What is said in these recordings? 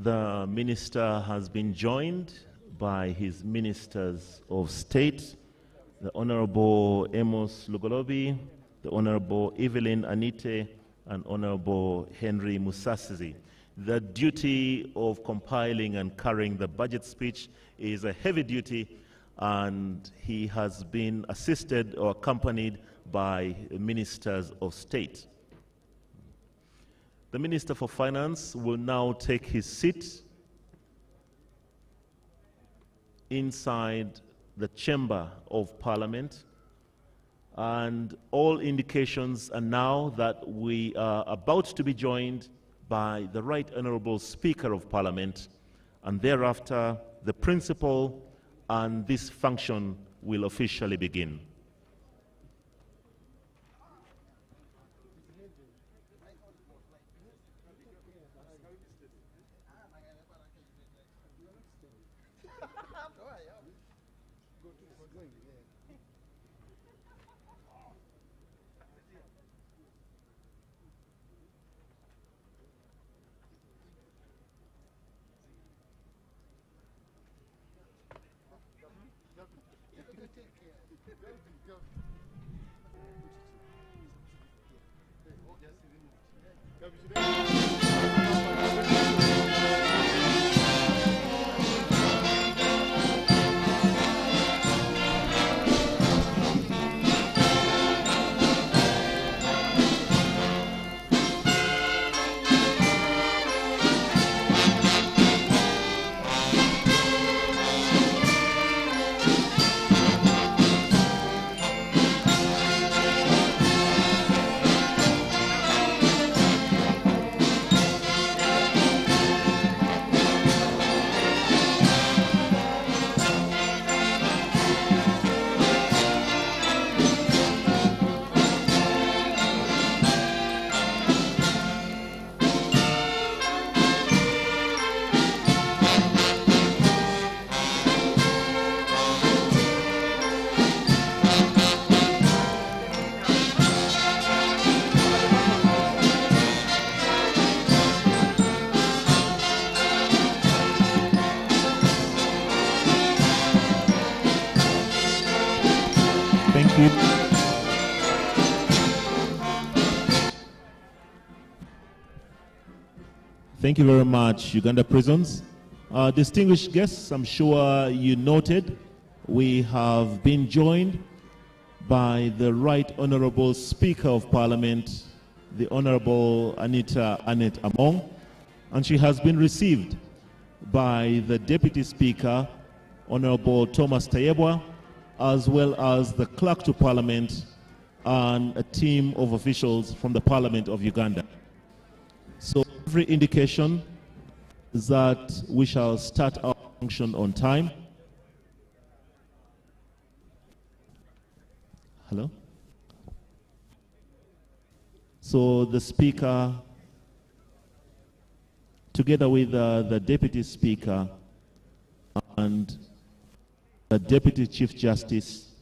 The minister has been joined by his ministers of state, the Honorable Amos Lugolobi, the Honorable Evelyn Anite, and Honorable Henry Musasizi. The duty of compiling and carrying the budget speech is a heavy duty, and he has been assisted or accompanied by ministers of state. The Minister for Finance will now take his seat inside the chamber of Parliament, and all indications are now that we are about to be joined by the Right Honourable Speaker of Parliament, and thereafter the principal, and this function will officially begin. Thank you very much, Uganda Prisons. Distinguished guests, I'm sure you noted, we have been joined by the Right Honourable Speaker of Parliament, the Honourable Annette Among, and she has been received by the Deputy Speaker, Honourable Thomas Tayebwa, as well as the Clerk to Parliament and a team of officials from the Parliament of Uganda. So every indication is that we shall start our function on time. Hello? So the Speaker, together with the Deputy Speaker and the Deputy Chief Justice,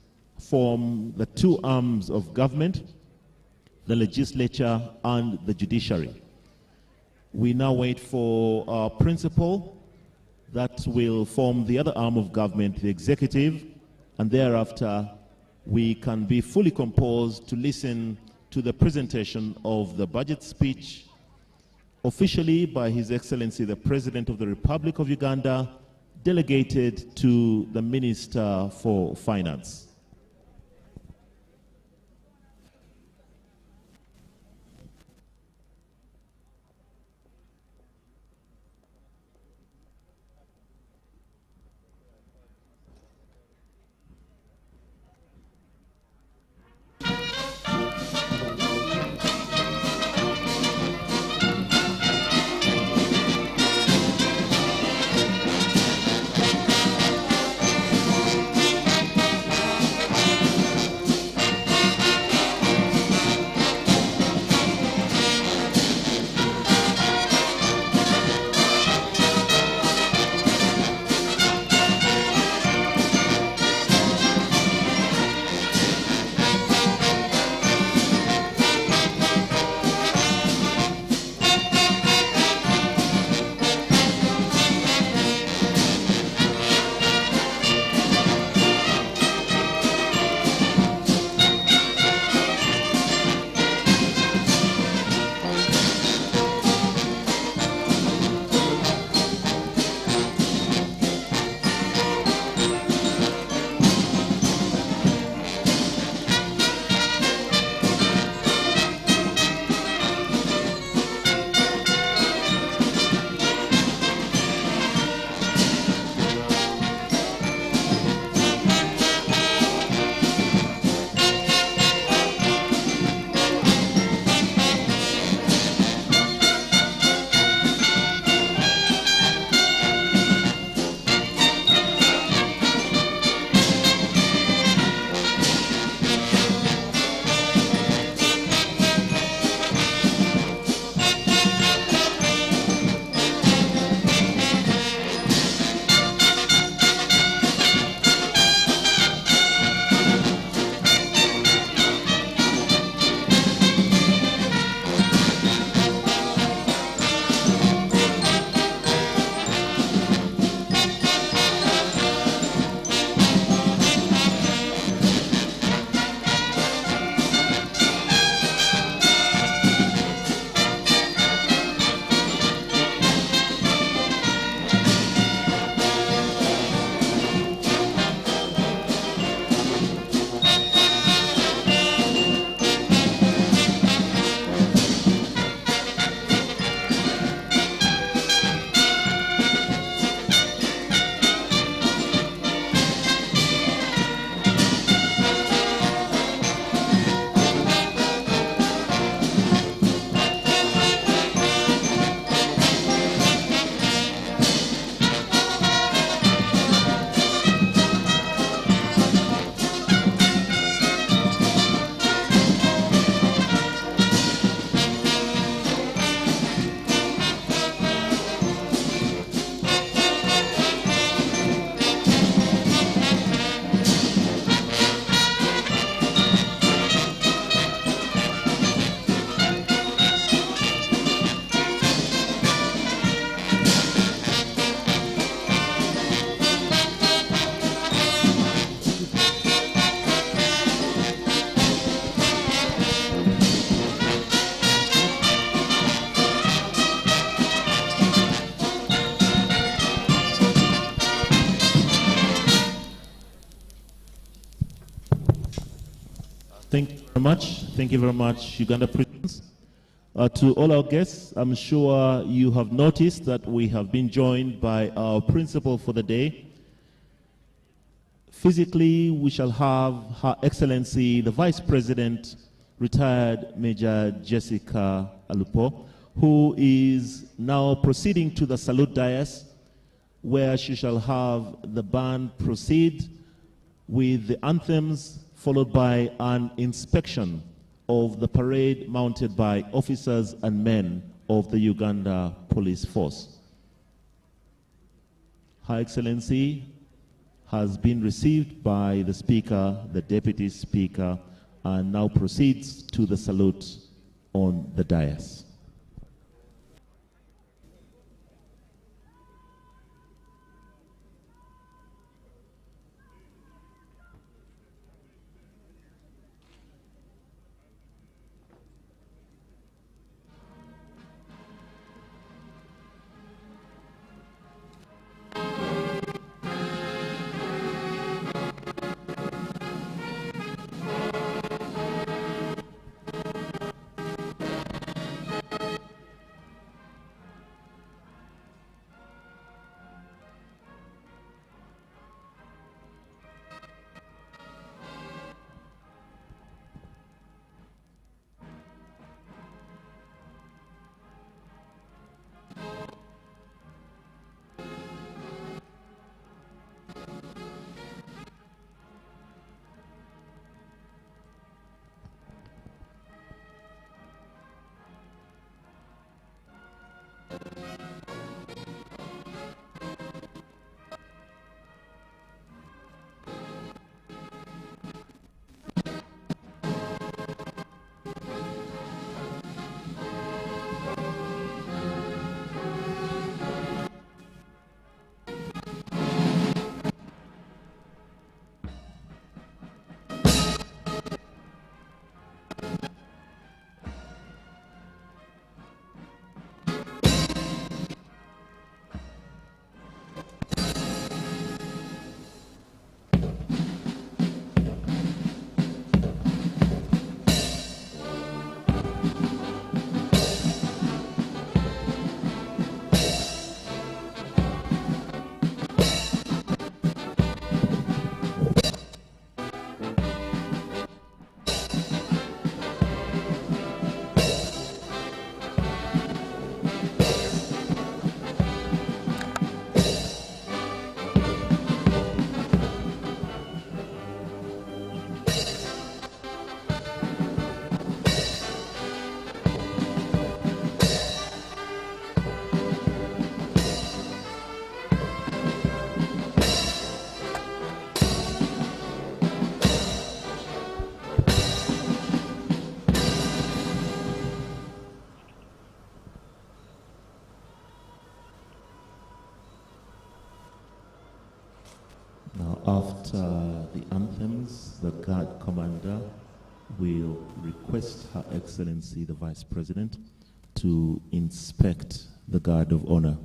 form the two arms of government, the legislature and the judiciary. We now wait for our principal that will form the other arm of government, the executive, and thereafter we can be fully composed to listen to the presentation of the budget speech officially by His Excellency the President of the Republic of Uganda, delegated to the Minister for Finance. Very much. Thank you very much, Uganda prisons. To all our guests, I'm sure you have noticed that we have been joined by our principal for the day. Physically, we shall have Her Excellency, the Vice President, retired Major Jessica Alupo, who is now proceeding to the salute dais, where she shall have the band proceed with the anthems, followed by an inspection of the parade mounted by officers and men of the Uganda Police Force. Her Excellency has been received by the Speaker, the Deputy Speaker, and now proceeds to the salute on the dais. Now, after the anthems, the guard commander will request Her Excellency, the Vice President, to inspect the guard of honor.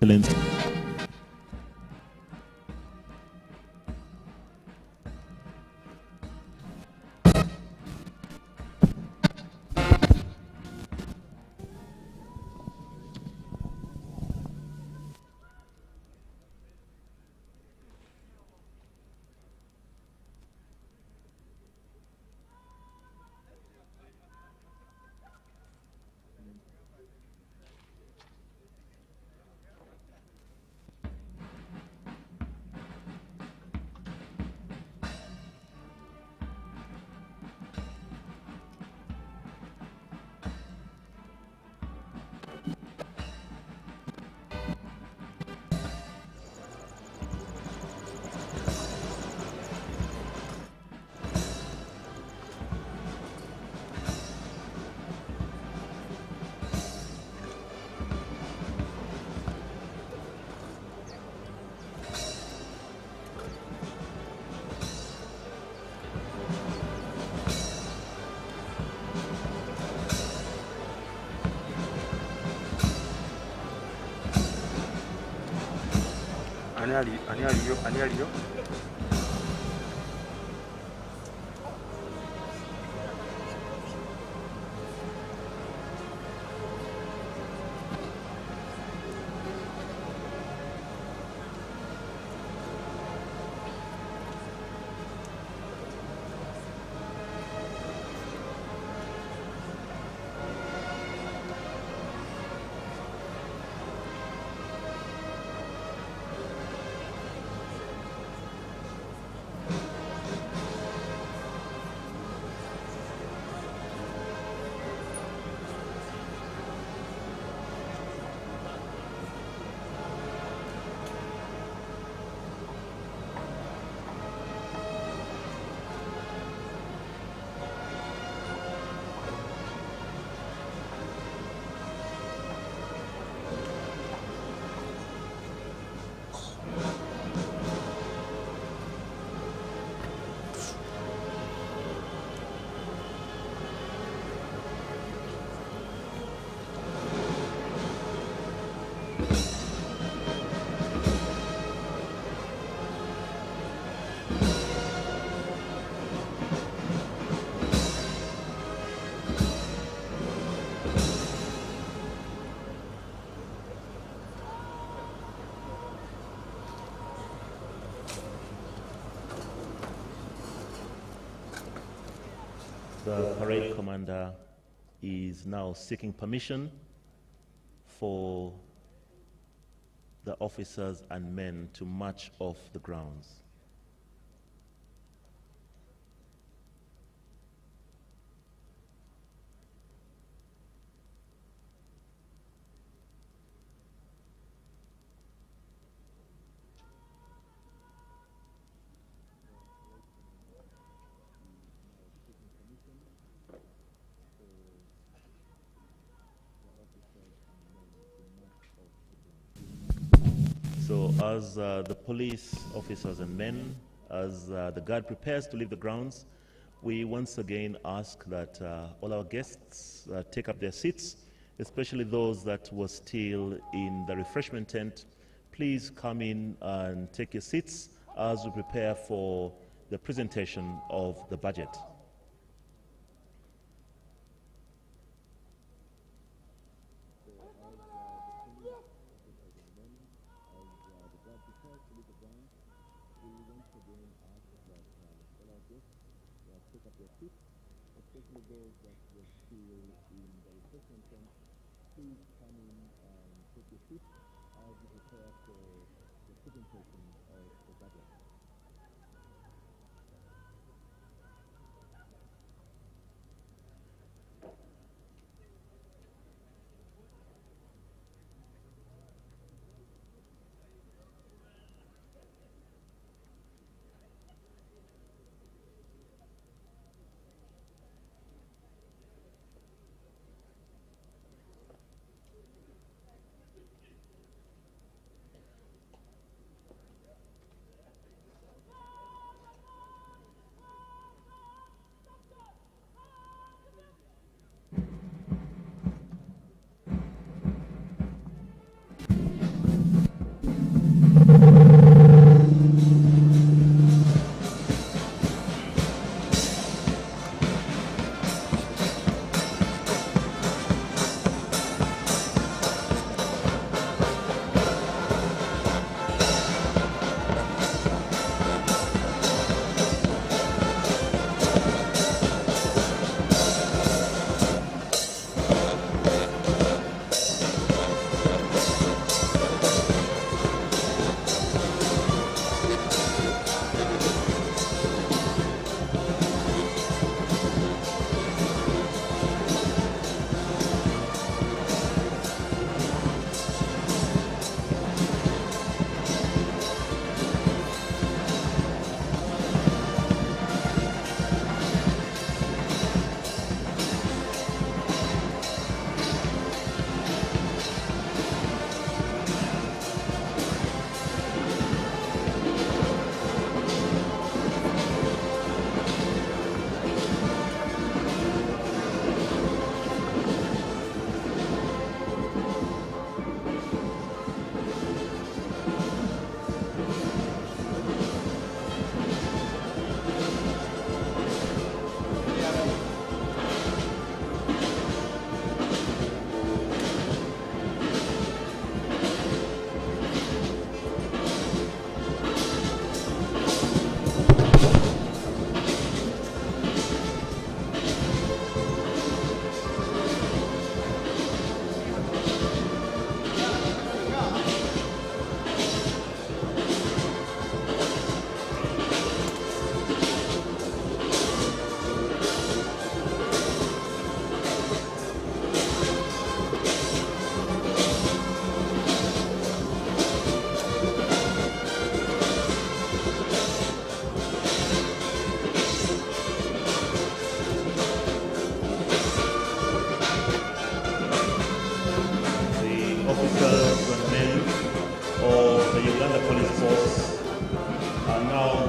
Excellency. Ani aliyo? The parade commander is now seeking permission for the officers and men to march off the grounds. So as the police officers and men, as the guard prepares to leave the grounds, we once again ask that all our guests take up their seats, especially those that were still in the refreshment tent. Please come in and take your seats as we prepare for the presentation of the budget.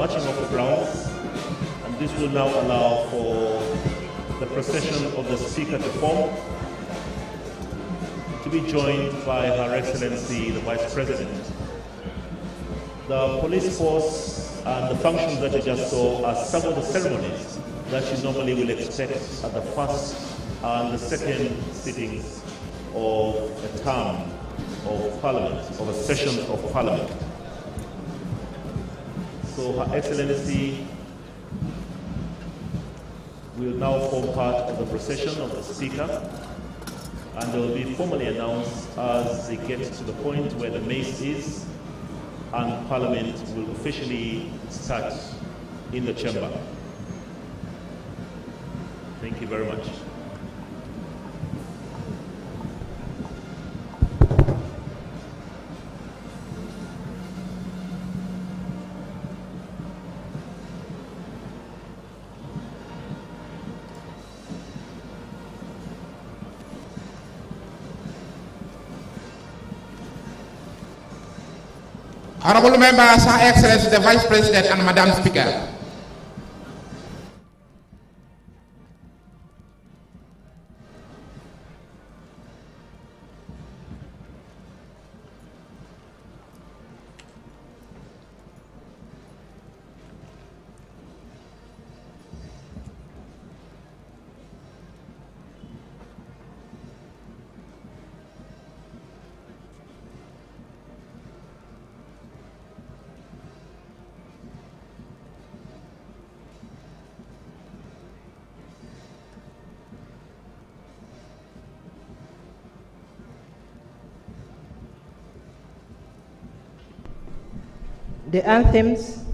marching off the grounds, and this will now allow for the procession of the Speaker to form, to be joined by Her Excellency the Vice President. The police force and the functions that you just saw are some of the ceremonies that you normally will expect at the first and the second sittings of a term of Parliament, of a session of Parliament. So Her Excellency will now form part of the procession of the Speaker, and they will be formally announced as they get to the point where the mace is, and Parliament will officially start in the chamber. Thank you very much. Honorable members, Her Excellency the Vice President and Madam Speaker. The anthems.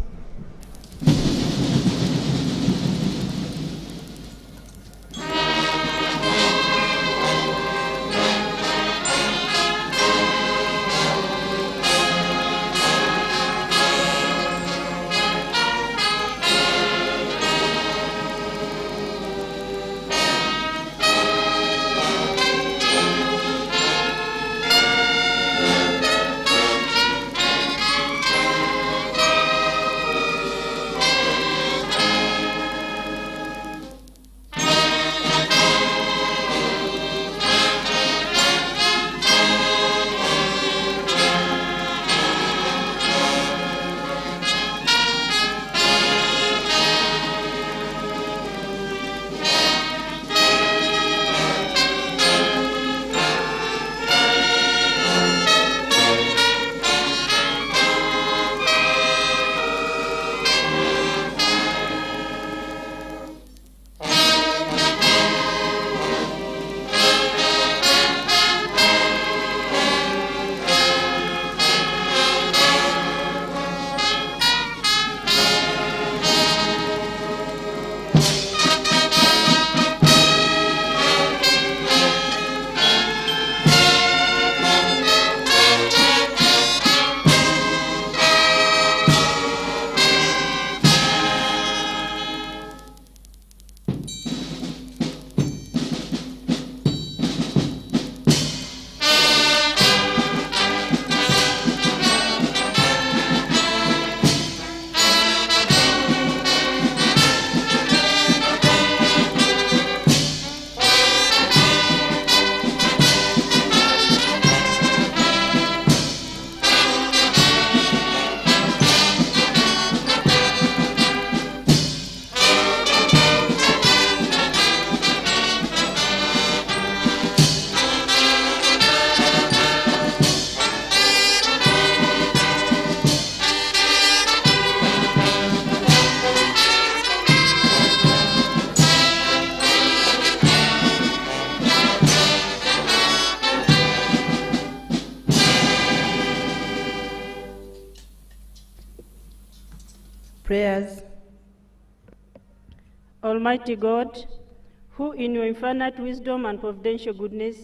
Prayers. Almighty God, who in your infinite wisdom and providential goodness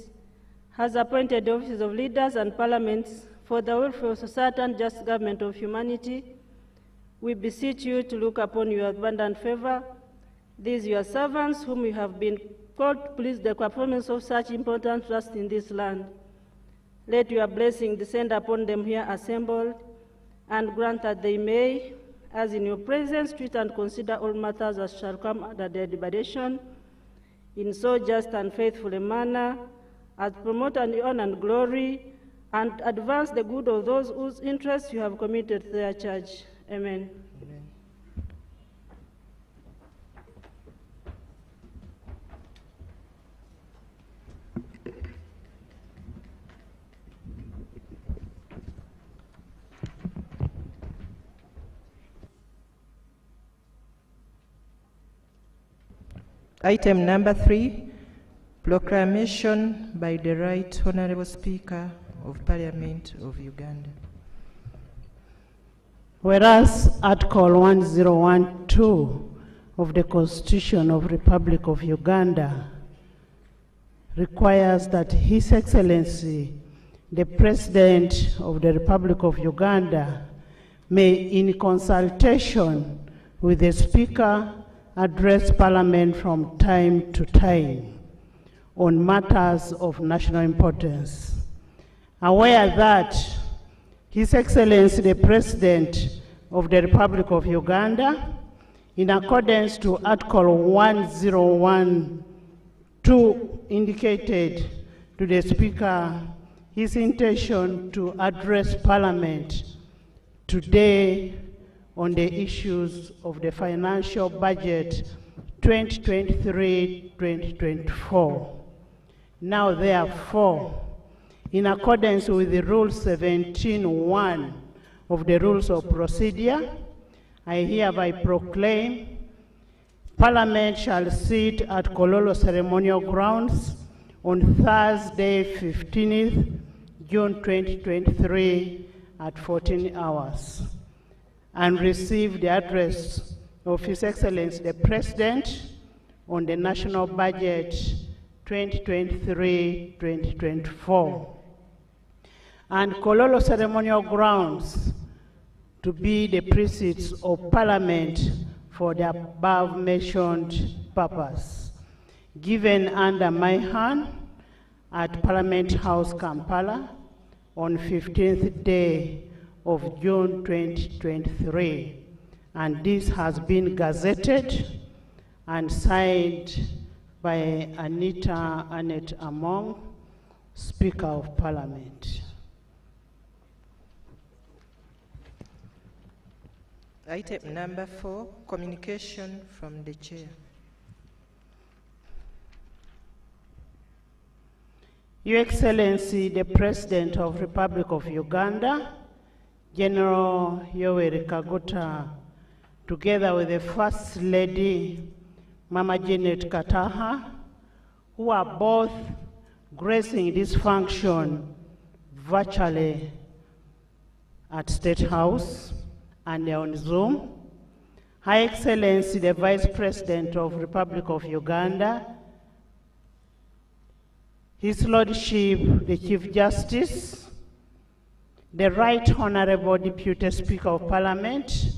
has appointed the offices of leaders and parliaments for the welfare of society and just government of humanity, we beseech you to look upon your abundant favor, these your servants whom you have been called to please the performance of such important trust in this land. Let your blessing descend upon them here assembled, and grant that they may, as in your presence treat and consider all matters as shall come under their deliberation in so just and faithful a manner, as promote and honor and glory, and advance the good of those whose interests you have committed to their church. Amen. Amen. Item number 3, proclamation by the Right Honourable Speaker of Parliament of Uganda. Whereas Article 1012 of the Constitution of the Republic of Uganda requires that His Excellency, the President of the Republic of Uganda, may, in consultation with the Speaker, address Parliament from time to time on matters of national importance. Aware that His Excellency the President of the Republic of Uganda, in accordance to Article 1012, indicated to the Speaker his intention to address Parliament today on the issues of the financial budget 2023-2024. Now, therefore, in accordance with the Rule 17.1 of the Rules of Procedure, I hereby proclaim Parliament shall sit at Kololo Ceremonial Grounds on Thursday, 15th June 2023 at 14 hours and receive the address of His Excellency the President on the National Budget 2023-2024. And Kololo Ceremonial Grounds to be the precincts of Parliament for the above-mentioned purpose, given under my hand at Parliament House, Kampala, on 15th day of June 2023. And this has been gazetted and signed by Anita Annette Among, Speaker of Parliament. Item number 4, communication from the Chair. Your Excellency, the President of the Republic of Uganda, General Yoweri Kaguta, together with the First Lady, Mama Janet Kataha, who are both gracing this function virtually at State House and on Zoom. Her Excellency, the Vice President of the Republic of Uganda, His Lordship, the Chief Justice, the Right Honourable Deputy Speaker of Parliament,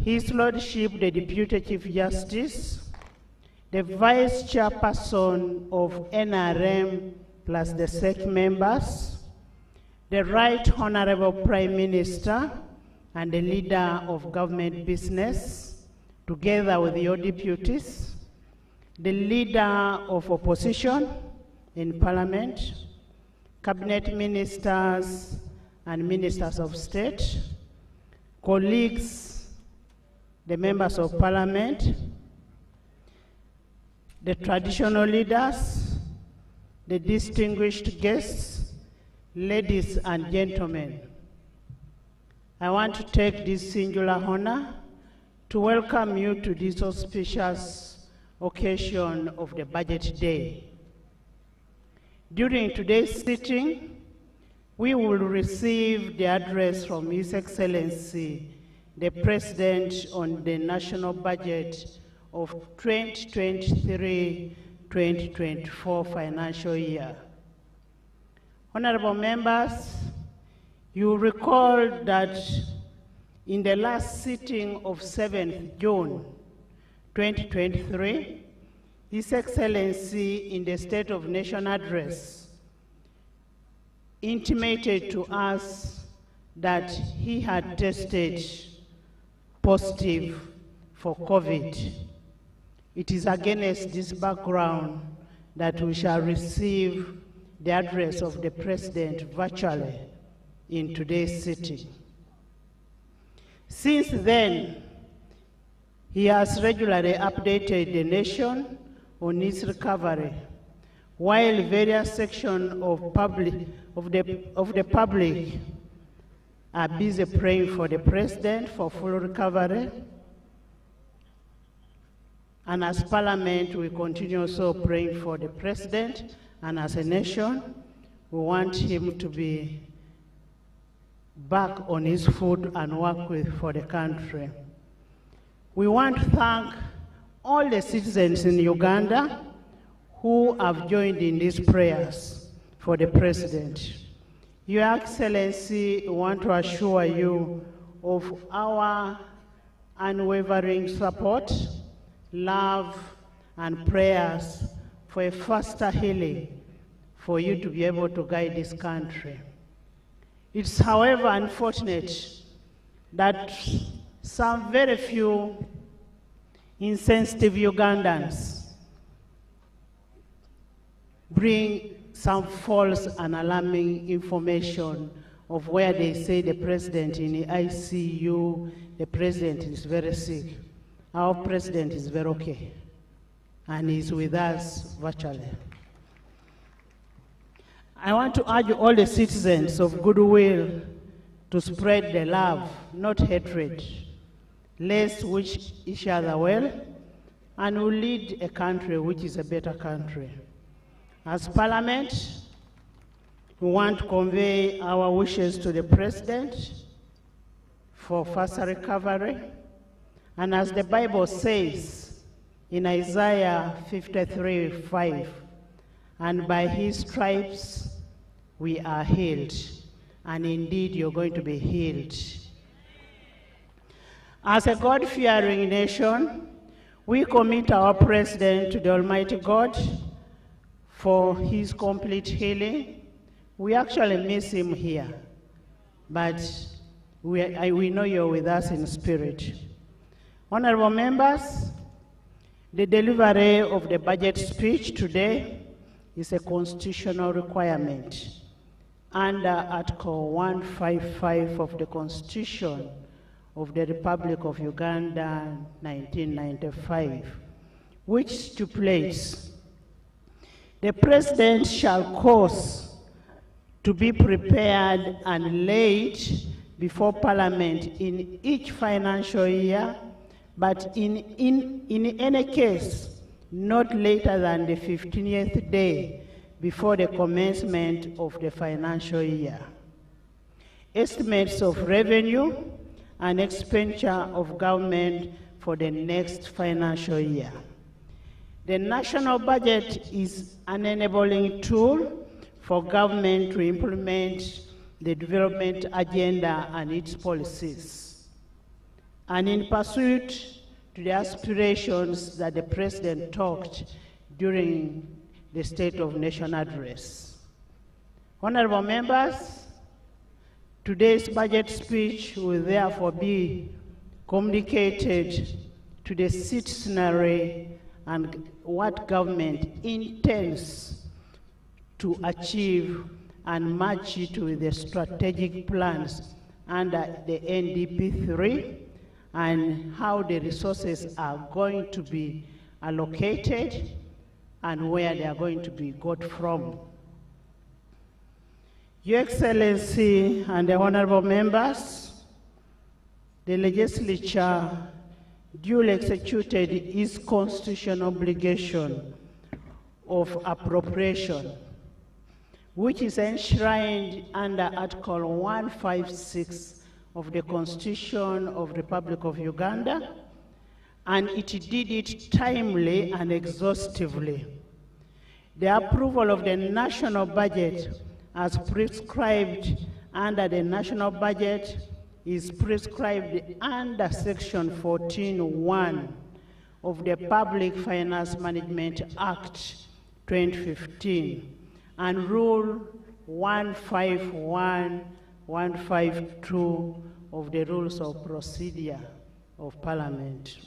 His Lordship, the Deputy Chief Justice, the Vice Chairperson of NRM plus the SEC members, the Right Honourable Prime Minister, and the Leader of Government Business, together with your deputies, the Leader of Opposition in Parliament, Cabinet Ministers and Ministers of State, colleagues, the Members of Parliament, the traditional leaders, the distinguished guests, ladies and gentlemen. I want to take this singular honor to welcome you to this auspicious occasion of the Budget Day. During today's sitting, we will receive the address from His Excellency, the President on the National Budget of 2023-2024 financial year. Honorable members, you recall that in the last sitting of 7th June 2023, His Excellency, in the State of Nation address, intimated to us that he had tested positive for COVID. It is against this background that we shall receive the address of the President virtually in today's sitting. Since then, he has regularly updated the nation on its recovery, while various sections of the public are busy praying for the President for full recovery. And as Parliament, we continue also praying for the President, and as a nation, we want him to be back on his feet and work for the country. We want to thank all the citizens in Uganda who have joined in these prayers for the President. Your Excellency, we want to assure you of our unwavering support, love, and prayers for a faster healing for you to be able to guide this country. It's, however, unfortunate that some very few insensitive Ugandans bring some false and alarming information of where they say the President in the ICU, the President is very sick. Our President is very okay, and he's with us virtually. I want to urge all the citizens of goodwill to spread the love, not hatred. Let's wish each other well, and we'll lead a country which is a better country. As Parliament, we want to convey our wishes to the President for faster recovery. And as the Bible says in Isaiah 53:5, and by his stripes we are healed. And indeed, you're going to be healed. As a God-fearing nation, we commit our President to the Almighty God for his complete healing. We actually miss him here, but we know you're with us in spirit. Honorable members, the delivery of the budget speech today is a constitutional requirement under Article 155 of the Constitution of the Republic of Uganda, 1995, which stipulates the President shall cause to be prepared and laid before Parliament in each financial year, but in any case, not later than the 15th day before the commencement of the financial year. Estimates of revenue and expenditure of government for the next financial year. The national budget is an enabling tool for government to implement the development agenda and its policies. And in pursuit to the aspirations that the President talked during the State of Nation address. Honorable members, today's budget speech will therefore be communicated to the citizenry and what government intends to achieve and match it with the strategic plans under the NDP3 and how the resources are going to be allocated and where they are going to be got from. Your Excellency and the honorable members, the legislature duly executed its constitutional obligation of appropriation, which is enshrined under Article 156 of the Constitution of the Republic of Uganda, and it did it timely and exhaustively. The approval of the national budget as prescribed under the national budget is prescribed under Section 14(1) of the Public Finance Management Act 2015 and Rule 151, 152 of the Rules of Procedure of Parliament.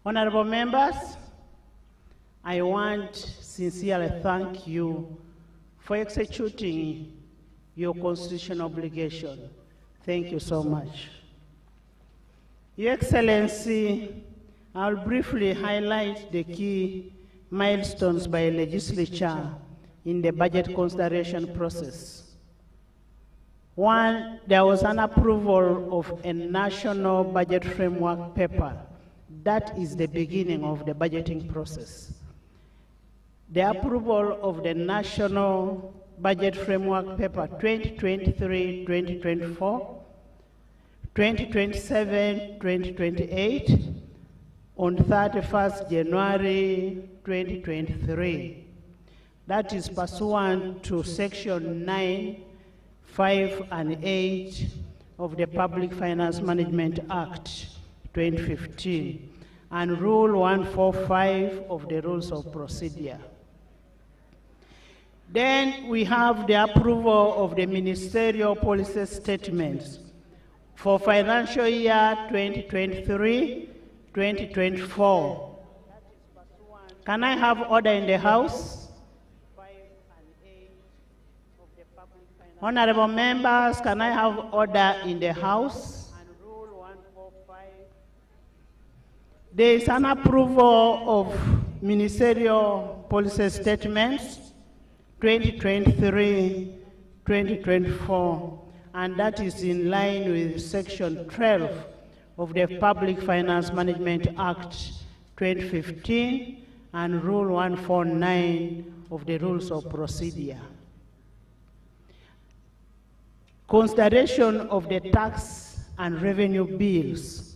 Honorable members, I want to sincerely thank you for executing your constitutional obligation. Thank you so much. Your Excellency, I'll briefly highlight the key milestones by legislature in the budget consideration process. One, there was an approval of a national budget framework paper. That is the beginning of the budgeting process. The approval of the national budget framework paper 2023-2024, 2027-2028 on 31st January 2023. That is pursuant to Section 9, 5, and 8 of the Public Finance Management Act 2015 and Rule 145 of the Rules of Procedure. Then we have the approval of the ministerial policy statements for financial year 2023-2024. Can I have order in the House? Honorable members, can I have order in the House? There is an approval of ministerial policy statements 2023-2024, and that is in line with Section 12 of the Public Finance Management Act 2015 and Rule 149 of the Rules of Procedure. Consideration of the tax and revenue bills.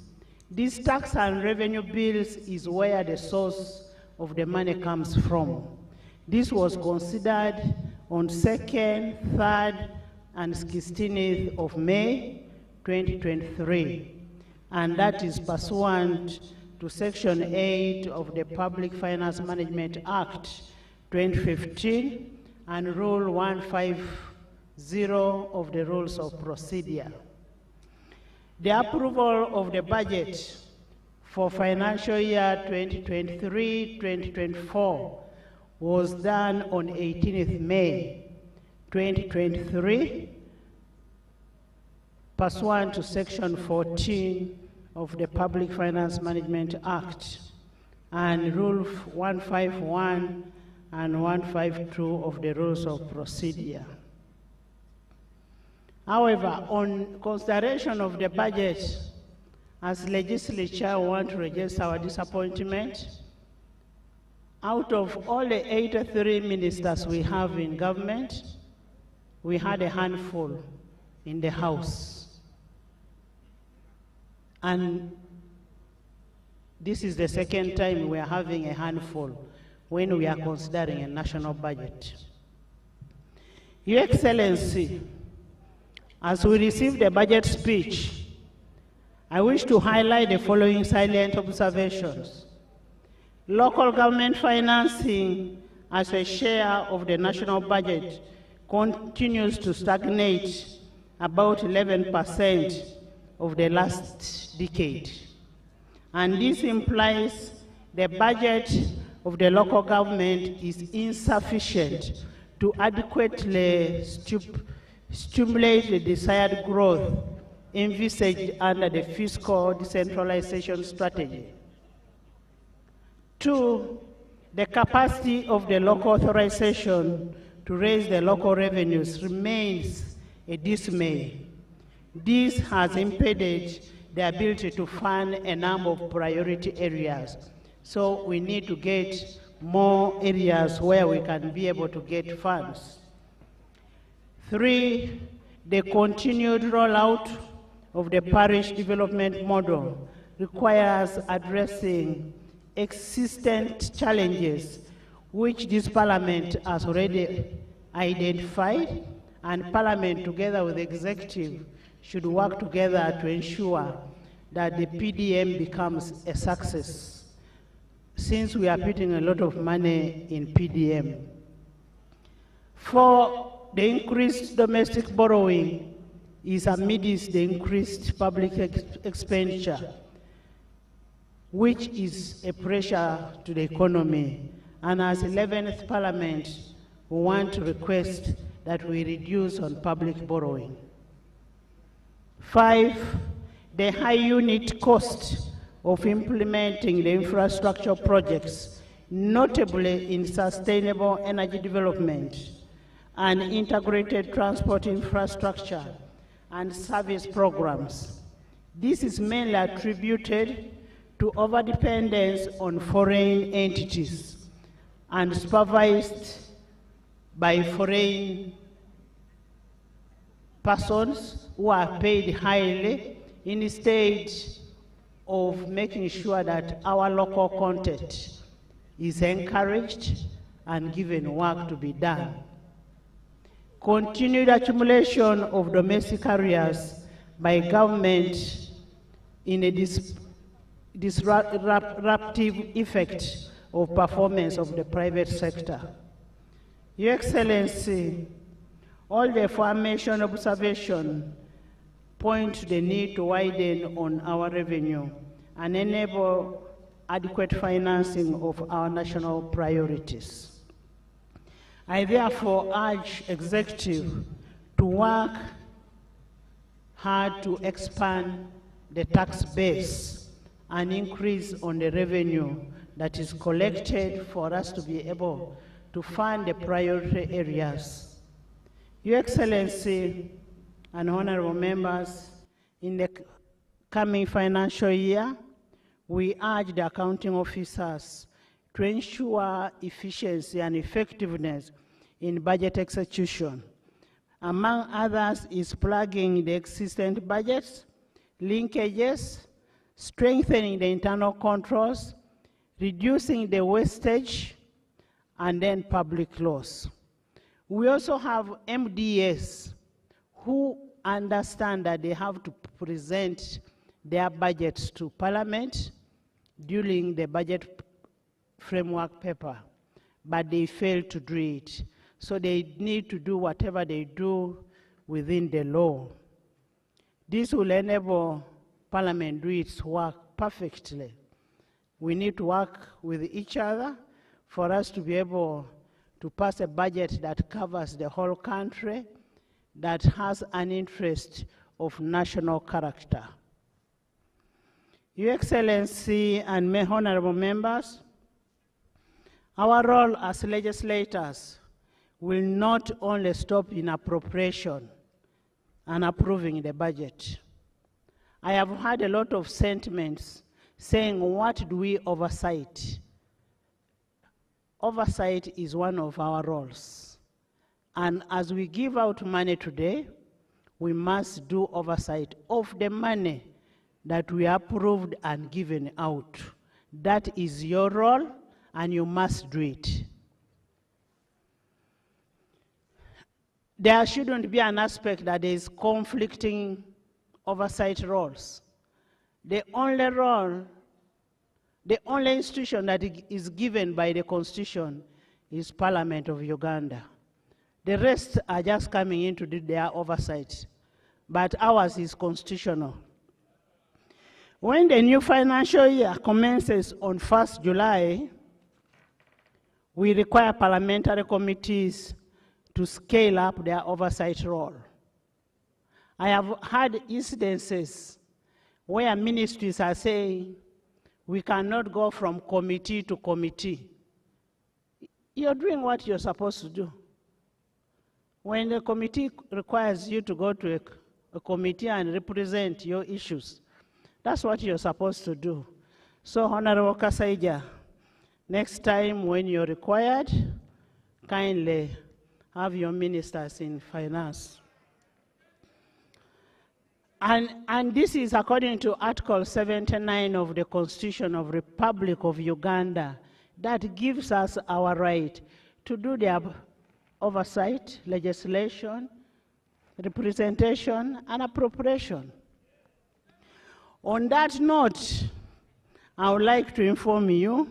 These tax and revenue bills is where the source of the money comes from. This was considered on 2nd, 3rd, and 16th of May 2023, and that is pursuant to Section 8 of the Public Finance Management Act 2015 and Rule 150 of the Rules of Procedure. The approval of the budget for financial year 2023-2024 was done on 18th May 2023, pursuant to Section 14 of the Public Finance Management Act and Rule 151 and 152 of the Rules of Procedure. However, on consideration of the budget, as legislature, we want to register our disappointment. Out of all the 83 ministers we have in government, we had a handful in the House. And this is the second time we are having a handful when we are considering a national budget. Your Excellency, as we receive the budget speech, I wish to highlight the following salient observations. Local government financing as a share of the national budget continues to stagnate about 11% of the last decade. And this implies the budget of the local government is insufficient to adequately stimulate the desired growth envisaged under the fiscal decentralization strategy. 2, the capacity of the local authorization to raise the local revenues remains a dismay. This has impeded the ability to fund a number of priority areas. So we need to get more areas where we can be able to get funds. 3, the continued rollout of the parish development model requires addressing existent challenges which this Parliament has already identified, and Parliament together with the Executive should work together to ensure that the PDM becomes a success, since we are putting a lot of money in PDM. 4, the increased domestic borrowing is amidst the increased public expenditure, which is a pressure to the economy. And as 11th Parliament, we want to request that we reduce on public borrowing. 5, the high unit cost of implementing the infrastructure projects, notably in sustainable energy development and integrated transport infrastructure and service programs. This is mainly attributed to overdependence on foreign entities and supervised by foreign persons who are paid highly instead of making sure that our local content is encouraged and given work to be done. Continued accumulation of domestic areas by government in a disruptive effect of performance of the private sector. Your Excellency, all the aforementioned observations point to the need to widen on our revenue and enable adequate financing of our national priorities. I therefore urge Executive to work hard to expand the tax base and increase on the revenue that is collected for us to be able to fund the priority areas. Your Excellency and honorable members, in the coming financial year, we urge the accounting officers to ensure efficiency and effectiveness in budget execution. Among others is plugging the existing budgets, linkages, strengthening the internal controls, reducing the wastage, and then public loss. We also have MDS who understand that they have to present their budgets to Parliament during the budget framework paper, but they fail to do it. So they need to do whatever they do within the law. This will enable Parliament to do its work perfectly. We need to work with each other for us to be able to pass a budget that covers the whole country, that has an interest of national character. Your Excellency and honorable members, our role as legislators will not only stop in appropriation and approving the budget. I have heard a lot of sentiments saying, what do we oversight? Oversight is one of our roles. And as we give out money today, we must do oversight of the money that we approved and given out. That is your role, and you must do it. There shouldn't be an aspect that is conflicting oversight roles. The only role, the only institution that is given by the Constitution is Parliament of Uganda. The rest are just coming in to do their oversight, but ours is constitutional. When the new financial year commences on 1st July, we require parliamentary committees to scale up their oversight role. I have had incidences where ministries are saying, we cannot go from committee to committee. You're doing what you're supposed to do. When the committee requires you to go to a committee and represent your issues, that's what you're supposed to do. So, Honorable Kasaija, next time when you're required, kindly have your ministers in finance. And this is according to Article 79 of the Constitution of the Republic of Uganda that gives us our right to do the oversight, legislation, representation, and appropriation. On that note, I would like to inform you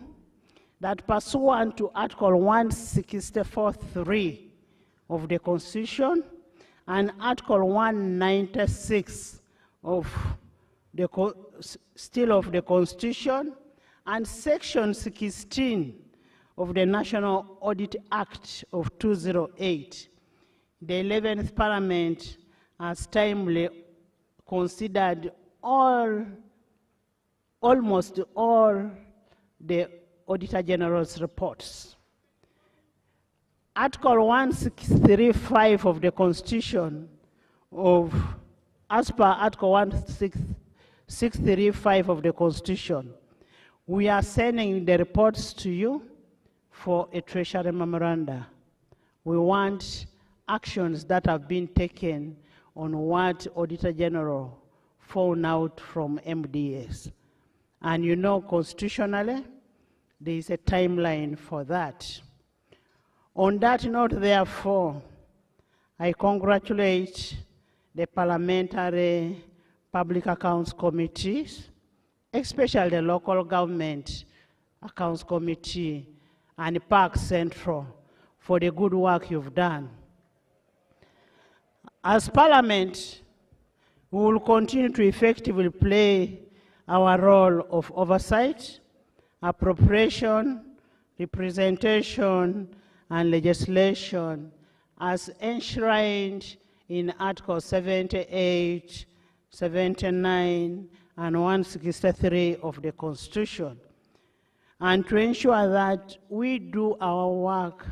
that pursuant to Article 164(3) of the Constitution and Article 196 of the still of the Constitution, and Section 16 of the National Audit Act of 2008. The 11th Parliament has timely considered almost all the Auditor General's reports. Article 165 of the Constitution as per Article 165 of the Constitution, we are sending the reports to you for a Treasury memoranda. We want actions that have been taken on what Auditor General found out from MDS. And you know, constitutionally, there is a timeline for that. On that note, therefore, I congratulate the Parliamentary Public Accounts Committees, especially the Local Government Accounts Committee and Park Central for the good work you've done. As Parliament, we will continue to effectively play our role of oversight, appropriation, representation, and legislation as enshrined in Article 78, 79, and 163 of the Constitution, and to ensure that we do our work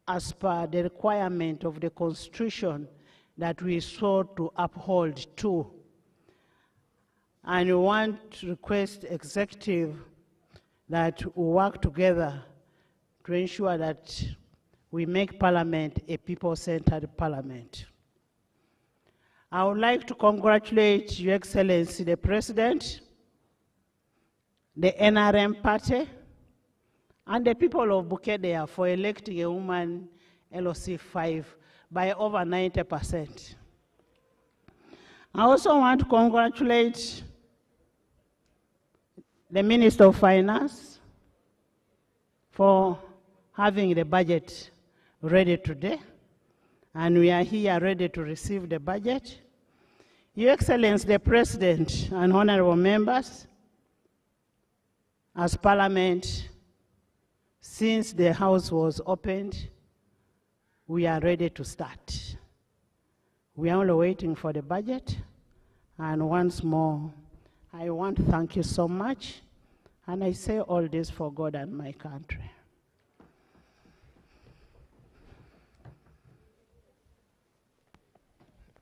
as per the requirement of the Constitution that we sought to uphold to. And we want to request executive that we work together to ensure that we make Parliament a people-centered Parliament. I would like to congratulate Your Excellency the President, the NRM party, and the people of Bukedea for electing a woman LOC 5 by over 90%. I also want to congratulate the Minister of Finance for having the budget ready today, and we are here ready to receive the budget. Your Excellency the President and honorable members, as Parliament, since the House was opened, we are ready to start. We are only waiting for the budget, and once more, I want to thank you so much, and I say all this for God and my country.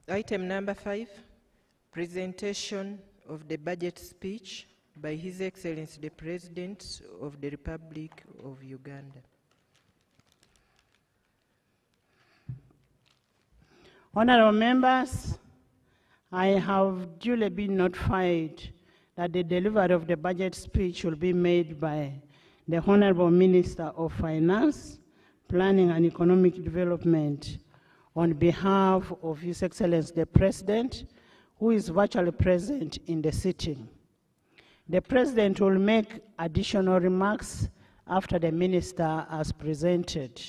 Item number 5, presentation of the budget speech by His Excellency the President of the Republic of Uganda. Honorable members, I have duly been notified that the delivery of the budget speech will be made by the Honorable Minister of Finance, Planning and Economic Development on behalf of His Excellency the President, who is virtually present in the sitting. The President will make additional remarks after the Minister has presented.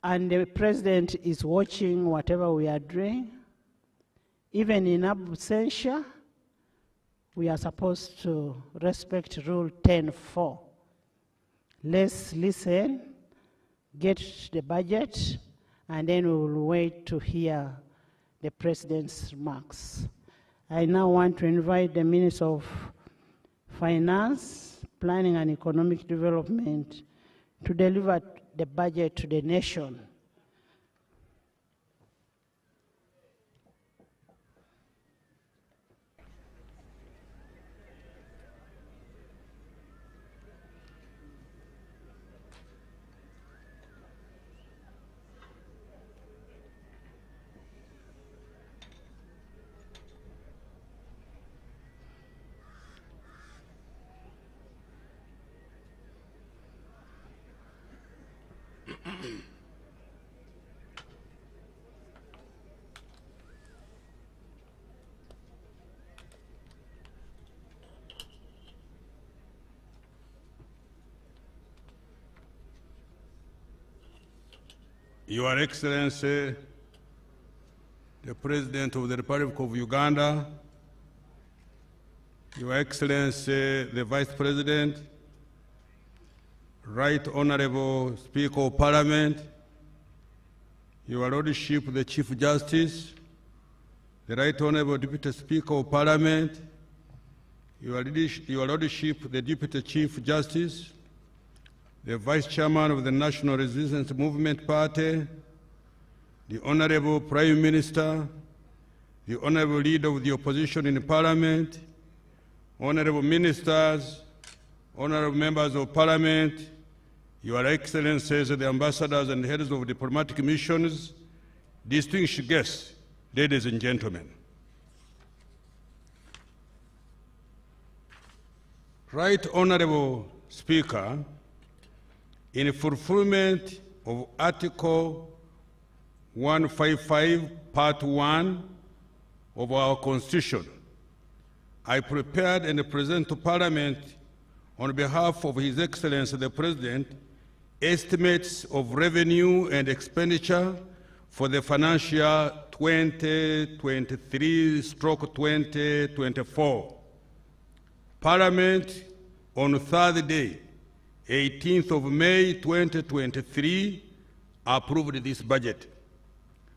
And the President is watching whatever we are doing. Even in absentia, we are supposed to respect Rule 10.4. Let's listen, get the budget, and then we will wait to hear the President's remarks. I now want to invite the Minister of Finance, Planning and Economic Development to deliver the budget to the nation. Your Excellency, the President of the Republic of Uganda, Your Excellency, the Vice President, Right Honorable Speaker of Parliament, Your Lordship, the Chief Justice, the Right Honorable Deputy Speaker of Parliament, Your Lordship, the Deputy Chief Justice, the Vice Chairman of the National Resistance Movement Party, the Honorable Prime Minister, the Honorable Leader of the Opposition in Parliament, Honorable Ministers, Honorable Members of Parliament, Your Excellencies, the Ambassadors and Heads of Diplomatic Missions, distinguished guests, ladies and gentlemen. Right Honorable Speaker, in fulfillment of Article 155, Part 1 of our Constitution, I prepared and present to Parliament, on behalf of His Excellency the President, estimates of revenue and expenditure for the financial 2023/2024. Parliament, on Thursday, 18th of May 2023, approved this budget.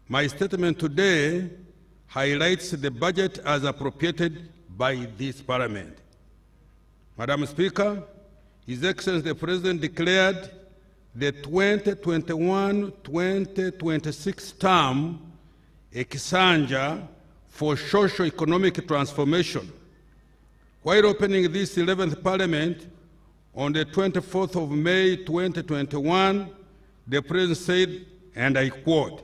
My statement today highlights the budget as appropriated by this Parliament. Madam Speaker, His Excellency the President declared the 2021-2026 term Ekisanja for socio-economic transformation. While opening this 11th Parliament on the 24th of May 2021, the President said, and I quote,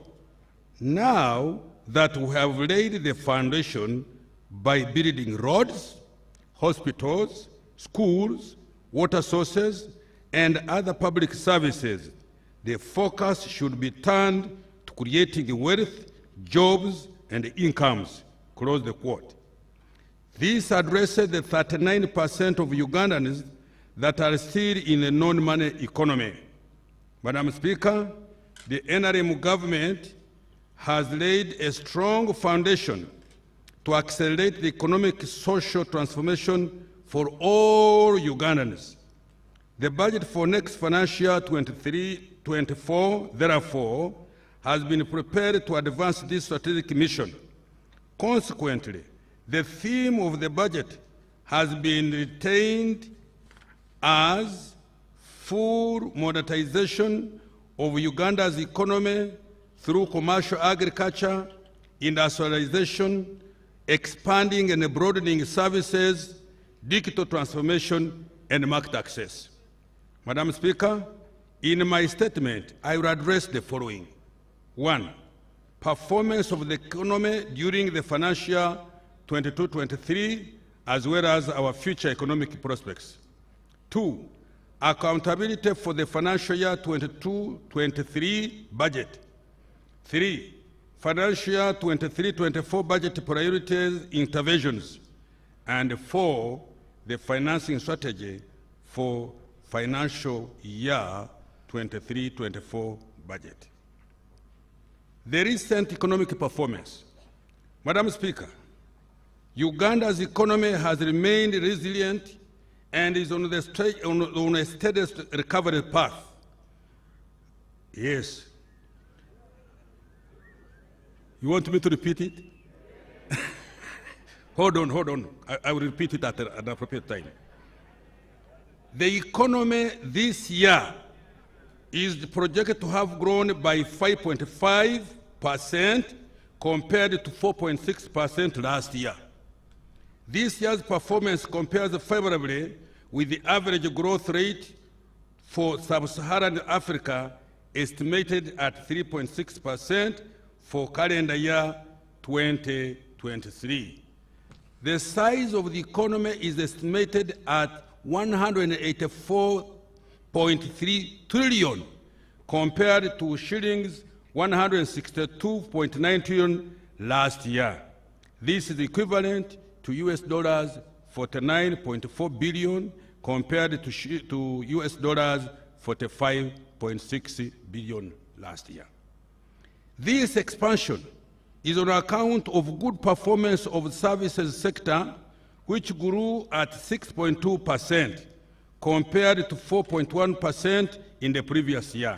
"Now that we have laid the foundation by building roads, hospitals, schools, water sources, and other public services, the focus should be turned to creating wealth, jobs, and incomes," close the quote. This addresses the 39% of Ugandans that are still in a non-money economy. Madam Speaker, the NRM government has laid a strong foundation to accelerate the economic social transformation for all Ugandans. The budget for next financial 23-24, therefore, has been prepared to advance this strategic mission. Consequently, the theme of the budget has been retained as full monetization of Uganda's economy through commercial agriculture, industrialization, expanding and broadening services, digital transformation, and market access. Madam Speaker, in my statement, I will address the following. 1. Performance of the economy during the financial 22-23, as well as our future economic prospects. 2. Accountability for the financial year 22-23 budget. 3. Financial 23-24 budget priorities interventions. And 4. The financing strategy for financial year 23-24 budget. The recent economic performance. Madam Speaker, Uganda's economy has remained resilient and is on a steady recovery path. Yes. You want me to repeat it? Hold on. I will repeat it at an appropriate time. The economy this year is projected to have grown by 5.5% compared to 4.6% last year. This year's performance compares favorably with the average growth rate for sub-Saharan Africa, estimated at 3.6% for calendar year 2023. The size of the economy is estimated at 184.3 trillion compared to shillings 162.9 trillion last year. This is equivalent to US dollars 49.4 billion compared to US dollars 45.6 billion last year. This expansion is on account of good performance of the services sector, which grew at 6.2% compared to 4.1% in the previous year.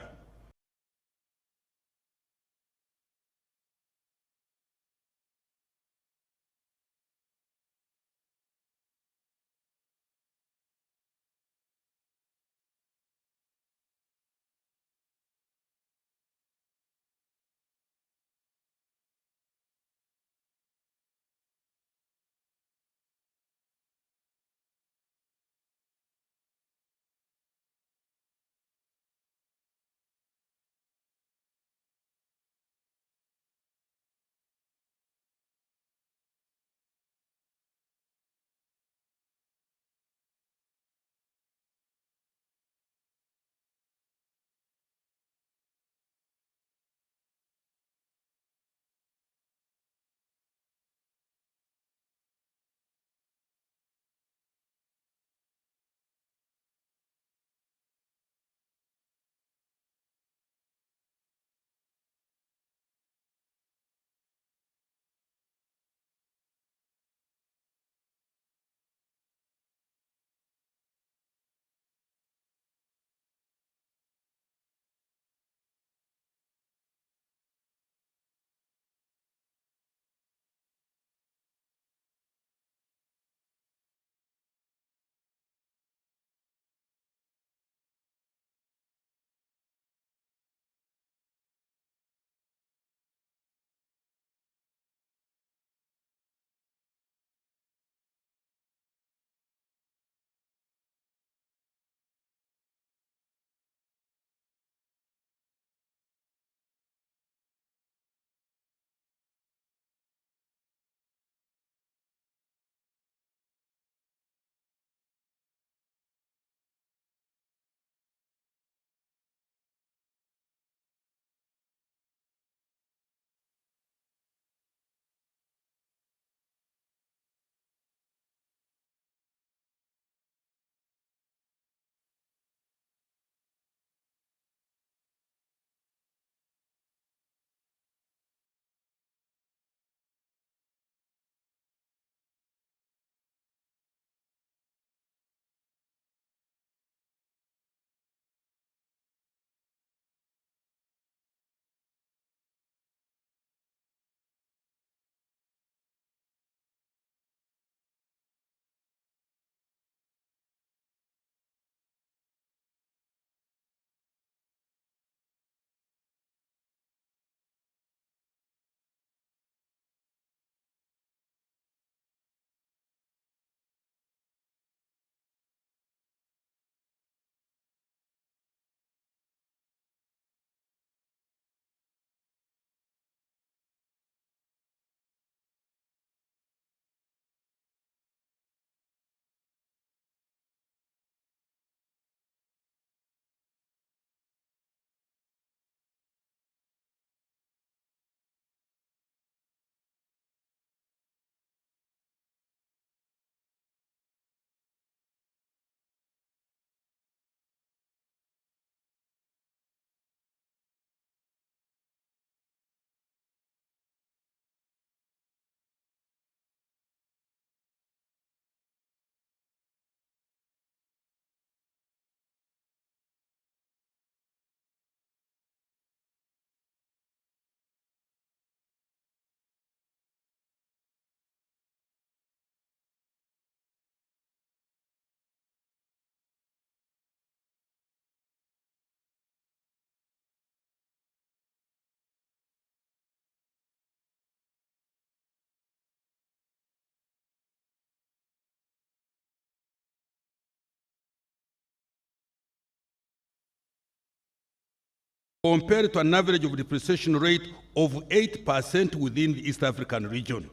compared to an average of depreciation rate of 8% within the East African region.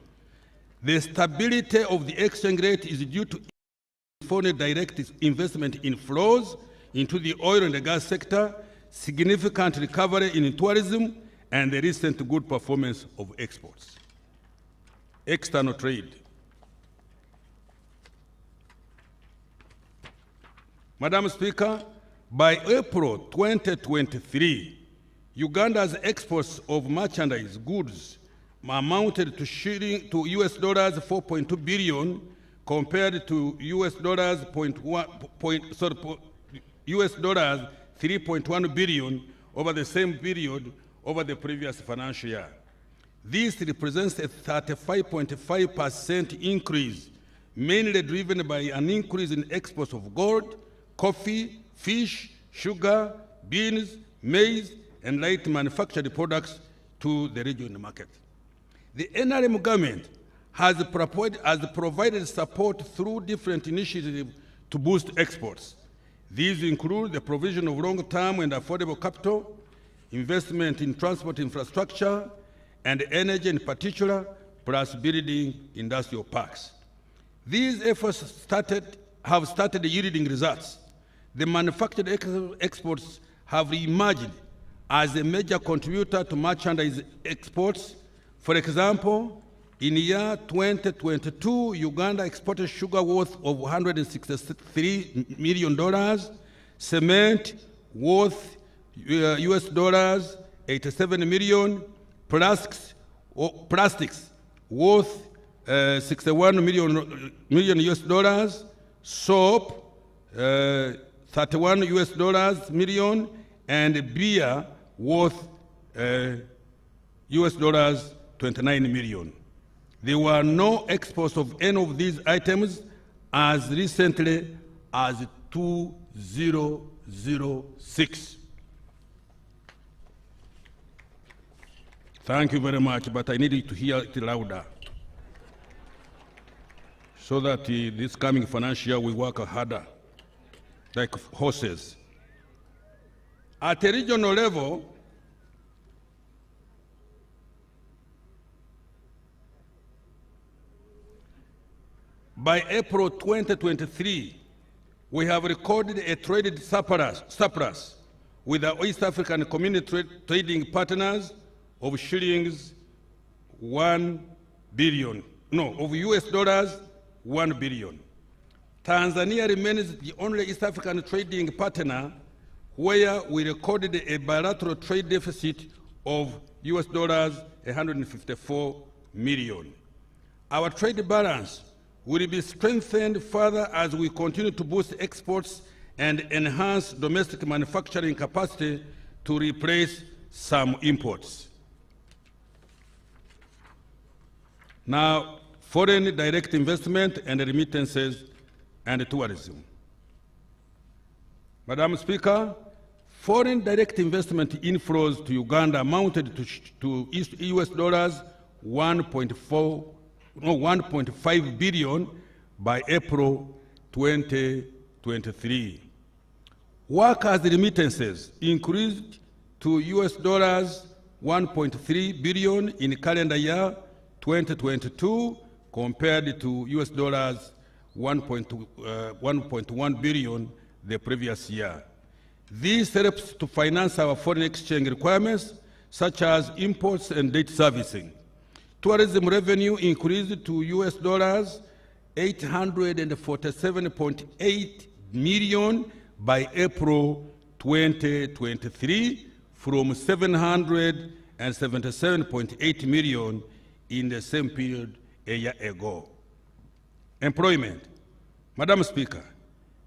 The stability of the exchange rate is due to foreign direct investment inflows into the oil and the gas sector, significant recovery in tourism, and the recent good performance of exports. External trade. Madam Speaker, by April 2023, Uganda's exports of merchandise goods amounted to US dollars 4.2 billion compared to US dollars 3.1 billion over the same period over the previous financial year. This represents a 35.5% increase, mainly driven by an increase in exports of gold, coffee, fish, sugar, beans, maize, and light manufactured products to the regional market. The NRM government has provided support through different initiatives to boost exports. These include the provision of long-term and affordable capital, investment in transport infrastructure, and energy in particular, plus building industrial parks. These efforts have started yielding results. The manufactured exports have emerged as a major contributor to merchandise exports. For example, in the year 2022, Uganda exported sugar worth of $163 million, cement worth US dollars 87 million, plastics worth 61 million US dollars, soap 31 US dollars million, and beer worth US dollars 29 million. There were no exports of any of these items as recently as 2006. Thank you very much, but I need you to hear it louder so that this coming financial year we work harder, like horses. At a regional level, by April 2023, we have recorded a traded surplus with our East African community trading partners of shillings 1 billion, no, of US dollars 1 billion. Tanzania remains the only East African trading partner where we recorded a bilateral trade deficit of US dollars 154 million. Our trade balance will be strengthened further as we continue to boost exports and enhance domestic manufacturing capacity to replace some imports. Now, foreign direct investment and remittances and tourism. Madam Speaker, foreign direct investment inflows to Uganda amounted to US dollars 1.5 billion by April 2023. Workers' remittances increased to US dollars 1.3 billion in calendar year 2022 compared to US dollars 1.1 billion the previous year. This helps to finance our foreign exchange requirements such as imports and debt servicing. Tourism revenue increased to US dollars 847.8 million by April 2023 from 777.8 million in the same period a year ago. Employment. Madam Speaker,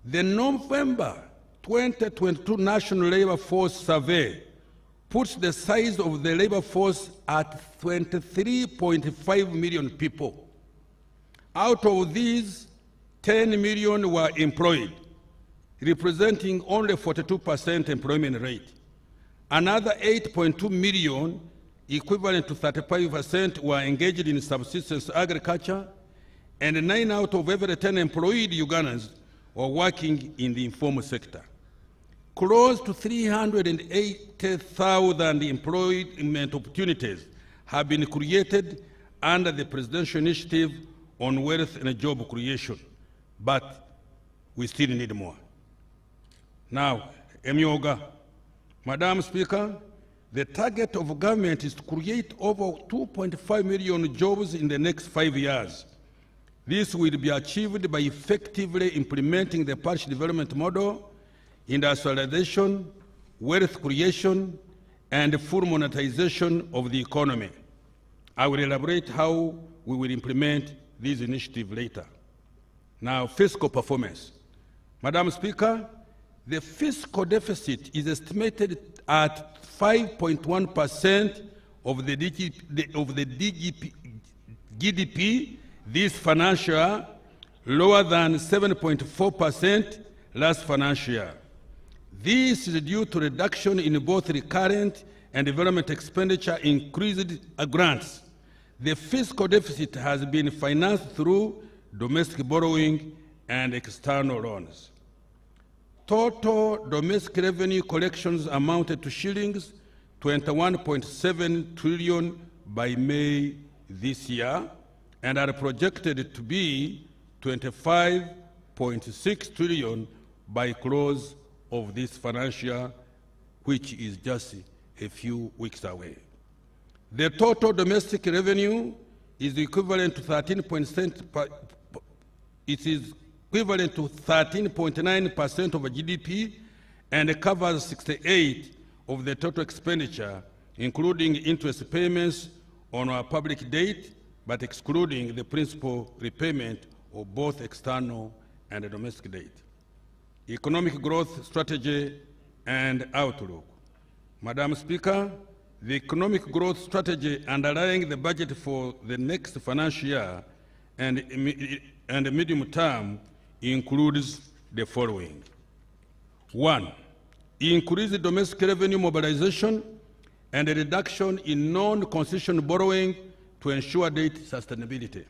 the November 2022 National Labor Force Survey puts the size of the labor force at 23.5 million people. Out of these, 10 million were employed, representing only 42% employment rate. Another 8.2 million, equivalent to 35%, were engaged in subsistence agriculture, and 9 out of every 10 employed Ugandans were working in the informal sector. Close to 380,000 employment opportunities have been created under the Presidential Initiative on Wealth and Job Creation, but we still need more. Now, Emyoga, Madam Speaker, the target of government is to create over 2.5 million jobs in the next 5 years. This will be achieved by effectively implementing the parish development model, industrialization, wealth creation, and full monetization of the economy. I will elaborate how we will implement these initiatives later. Now, fiscal performance. Madam Speaker, the fiscal deficit is estimated at 5.1% of the GDP this financial year, lower than 7.4% last financial year. This is due to reduction in both recurrent and development expenditure, increased grants. The fiscal deficit has been financed through domestic borrowing and external loans. Total domestic revenue collections amounted to shillings 21.7 trillion by May this year and are projected to be 25.6 trillion by close of this financial year, which is just a few weeks away. The total domestic revenue is equivalent to 13.9% of GDP and covers 68% of the total expenditure, including interest payments on our public debt, but excluding the principal repayment of both external and domestic debt. Economic growth strategy and outlook. Madam Speaker, the economic growth strategy underlying the budget for the next financial year and medium term includes the following. 1. Increase domestic revenue mobilization and a reduction in non-concession borrowing to ensure debt sustainability.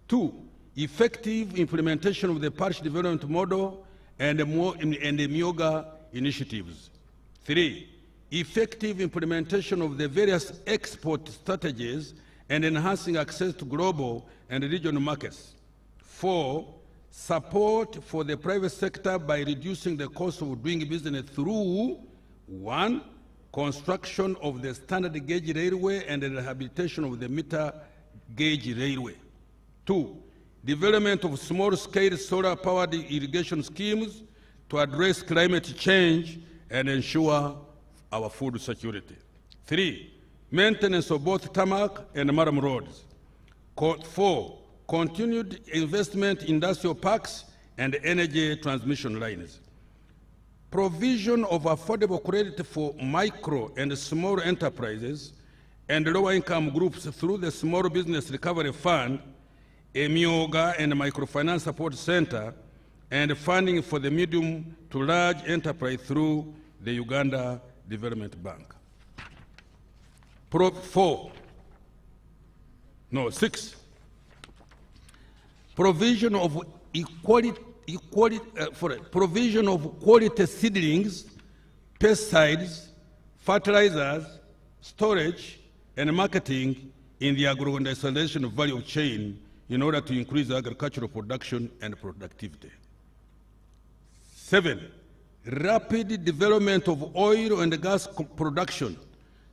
2. Effective implementation of the partial development model and the MIOGA initiatives. 3. Effective implementation of the various export strategies and enhancing access to global and regional markets. 4. Support for the private sector by reducing the cost of doing business through 1. Construction of the standard gauge railway and the rehabilitation of the meter gauge railway. 2. Development of small-scale solar-powered irrigation schemes to address climate change and ensure our food security. 3. Maintenance of both tarmac and mudam roads. 4. Continued investment in industrial parks and energy transmission lines. Provision of affordable credit for micro and small enterprises and lower-income groups through the Small Business Recovery Fund, MIOGA and Microfinance Support Center, and funding for the medium to large enterprise through the Uganda Development Bank. 6. Provision of provision of quality seedlings, pesticides, fertilizers, storage, and marketing in the agro-industrialization value chain in order to increase agricultural production and productivity. 7. Rapid development of oil and gas production,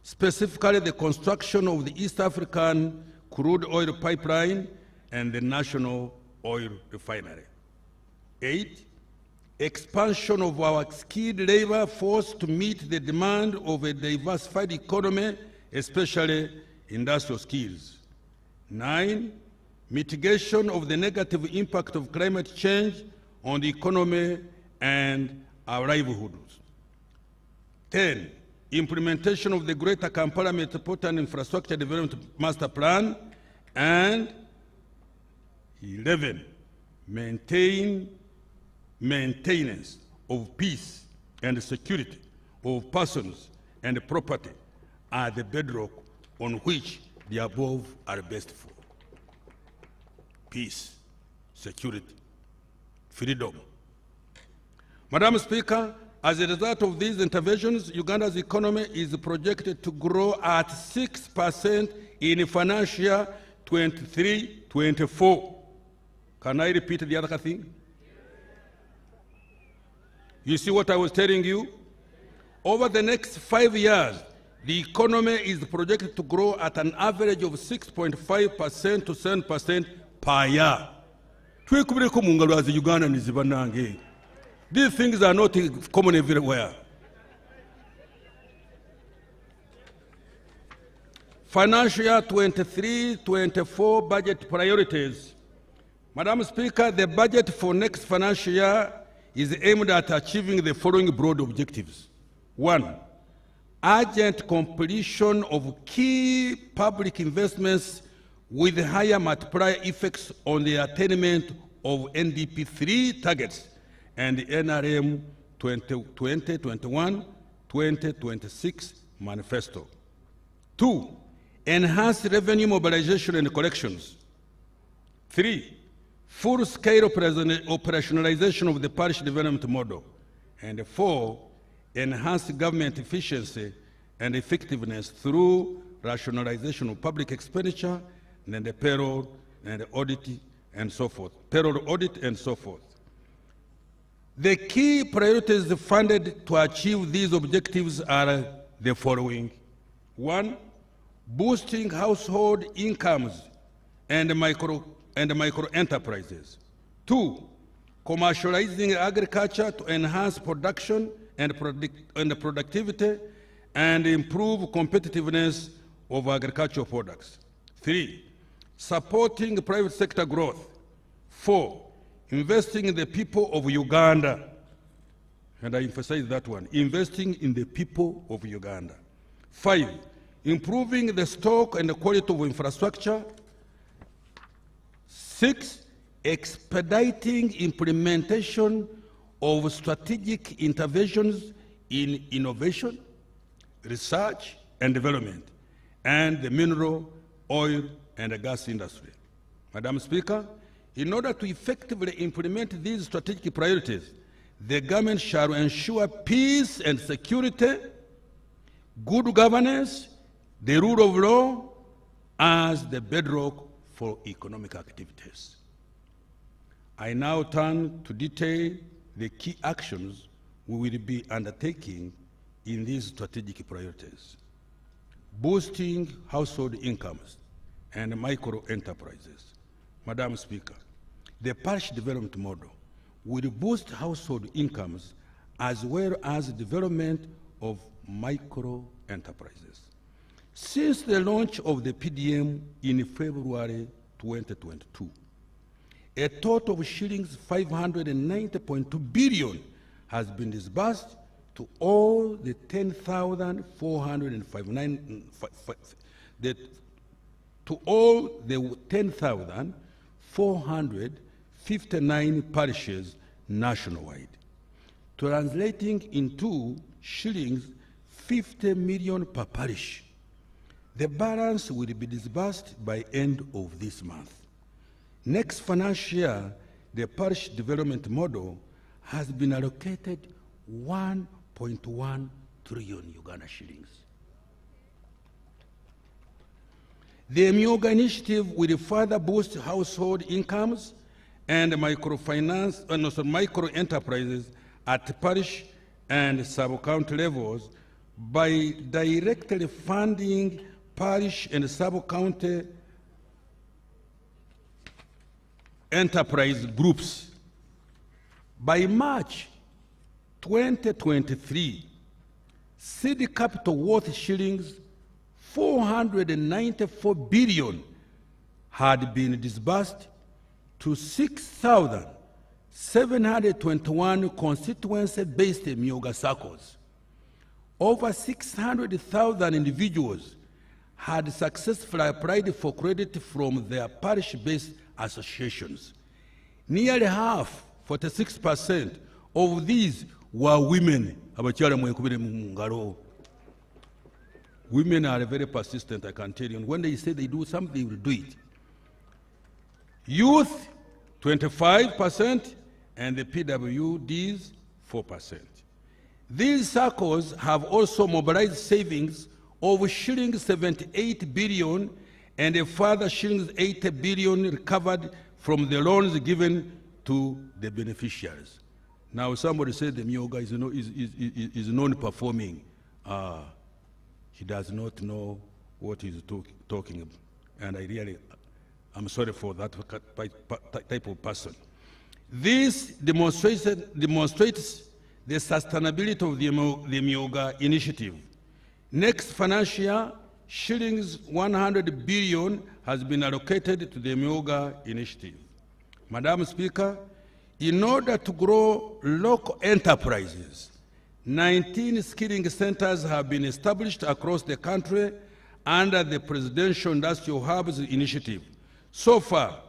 specifically the construction of the East African crude oil pipeline and the national oil refinery. 8. Expansion of our skilled labor force to meet the demand of a diversified economy, especially industrial skills. 9. Mitigation of the negative impact of climate change on the economy and our livelihoods. 10. Implementation of the Greater Kampala Metropolitan Infrastructure Development Master Plan. And 11. Maintenance of peace and security of persons and property are the bedrock on which the above are based for. Peace, security, freedom. Madam Speaker, as a result of these interventions, Uganda's economy is projected to grow at 6% in financial year 23-24. Can I repeat the other thing? You see what I was telling you? Over the next 5 years, the economy is projected to grow at an average of 6.5% to 7% per year. These things are not common everywhere. Financial year 23-24 budget priorities. Madam Speaker, the budget for next financial year is aimed at achieving the following broad objectives. 1. Urgent completion of key public investments with higher multiplier effects on the attainment of NDP 3 targets and the NRM 2021-2026 manifesto. 2. Enhance revenue mobilization and collections. 3. Full-scale operationalization of the parish development model. And 4. Enhance government efficiency and effectiveness through rationalization of public expenditure and the payroll and the audit and so forth. Payroll audit and so forth. The key priorities funded to achieve these objectives are the following. 1. Boosting household incomes and micro enterprises. 2. Commercializing agriculture to enhance production and productivity and improve competitiveness of agricultural products. 3. Supporting private sector growth. 4. Investing in the people of Uganda. And I emphasize that one, investing in the people of Uganda. 5. Improving the stock and the quality of infrastructure. 6. Expediting implementation of strategic interventions in innovation, research and development, and the mineral, oil, and the gas industry. Madam Speaker, in order to effectively implement these strategic priorities, the government shall ensure peace and security, good governance, the rule of law as the bedrock for economic activities. I now turn to detail the key actions we will be undertaking in these strategic priorities. Boosting household incomes and micro enterprises. Madam Speaker, the parish development model will boost household incomes as well as development of micro enterprises. Since the launch of the PDM in February 2022, a total of shillings 590.2 billion has been disbursed to all the 10,459 parishes nationwide, translating into shillings 50 million per parish. The balance will be disbursed by end of this month. Next financial year, the parish development model has been allocated 1.1 trillion Uganda shillings. The Myoga initiative will further boost household incomes and micro enterprises at parish and sub-county levels by directly funding parish and sub-county enterprise groups. By March 2023, seed capital worth shillings 494 billion had been disbursed to 6,721 constituency-based Myoga circles. Over 600,000 individuals had successfully applied for credit from their parish-based associations. Nearly half, 46%, of these were women. Women are very persistent, I can tell you. And when they say they do something, they will do it. Youth, 25%, and the PWDs, 4%. These circles have also mobilized savings of shillings 78 billion and a further shillings 80 billion recovered from the loans given to the beneficiaries. Now, somebody said the Myoga is non-performing. He does not know what he's talking about. And I'm sorry for that type of person. This demonstrates the sustainability of the Myoga initiative. Next financial year, shillings 100 billion has been allocated to the Myoga initiative. Madam Speaker, in order to grow local enterprises, 19 skilling centers have been established across the country under the Presidential Industrial Hubs Initiative. So far,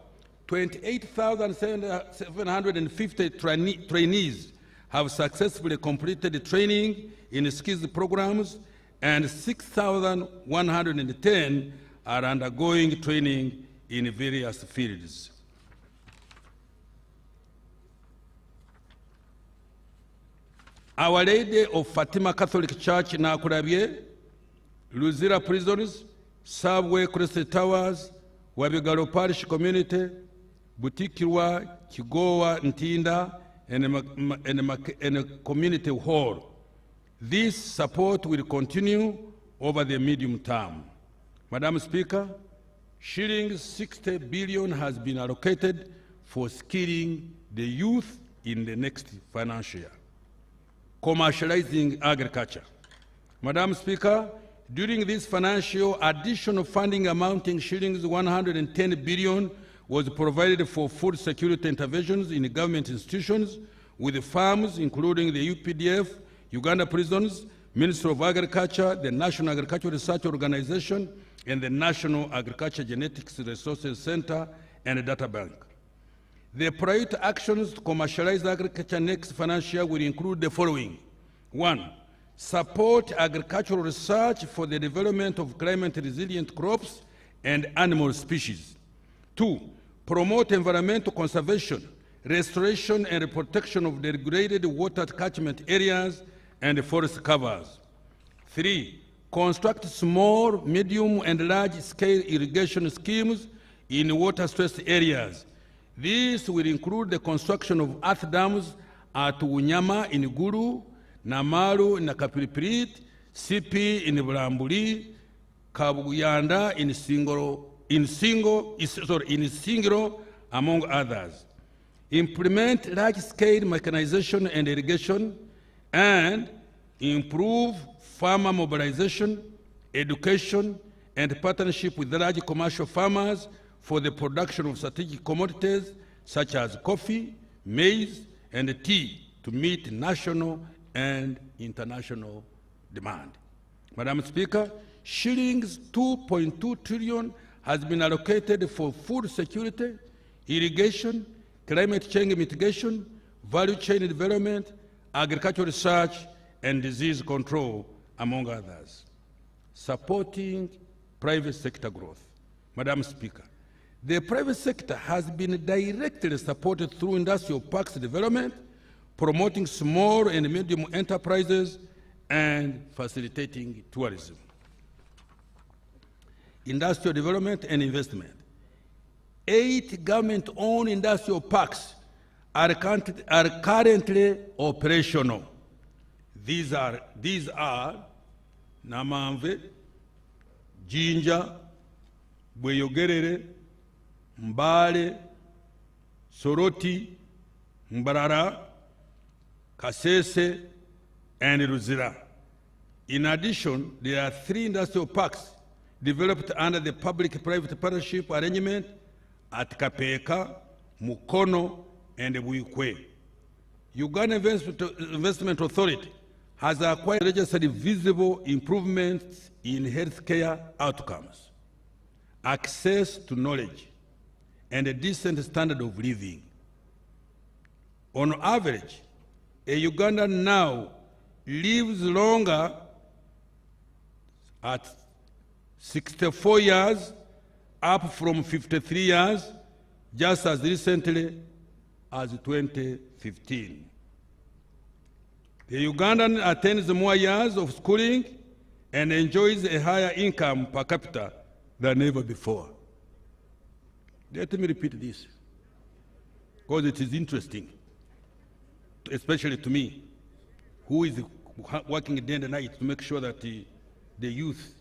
28,750 trainees have successfully completed training in skills programs, and 6,110 are undergoing training in various fields. Our Lady of Fatima Catholic Church Nakurabye, Luzira Prisons, Subway Crest Towers, Wabigalo Parish Community, Butikirwa, Kigowa, Ntinda, and a community hall. This support will continue over the medium term. Madam Speaker, shillings 60 billion has been allocated for skilling the youth in the next financial year. Commercializing agriculture. Madam Speaker, during this financial, additional funding amounting shillings 110 billion was provided for food security interventions in government institutions with farms including the UPDF, Uganda Prisons, Ministry of Agriculture, the National Agricultural Research Organization, and the National Agriculture Genetics Resources Center and a data bank. The priority actions to commercialize agriculture next financial year will include the following. 1. Support agricultural research for the development of climate-resilient crops and animal species. 2. Promote environmental conservation, restoration and protection of the degraded water catchment areas and forest covers. 3. Construct small, medium, and large-scale irrigation schemes in water-stressed areas. This will include the construction of earth dams at Unyama in Gulu, Namaru in Kapiripirit, CP in Bulambuli, Kabuyanda in Singro, among others. Implement large-scale mechanization and irrigation, and improve farmer mobilization, education, and partnership with large commercial farmers for the production of strategic commodities such as coffee, maize, and tea to meet national and international demand. Madam Speaker, shillings 2.2 trillion has been allocated for food security, irrigation, climate change mitigation, value chain development, agricultural research, and disease control, among others. Supporting private sector growth. Madam Speaker, the private sector has been directly supported through industrial parks development, promoting small and medium enterprises, and facilitating tourism. Industrial development and investment. 8 government-owned industrial parks are currently operational. These are Namamve, Jinja, Bweyogerere, Mbale, Soroti, Mbarara, Kasese, and Ruzira. In addition, there are 3 industrial parks developed under the public-private partnership arrangement at Kapeka, Mukono, and Buikwe. Uganda Investment Authority has acquired registered visible improvements in healthcare outcomes, access to knowledge, and a decent standard of living. On average, a Ugandan now lives longer at 64 years, up from 53 years, just as recently as 2015. The Ugandan attains more years of schooling and enjoys a higher income per capita than ever before. Let me repeat this, because it is interesting, especially to me, who is working day and night to make sure that the youth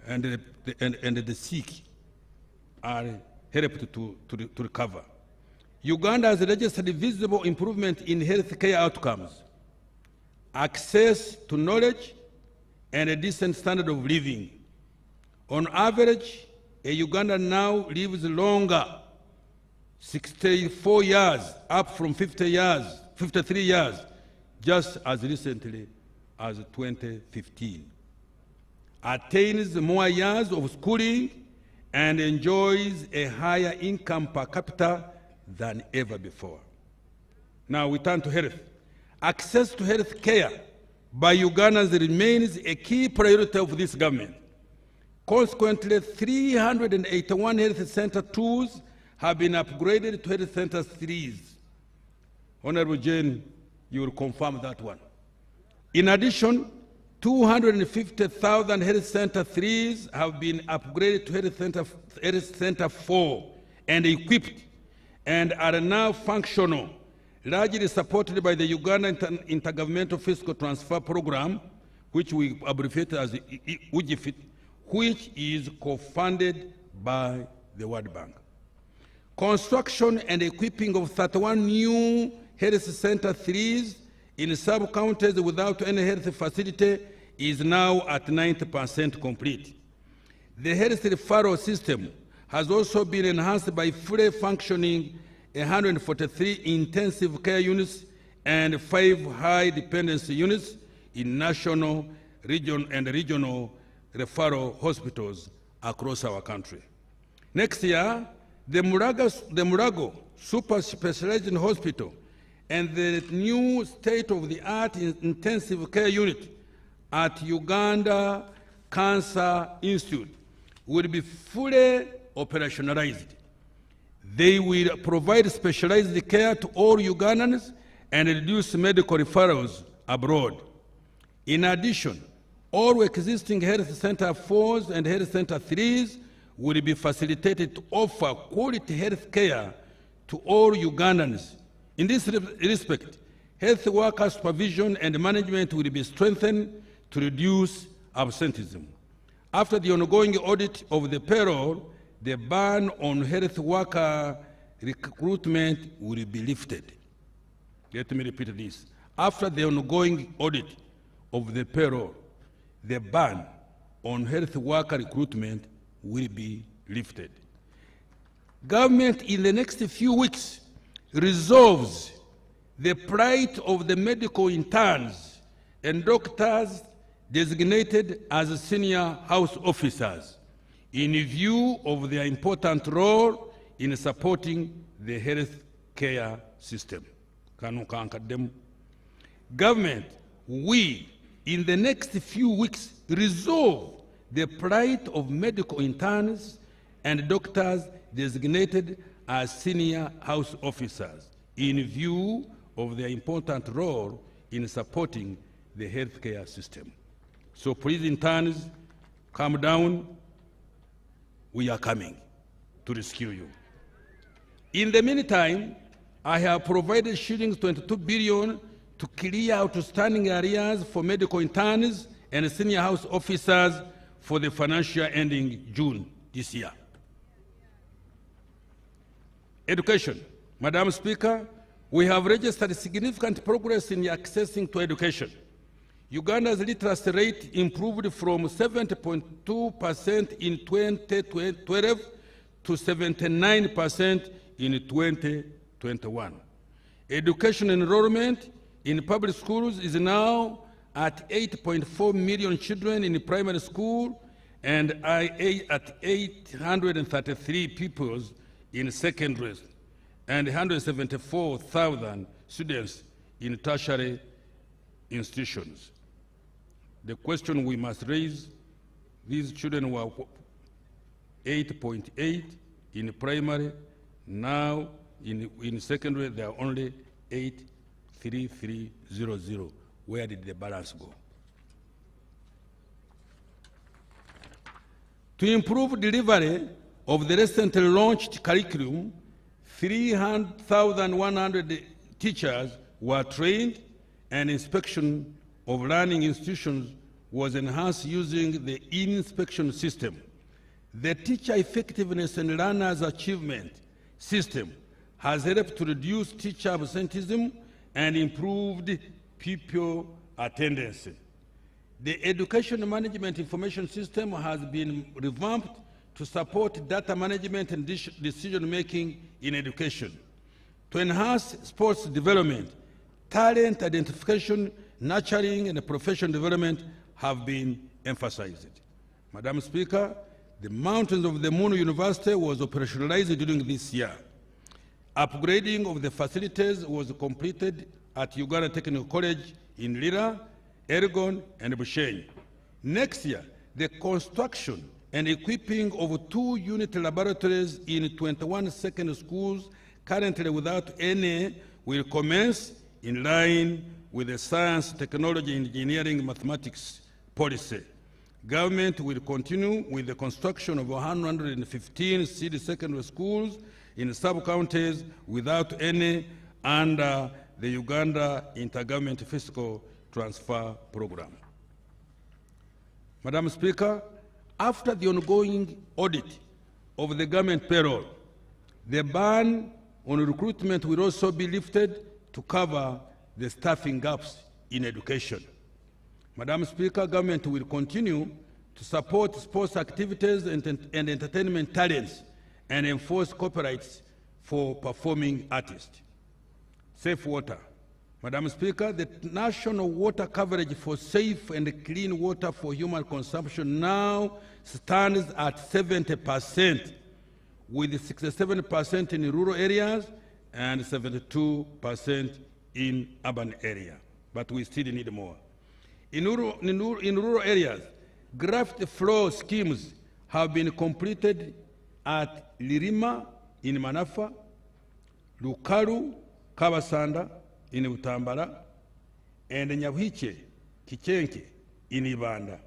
and the sick are helped to recover. Uganda has registered visible improvement in healthcare outcomes, access to knowledge, and a decent standard of living. On average, a Ugandan now lives longer, 64 years, up from 53 years, just as recently as 2015. Attains more years of schooling and enjoys a higher income per capita than ever before. Now we turn to health. Access to health care by Ugandans remains a key priority of this government. Consequently, 381 health center 2s have been upgraded to health center 3s. Honorable Jane, you will confirm that one. In addition, 250,000 health center 3s have been upgraded to health center 4 and equipped and are now functional, largely supported by the Uganda Intergovernmental Fiscal Transfer Program, which we abbreviate as UGFIT, which is co-funded by the World Bank. Construction and equipping of 31 new health center 3s in sub-counties without any health facility is now at 90% complete. The health referral system has also been enhanced by fully functioning 143 intensive care units and 5 high dependency units in national, regional referral hospitals across our country. Next year, the Murago Super Specialized Hospital and the new state-of-the-art intensive care unit at Uganda Cancer Institute will be fully operationalized. They will provide specialized care to all Ugandans and reduce medical referrals abroad. In addition, all existing health center 4s and health center 3s will be facilitated to offer quality health care to all Ugandans. In this respect, health worker supervision and management will be strengthened to reduce absenteeism. After the ongoing audit of the payroll, the ban on health worker recruitment will be lifted. Let me repeat this. After the ongoing audit of the payroll, the ban on health worker recruitment will be lifted. Government in the next few weeks resolves the plight of the medical interns and doctors designated as senior house officers in view of their important role in supporting the health care system. Government, we, in the next few weeks, resolve the plight of medical interns and doctors designated as senior house officers in view of their important role in supporting the healthcare system. So please, interns, calm down. We are coming to rescue you. In the meantime, I have provided shillings 22 billion to clear outstanding areas for medical interns and senior house officers for the financial year ending June this year. Education. Madam Speaker, we have registered significant progress in accessing to education. Uganda's literacy rate improved from 70.2% in 2012 to 79% in 2021. Education enrollment in public schools is now at 8.4 million children in primary school and at 833 pupils in secondary and 174,000 students in tertiary institutions. The question we must raise, these children were 8.8 in primary, now in secondary they are only 83300. Where did the balance go? To improve delivery of the recently launched curriculum, 300,100 teachers were trained and inspection of learning institutions was enhanced using the inspection system. The teacher effectiveness and learners achievement system has helped to reduce teacher absenteeism and improved pupil attendance. The Education Management Information System has been revamped to support data management and decision-making in education. To enhance sports development, talent identification, nurturing, and professional development have been emphasized. Madam Speaker, the Mountains of the Moon University was operationalized during this year. Upgrading of the facilities was completed at Uganda Technical College in Lira, Elgon, and Bushenyi. Next year, the construction and equipping of 2 unit laboratories in 21 secondary schools currently without any will commence in line with the science, technology, engineering, mathematics policy. Government will continue with the construction of 115 city secondary schools in sub-counties without any under the Uganda Intergovernmental Fiscal Transfer Program. Madam Speaker, after the ongoing audit of the government payroll, the ban on recruitment will also be lifted to cover the staffing gaps in education. Madam Speaker, government will continue to support sports activities and entertainment talents and enforce copyrights for performing artists. Safe water. Madam Speaker, the national water coverage for safe and clean water for human consumption now stands at 70%, with 67% in rural areas and 72% in urban areas. But we still need more. In rural areas, graft flow schemes have been completed at Lirima in Manafa, Lukalu, Kabasanda in Utambala, and Nyawiche, Kichenke in Uganda.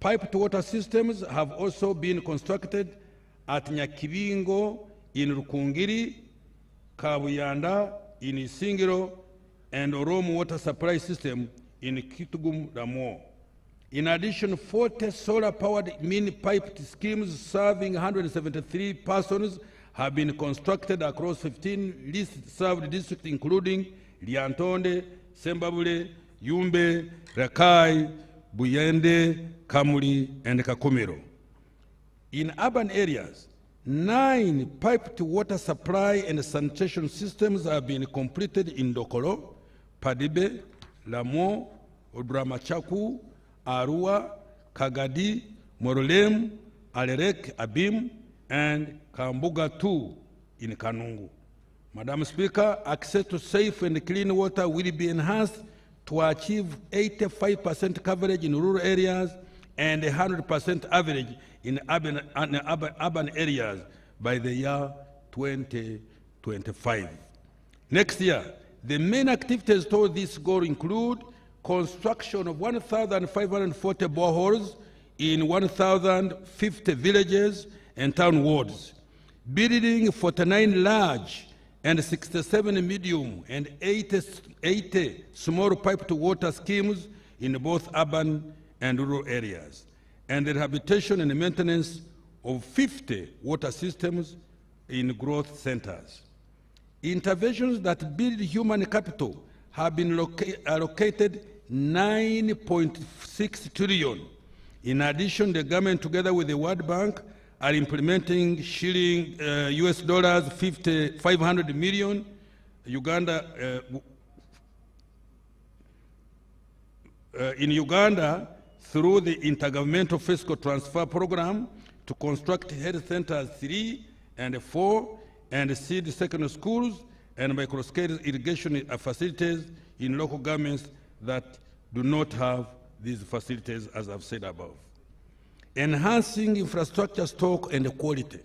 Piped water systems have also been constructed at Nyakibingo in Rukungiri, Kabuyanda in Isingiro, and Oromo water supply system in Kitugum Ramo. In addition, 40 solar-powered mini-piped schemes serving 173 persons have been constructed across 15 least-served districts, including Liantonde, Sembabule, Yumbe, Rakai, Buyende, Kamuli, and Kakumiro. In urban areas, 9 piped water supply and sanitation systems have been completed in Dokolo, Padibe, Lamo, Obramachaku, Arua, Kagadi, Morolem, Alerek, Abim, and Kambuga 2 in Kanungu. Madam Speaker, access to safe and clean water will be enhanced to achieve 85% coverage in rural areas and 100% average in urban areas by the year 2025. Next year, the main activities toward this goal include construction of 1,540 boreholes in 1,050 villages and town wards, building 49 large and 67 medium and 80 small piped water schemes in both urban and rural areas, and the rehabilitation and maintenance of 50 water systems in growth centers. Interventions that build human capital have been allocated 9.6 trillion. In addition, the government, together with the World Bank, are implementing US dollars 500 million. Uganda, in Uganda, through the Intergovernmental Fiscal Transfer Program, to construct health centers 3 and 4 and seed secondary schools and microscale irrigation facilities in local governments that do not have these facilities, as I've said above. Enhancing infrastructure stock and quality.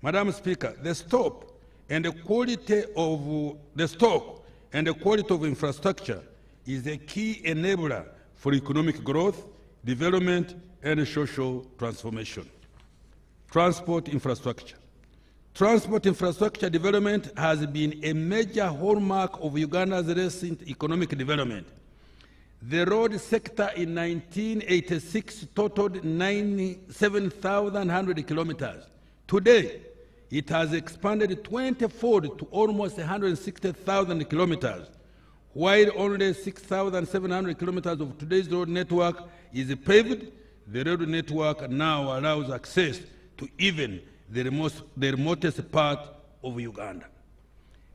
Madam Speaker, the stock and the quality of infrastructure is a key enabler for economic growth, development, and social transformation. Transport infrastructure. Transport infrastructure development has been a major hallmark of Uganda's recent economic development. The road sector in 1986 totaled 97,100 kilometers. Today, it has expanded 20-fold to almost 160,000 kilometers, While only 6,700 kilometers of today's road network is paved, the road network now allows access to even the remotest part of Uganda.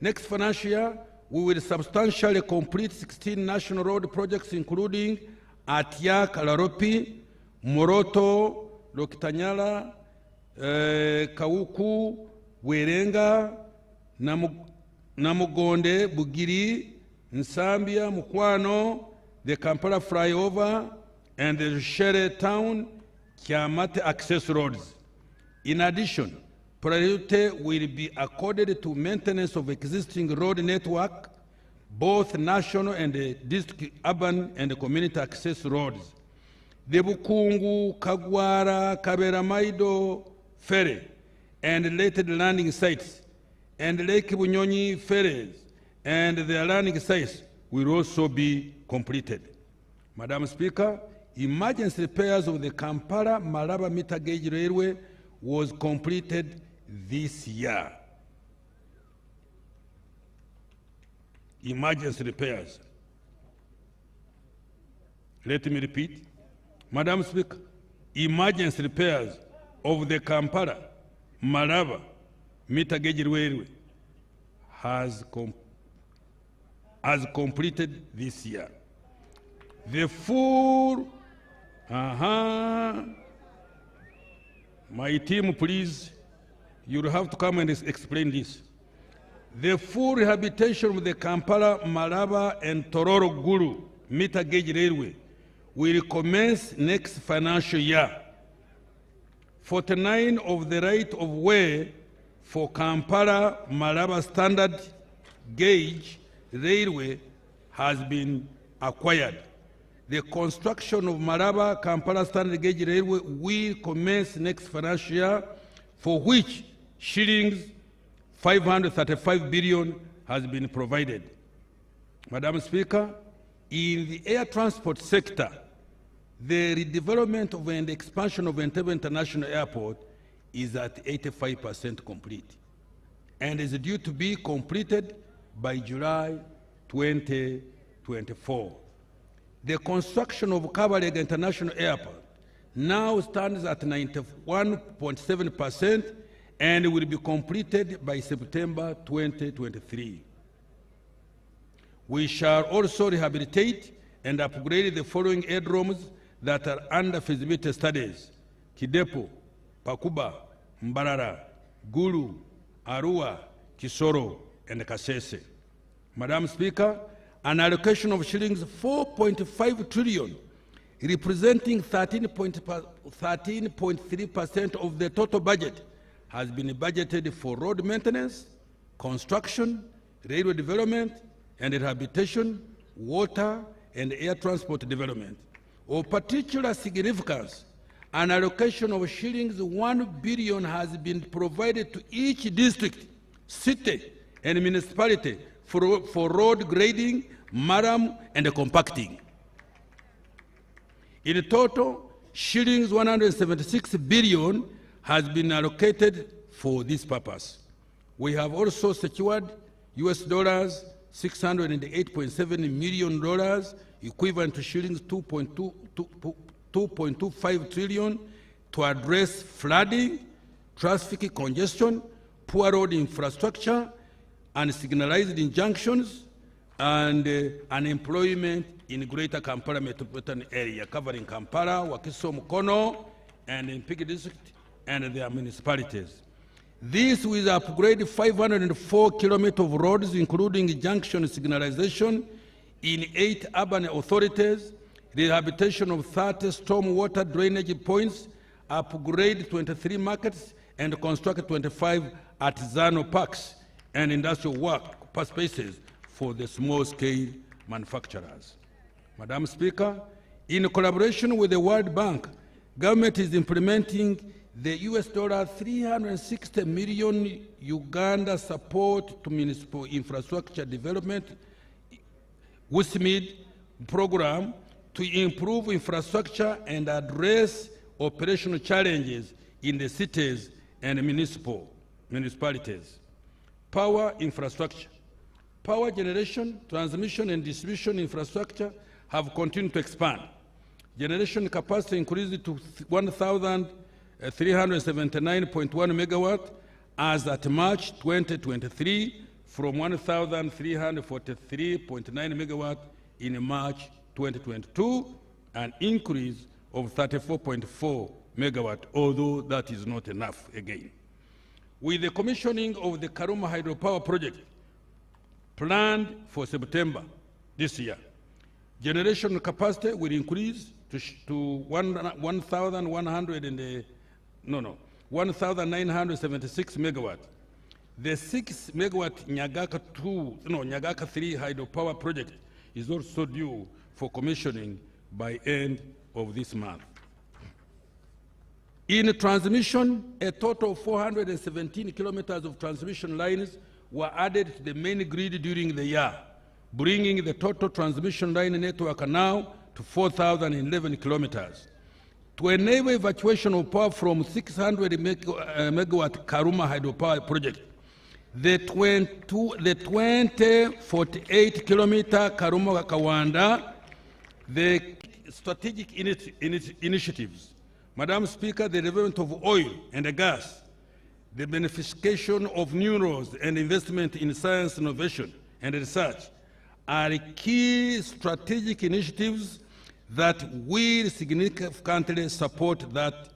Next financial year, we will substantially complete 16 national road projects, including Atyak, Laropi, Moroto, Lokitanyala, Kauku, Werenga, Namugonde, Bugiri, Nsambia, Mukwano, the Kampala flyover, and the Shere town, Kiamate access roads. In addition, priority will be accorded to maintenance of existing road network, both national and district urban and community access roads. The Bukungu, Kagwara, Kaberamaido ferry and related landing sites, and Lake Bunyonyi ferries and their landing sites will also be completed. Madam Speaker, emergency repairs of the Kampala-Malaba meter gauge railway was completed this year. Emergency repairs. Let me repeat. Madam Speaker, emergency repairs of the Kampala-Malaba meter gauge railway has completed this year. The full, my team, please, you'll have to come and explain this. The full rehabilitation of the Kampala, Malaba, and Tororo Gulu meter gauge railway will commence next financial year. 49 of the right of way for Kampala, Malaba standard gauge railway has been acquired. The construction of Malaba Kampala standard gauge railway will commence next financial year, for which shillings 535 billion has been provided. Madam Speaker, in the air transport sector, the redevelopment of and expansion of Entebbe International Airport is at 85% complete and is due to be completed by July 2024. The construction of Kabalega International Airport now stands at 91.7% and will be completed by September 2023. We shall also rehabilitate and upgrade the following aerodromes that are under feasibility studies: Kidepo, Pakuba, Mbarara, Gulu, Arua, Kisoro, and Kasese. Madam Speaker, an allocation of shillings 4.5 trillion, representing 13.3% of the total budget, has been budgeted for road maintenance, construction, railway development, and rehabilitation, water, and air transport development. Of particular significance, an allocation of shillings 1 billion has been provided to each district, city, and municipality for road grading, maram, and compacting. In total, shillings 176 billion has been allocated for this purpose. We have also secured US dollars $608.7 million, equivalent to shillings 2.25 trillion, to address flooding, traffic congestion, poor road infrastructure, and signalized injunctions, and unemployment in Greater Kampala metropolitan area, covering Kampala, Wakiso, Mukono, and in Mpigi district and their municipalities. This will upgrade 504 kilometers of roads, including junction signalization in 8 urban authorities, rehabilitation of 30 stormwater drainage points, upgrade 23 markets, and construct 25 artisanal parks and industrial work spaces for the small-scale manufacturers. Madam Speaker, in collaboration with the World Bank, government is implementing the US $360 million Uganda support to municipal infrastructure development WISMID program to improve infrastructure and address operational challenges in the cities and municipalities. Power infrastructure. Power generation, transmission, and distribution infrastructure have continued to expand. Generation capacity increased to 1,379.1 megawatt as at March 2023 from 1,343.9 megawatt in March 2022, an increase of 34.4 megawatt, although that is not enough again. With the commissioning of the Karuma hydropower project planned for September this year, generation capacity will increase to 1,976 megawatt. The 6 megawatt Nyagaka 3 hydropower project is also due for commissioning by end of this month. In transmission, a total of 417 kilometers of transmission lines were added to the main grid during the year, bringing the total transmission line network now to 4,011 kilometers. To enable evacuation of power from 600 megawatt Karuma hydropower project, the 2048 kilometer Karuma Kawanda, the strategic initiatives, Madam Speaker, the development of oil and gas, the beneficiation of minerals and investment in science, innovation, and research are key strategic initiatives that will significantly support that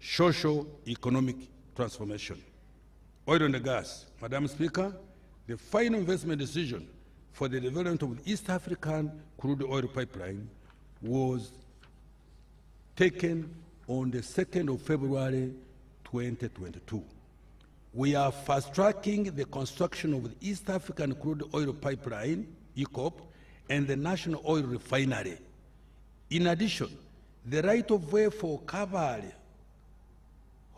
socio-economic transformation. Oil and gas. Madam Speaker, the final investment decision for the development of the East African crude oil pipeline was taken on the 2nd of February 2022. We are fast-tracking the construction of the East African crude oil pipeline, EACOP, and the National Oil Refinery. In addition, the right-of-way for Kabale,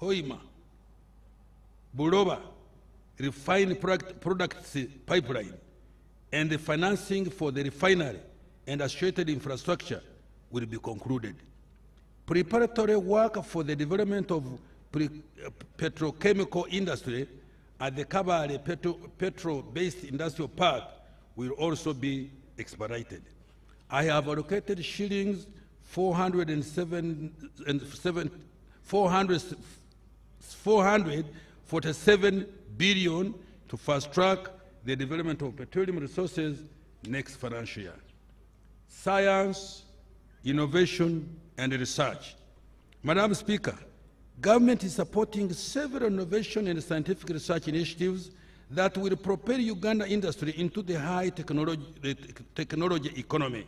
Hoima, Buloba refined products pipeline, and the financing for the refinery and associated infrastructure will be concluded. Preparatory work for the development of petrochemical industry at the Kabale Petro-based industrial park will also be expedited. I have allocated shillings 447 billion to fast-track the development of petroleum resources next financial year. Science, innovation, and research. Madam Speaker, government is supporting several innovation and scientific research initiatives that will propel Uganda industry into the high technology economy.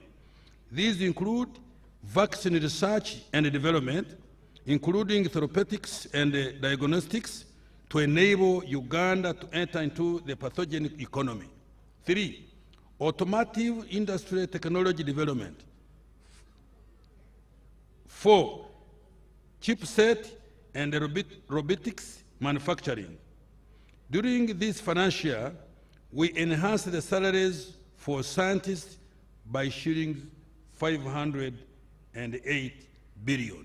These include vaccine research and development, including therapeutics and diagnostics, to enable Uganda to enter into the pathogenic economy. 3, automotive industry technology development. 4, chipset and robotics manufacturing. During this financial year, we enhanced the salaries for scientists by shillings 508 billion.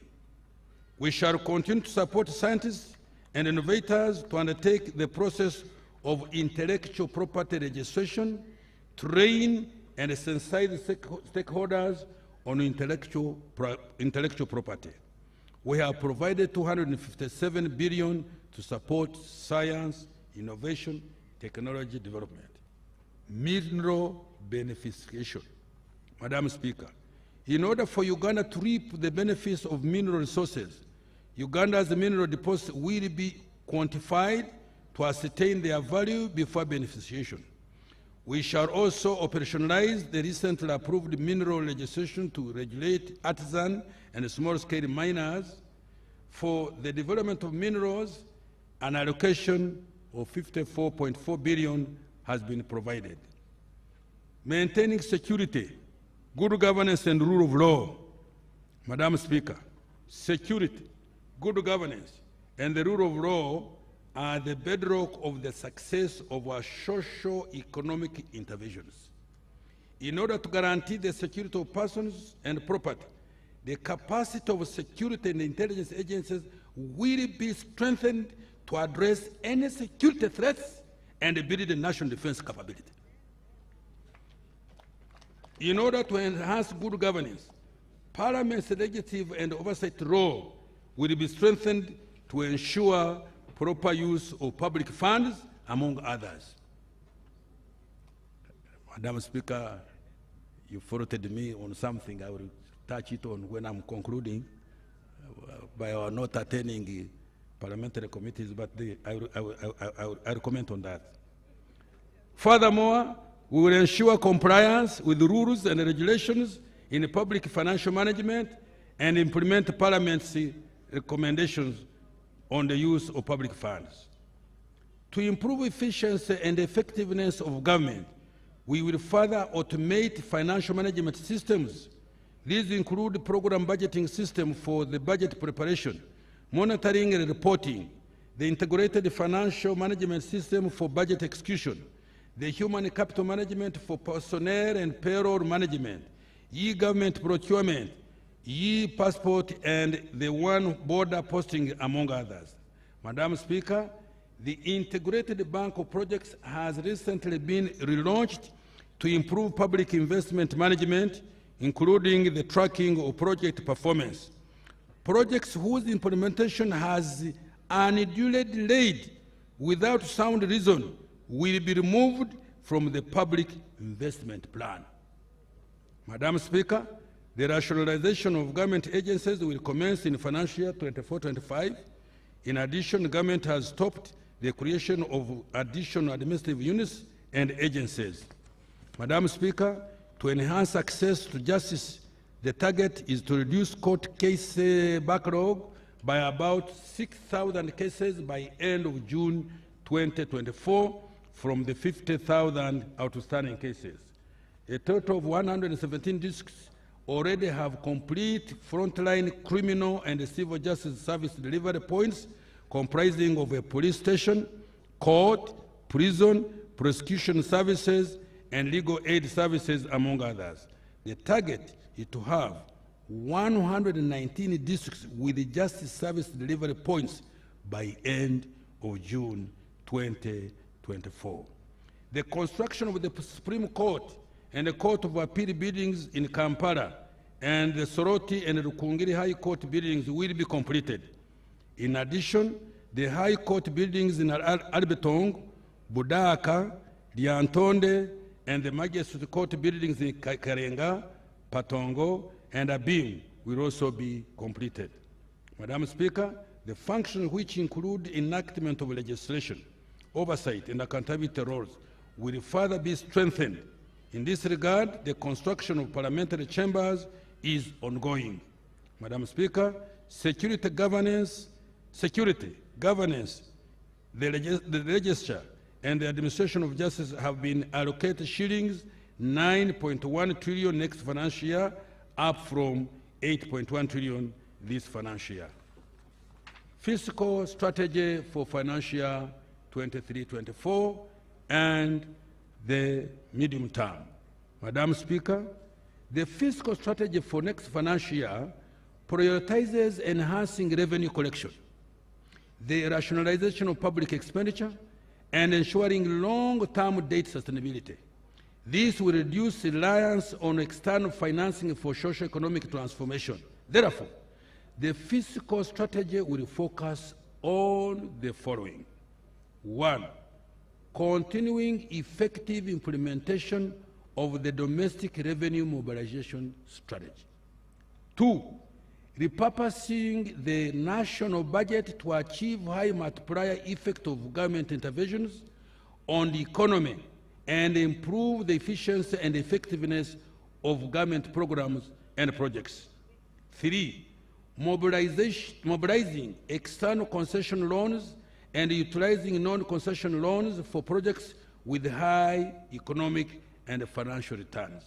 We shall continue to support scientists and innovators to undertake the process of intellectual property registration, train and sensitize stakeholders on intellectual property. We have provided 257 billion to support science, innovation, technology development. Mineral beneficiation. Madam Speaker, in order for Uganda to reap the benefits of mineral resources, Uganda's mineral deposits will be quantified to ascertain their value before beneficiation. We shall also operationalize the recently approved mineral legislation to regulate artisan and small-scale miners. For the development of minerals, an allocation of 54.4 billion has been provided. Maintaining security, good governance and rule of law. Madam Speaker, security, good governance, and the rule of law are the bedrock of the success of our socio-economic interventions. In order to guarantee the security of persons and property, the capacity of security and intelligence agencies will be strengthened to address any security threats and build the national defense capability. In order to enhance good governance, Parliament's legislative and oversight role will be strengthened to ensure proper use of public funds, among others. Madam Speaker, you faulted me on something. I will touch it on when I'm concluding by our not attending parliamentary committees, but I will comment on that. Furthermore, we will ensure compliance with rules and regulations in public financial management and implement Parliament's recommendations on the use of public funds. To improve efficiency and effectiveness of government, we will further automate financial management systems. These include program budgeting system for the budget preparation, monitoring and reporting, the integrated financial management system for budget execution, the human capital management for personnel and payroll management, e-government procurement, e-passport, and the one border posting, among others. Madam Speaker, the integrated bank of projects has recently been relaunched to improve public investment management, including the tracking of project performance. Projects whose implementation has unduly delayed without sound reason will be removed from the public investment plan. Madam Speaker, the rationalization of government agencies will commence in financial year 24-25. In addition, the government has stopped the creation of additional administrative units and agencies. Madam Speaker, to enhance access to justice, the target is to reduce court case backlog by about 6,000 cases by end of June 2024 from the 50,000 outstanding cases. A total of 117 districts already have complete frontline criminal and civil justice service delivery points comprising of a police station, court, prison, prosecution services, and legal aid services, among others. The target is to have 119 districts with justice service delivery points by end of June 2024. The construction of the Supreme Court and the Court of Appeal buildings in Kampala and the Soroti and Rukungiri High Court buildings will be completed. In addition, the High Court buildings in Albetong, Budaka, Lyantonde, and the Magistrate Court buildings in Karenga, Patongo, and Abim will also be completed. Madam Speaker, the functions which include enactment of legislation, oversight, and accountability roles will further be strengthened. In this regard, the construction of parliamentary chambers is ongoing. Madam Speaker, security, governance, the legislature, and the administration of justice have been allocated shillings 9.1 trillion next financial year, up from 8.1 trillion this financial year. Fiscal strategy for financial year 23-24 and the medium term. Madam Speaker, the fiscal strategy for next financial year prioritizes enhancing revenue collection, the rationalization of public expenditure, and ensuring long-term debt sustainability. This will reduce reliance on external financing for socio-economic transformation. Therefore, the fiscal strategy will focus on the following. 1, continuing effective implementation of the domestic revenue mobilization strategy. 2, repurposing the national budget to achieve high multiplier effect of government interventions on the economy and improve the efficiency and effectiveness of government programs and projects. 3, mobilizing external concession loans and utilizing non-concession loans for projects with high economic and financial returns.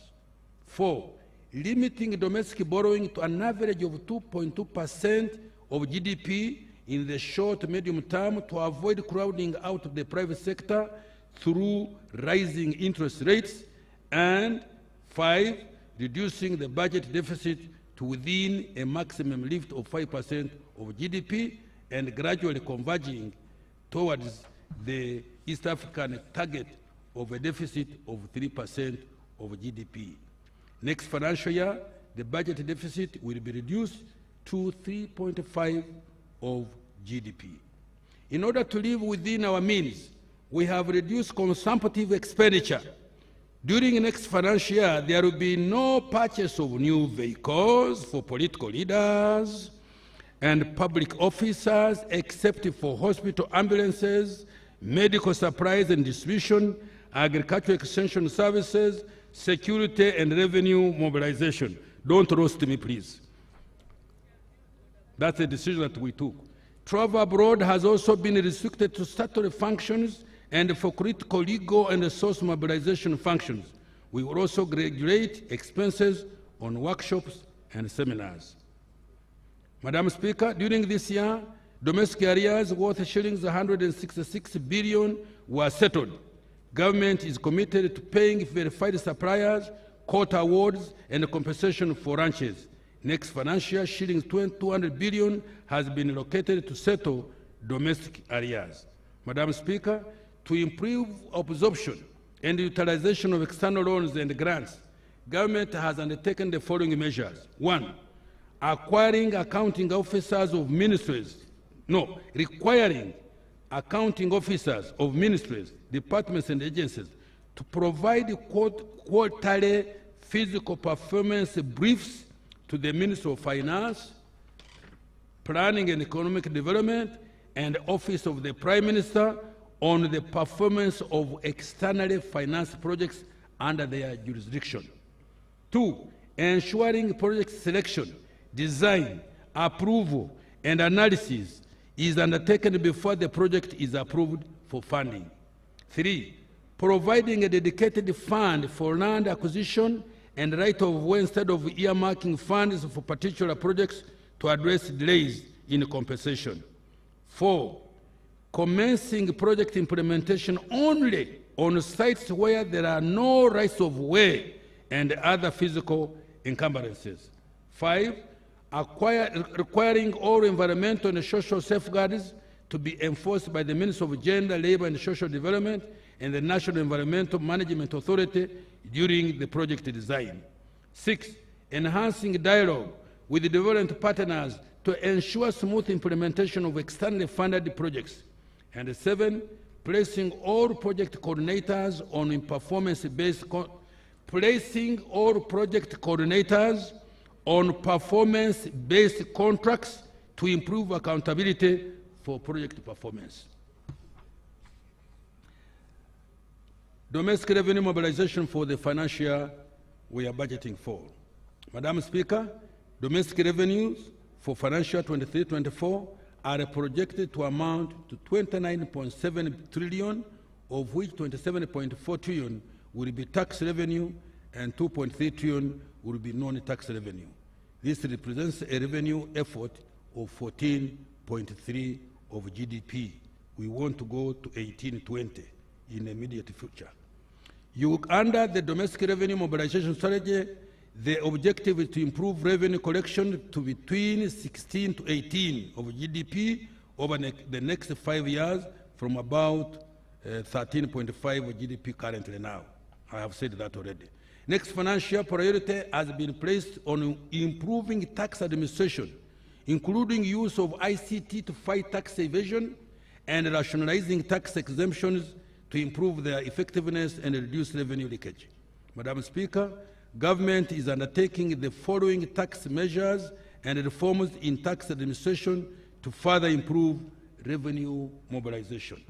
4, limiting domestic borrowing to an average of 2.2% of GDP in the short medium term to avoid crowding out of the private sector through rising interest rates. And 5, reducing the budget deficit to within a maximum lift of 5% of GDP and gradually converging towards the East African target of a deficit of 3% of GDP. Next financial year, the budget deficit will be reduced to 3.5% of GDP. In order to live within our means, we have reduced consumptive expenditure. During the next financial year, there will be no purchase of new vehicles for political leaders and public officers, except for hospital ambulances, medical supplies and distribution, agricultural extension services, security and revenue mobilization. Don't roast me, please. That's a decision that we took. Travel abroad has also been restricted to statutory functions and for critical legal and resource mobilization functions. We will also regulate expenses on workshops and seminars. Madam Speaker, during this year, domestic arrears worth shillings 166 billion were settled. Government is committed to paying verified suppliers, court awards, and compensation for ranches. Next financial year, shillings 200 billion has been allocated to settle domestic arrears. Madam Speaker, to improve absorption and utilization of external loans and grants, government has undertaken the following measures. 1, requiring accounting officers of ministries, departments and agencies to provide quarterly physical performance briefs to the Minister of Finance, Planning and Economic Development, and Office of the Prime Minister on the performance of externally financed projects under their jurisdiction. 2, ensuring project selection, design, approval, and analysis is undertaken before the project is approved for funding. 3, providing a dedicated fund for land acquisition and right of way instead of earmarking funds for particular projects to address delays in compensation. 4, commencing project implementation only on sites where there are no rights of way and other physical encumbrances. 5, requiring all environmental and social safeguards to be enforced by the Ministry of Gender, Labour and Social Development and the National Environmental Management Authority during the project design. 6, enhancing dialogue with the development partners to ensure smooth implementation of externally funded projects. And 7, placing all project coordinators on performance-based contracts to improve accountability for project performance. Domestic revenue mobilization for the financial year we are budgeting for. Madam Speaker, domestic revenues for financial 23-24 are projected to amount to 29.7 trillion, of which 27.4 trillion will be tax revenue and 2.3 trillion will be non-tax revenue. This represents a revenue effort of 14.3% of GDP. We want to go to 18-20 in the immediate future. Under the domestic revenue mobilization strategy, the objective is to improve revenue collection to between 16 to 18 of GDP over the next 5 years from about 13.5 of GDP currently now. I have said that already. Next financial priority has been placed on improving tax administration, including use of ICT to fight tax evasion and rationalizing tax exemptions to improve their effectiveness and reduce revenue leakage. Madam Speaker, government is undertaking the following tax measures and reforms in tax administration to further improve revenue mobilization.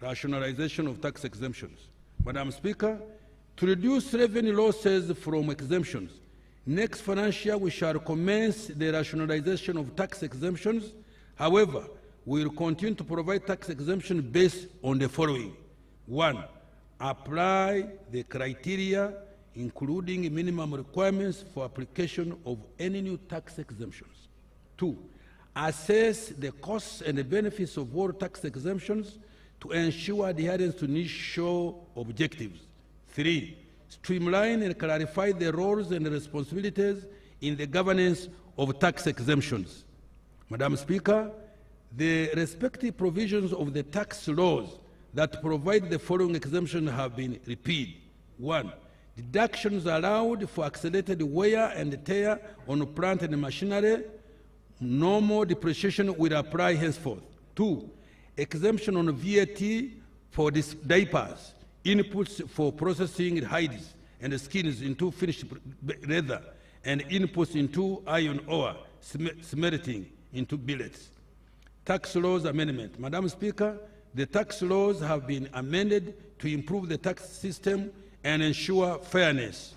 Rationalization of tax exemptions. Madam Speaker, to reduce revenue losses from exemptions, next financial year we shall commence the rationalization of tax exemptions. However, we will continue to provide tax exemption based on the following. 1, apply the criteria including minimum requirements for application of any new tax exemptions. 2, assess the costs and the benefits of all tax exemptions to ensure adherence to initial objectives. 3, streamline and clarify the roles and responsibilities in the governance of tax exemptions. Madam Speaker, the respective provisions of the tax laws that provide the following exemption have been repealed. 1, Deductions allowed for accelerated wear and tear on plant and machinery. Normal depreciation will apply henceforth. 2. Exemption on VAT for diapers, inputs for processing hides and skins into finished leather, and inputs into iron ore, smelting into billets. Tax laws amendment. Madam Speaker, the tax laws have been amended to improve the tax system and ensure fairness.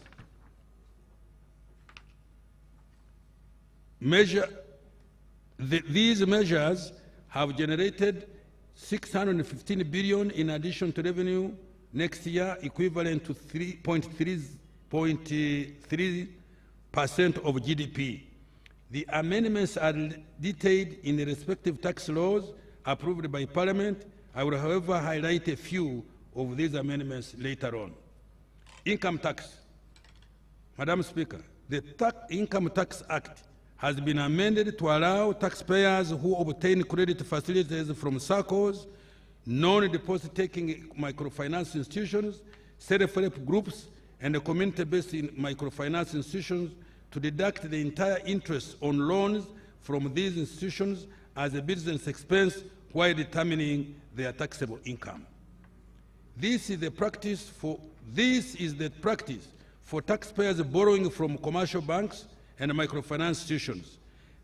These measures have generated 615 billion in addition to revenue next year, equivalent to 3.3% of GDP. The amendments are detailed in the respective tax laws approved by Parliament. I will, however, highlight a few of these amendments later on. Income tax. Madam Speaker, the Income Tax Act has been amended to allow taxpayers who obtain credit facilities from SACCOs, non-deposit-taking microfinance institutions, self-help groups, and community-based microfinance institutions to deduct the entire interest on loans from these institutions as a business expense while determining their taxable income. This is the practice for taxpayers borrowing from commercial banks and microfinance institutions.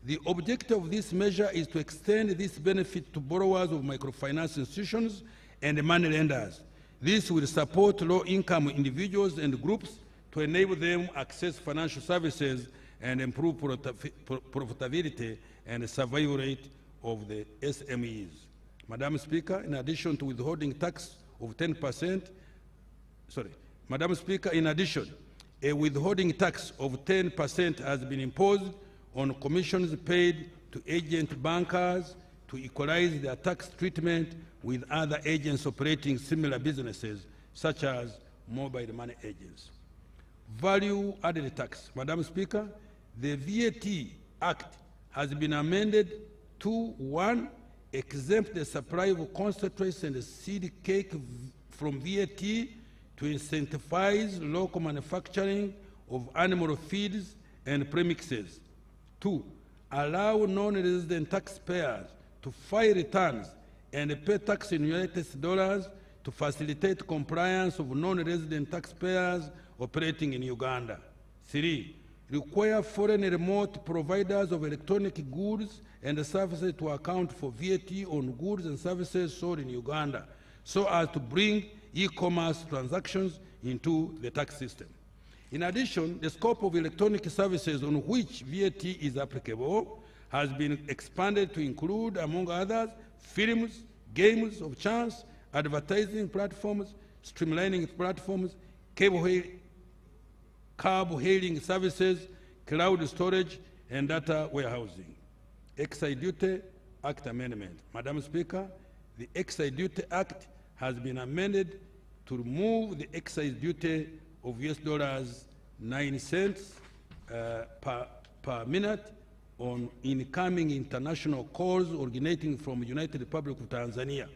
The objective of this measure is to extend this benefit to borrowers of microfinance institutions and money lenders. This will support low-income individuals and groups to enable them access financial services and improve profitability and survival rate of the SMEs. Madam Speaker, in addition to withholding tax of 10%, Madam Speaker, in addition, a withholding tax of 10% has been imposed on commissions paid to agent bankers to equalize their tax treatment with other agents operating similar businesses, such as mobile money agents. Value-added tax. Madam Speaker, the VAT Act has been amended to 1. Exempt the supply of concentrates and seed cake from VAT to incentivize local manufacturing of animal feeds and premixes. 2. Allow non-resident taxpayers to file returns and pay tax in United dollars to facilitate compliance of non-resident taxpayers operating in Uganda. 3. Require foreign remote providers of electronic goods and services to account for VAT on goods and services sold in Uganda, so as to bring e-commerce transactions into the tax system. In addition, the scope of electronic services on which VAT is applicable has been expanded to include, among others, films, games of chance, advertising platforms, streamlining platforms, cab-hailing services, cloud storage, and data warehousing. Excise Duty Act Amendment. Madam Speaker, the Excise Duty Act has been amended to remove the excise duty of $9 per minute on incoming international calls originating from the United Republic of Tanzania.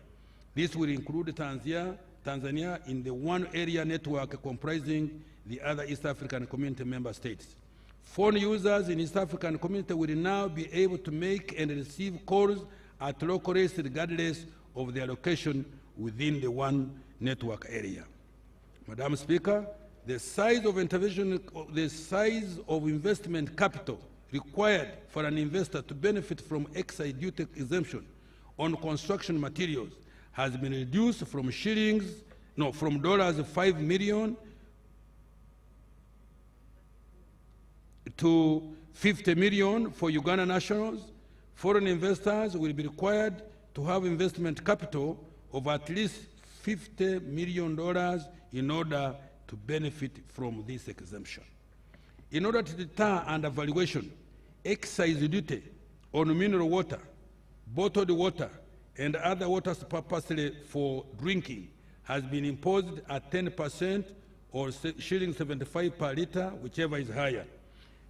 This will include Tanzania in the one area network comprising the other East African Community member states. Phone users in East African Community will now be able to make and receive calls at local rates regardless of their location within the one network area. Madam Speaker, the size of investment capital required for an investor to benefit from excise duty exemption on construction materials has been reduced from $5 million to $50 million for Uganda nationals. Foreign investors will be required to have investment capital of at least $50 million in order to benefit from this exemption. In order to deter undervaluation, excise duty on mineral water, bottled water, and other waters purposely for drinking has been imposed at 10% or shilling 75 per litre, whichever is higher.